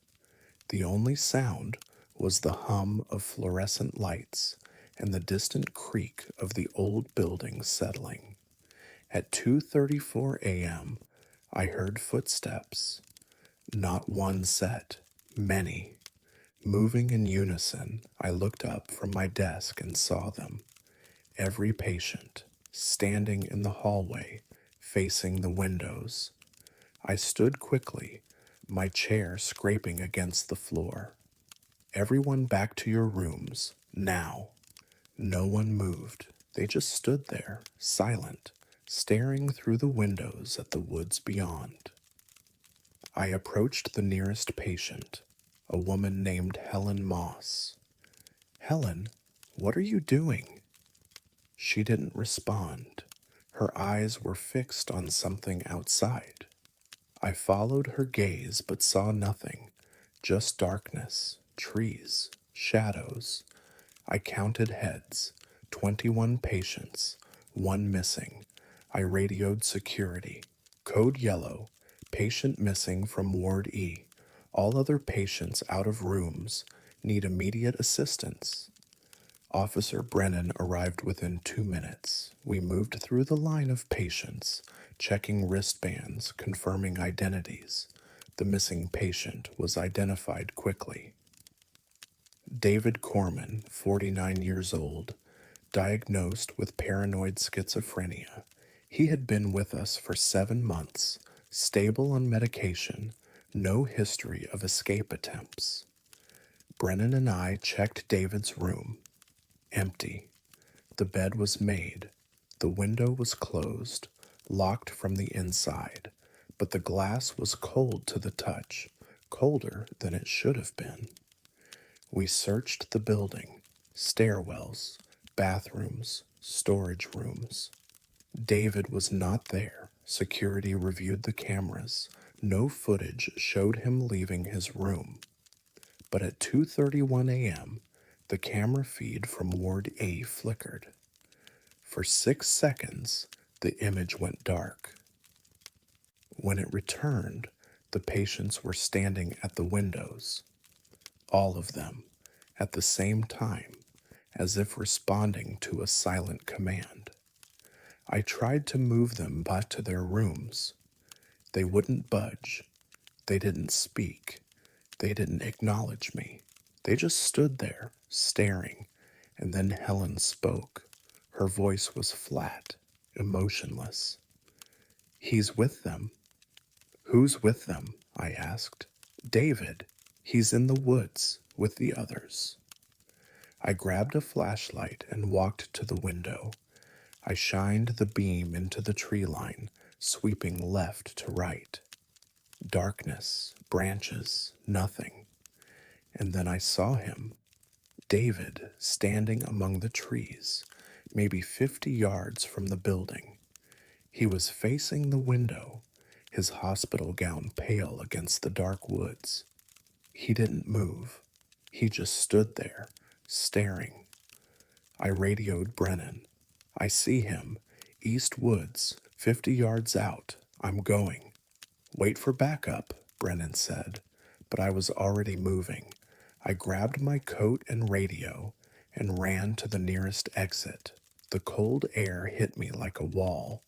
Speaker 1: The only sound was the hum of fluorescent lights and the distant creak of the old building settling. At 2:34 a.m., I heard footsteps. Not one set, many. Moving in unison, I looked up from my desk and saw them. Every patient, standing in the hallway, facing the windows. I stood quickly, my chair scraping against the floor. "Everyone back to your rooms, now." No one moved. They just stood there, silent, staring through the windows at the woods beyond. I approached the nearest patient, a woman named Helen Moss. "Helen, what are you doing?" She didn't respond. Her eyes were fixed on something outside. I followed her gaze but saw nothing, just darkness, trees, shadows. I counted heads, 21 patients, one missing. I radioed security. Code yellow, Patient missing from Ward E. All other patients out of rooms. Need immediate assistance. Officer Brennan arrived within 2 minutes. We moved through the line of patients, checking wristbands, confirming identities. The missing patient was identified quickly. David Corman, 49 years old, diagnosed with paranoid schizophrenia. He had been with us for 7 months, stable on medication, no history of escape attempts. Brennan and I checked David's room. Empty. The bed was made. The window was closed, locked from the inside, but the glass was cold to the touch, colder than it should have been. We searched the building, stairwells, bathrooms, storage rooms. David was not there. Security reviewed the cameras. No footage showed him leaving his room. But at 2:31 a.m., the camera feed from Ward A flickered. For 6 seconds, the image went dark. When it returned, the patients were standing at the windows, all of them, at the same time, as if responding to a silent command. I tried to move them back to their rooms. They wouldn't budge. They didn't speak. They didn't acknowledge me. They just stood there, staring, and then Helen spoke. Her voice was flat, emotionless. "He's with them." "Who's with them?" I asked. "David. He's in the woods with the others." I grabbed a flashlight and walked to the window. I shined the beam into the tree line, sweeping left to right. Darkness, branches, nothing. And then I saw him, David, standing among the trees, maybe 50 yards from the building. He was facing the window, his hospital gown pale against the dark woods. He didn't move. He just stood there, staring. I radioed Brennan. "I see him. East Woods, 50 yards out. I'm going." "Wait for backup," Brennan said, but I was already moving. I grabbed my coat and radio and ran to the nearest exit. The cold air hit me like a wall.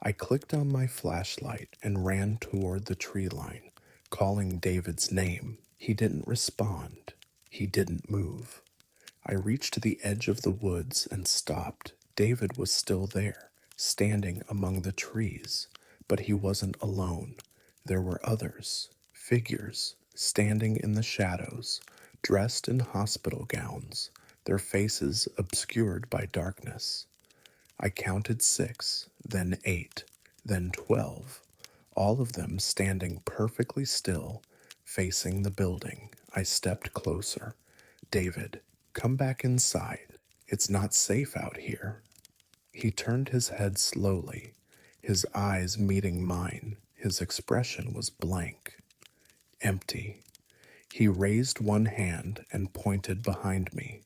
Speaker 1: I clicked on my flashlight and ran toward the tree line, calling David's name. He didn't respond. He didn't move. I reached the edge of the woods and stopped. David was still there, standing among the trees, but he wasn't alone. There were others, figures, standing in the shadows, dressed in hospital gowns, their faces obscured by darkness. I counted 6, then 8, then 12, all of them standing perfectly still, facing the building. I stepped closer. "David, come back inside. It's not safe out here." He turned his head slowly, his eyes meeting mine. His expression was blank, empty. He raised one hand and pointed behind me.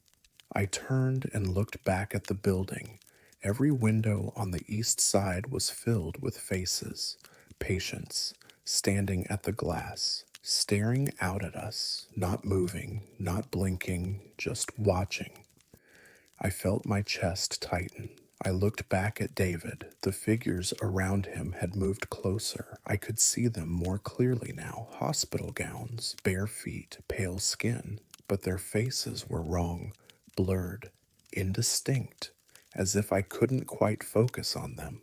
Speaker 1: I turned and looked back at the building. Every window on the east side was filled with faces, patients, standing at the glass, staring out at us, not moving, not blinking, just watching. I felt my chest tighten. I looked back at David. The figures around him had moved closer. I could see them more clearly now. Hospital gowns, bare feet, pale skin. But their faces were wrong, blurred, indistinct, as if I couldn't quite focus on them.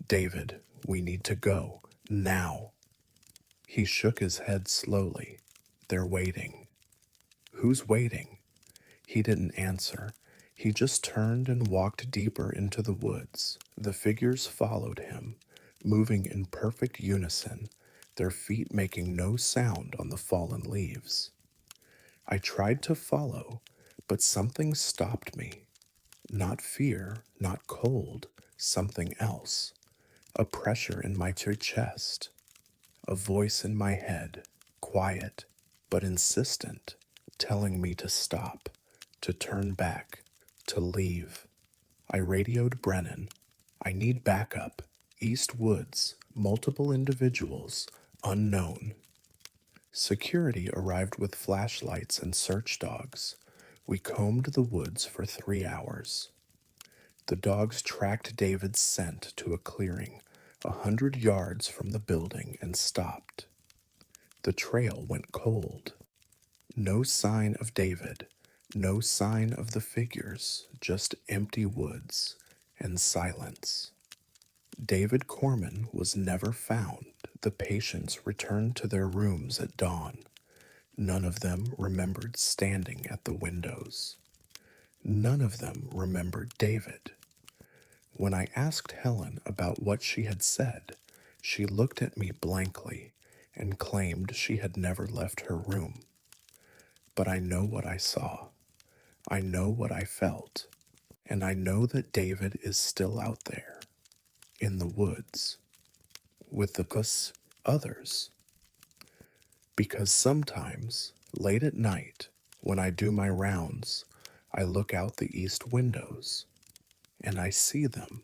Speaker 1: "David, we need to go. Now." He shook his head slowly. "They're waiting." "Who's waiting?" He didn't answer. He just turned and walked deeper into the woods. The figures followed him, moving in perfect unison, their feet making no sound on the fallen leaves. I tried to follow, but something stopped me. Not fear, not cold, something else. A pressure in my chest. A voice in my head, quiet but insistent, telling me to stop, to turn back, to leave. I radioed Brennan. "I need backup. East Woods, Multiple individuals, unknown. Security arrived with flashlights and search dogs. We combed the woods for 3 hours. The dogs tracked David's scent to a clearing 100 yards from the building and stopped. The trail went cold. No sign of David, no sign of the figures, just empty woods and silence. David Corman was never found. The patients returned to their rooms at dawn. None of them remembered standing at the windows. None of them remembered David. When I asked Helen about what she had said, she looked at me blankly and claimed she had never left her room. But I know what I saw. I know what I felt. And I know that David is still out there, in the woods, with the others. Because sometimes, late at night, when I do my rounds, I look out the east windows, and I see them,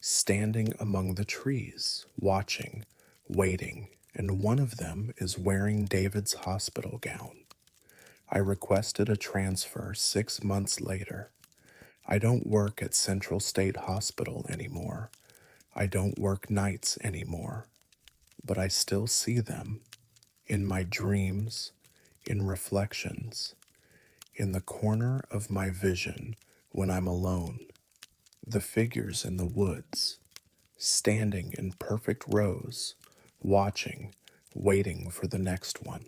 Speaker 1: standing among the trees, watching, waiting, and one of them is wearing David's hospital gown. I requested a transfer 6 months later. I don't work at Central State Hospital anymore. I don't work nights anymore. But I still see them in my dreams, in reflections, in the corner of my vision when I'm alone. The figures in the woods, standing in perfect rows, watching, waiting for the next one.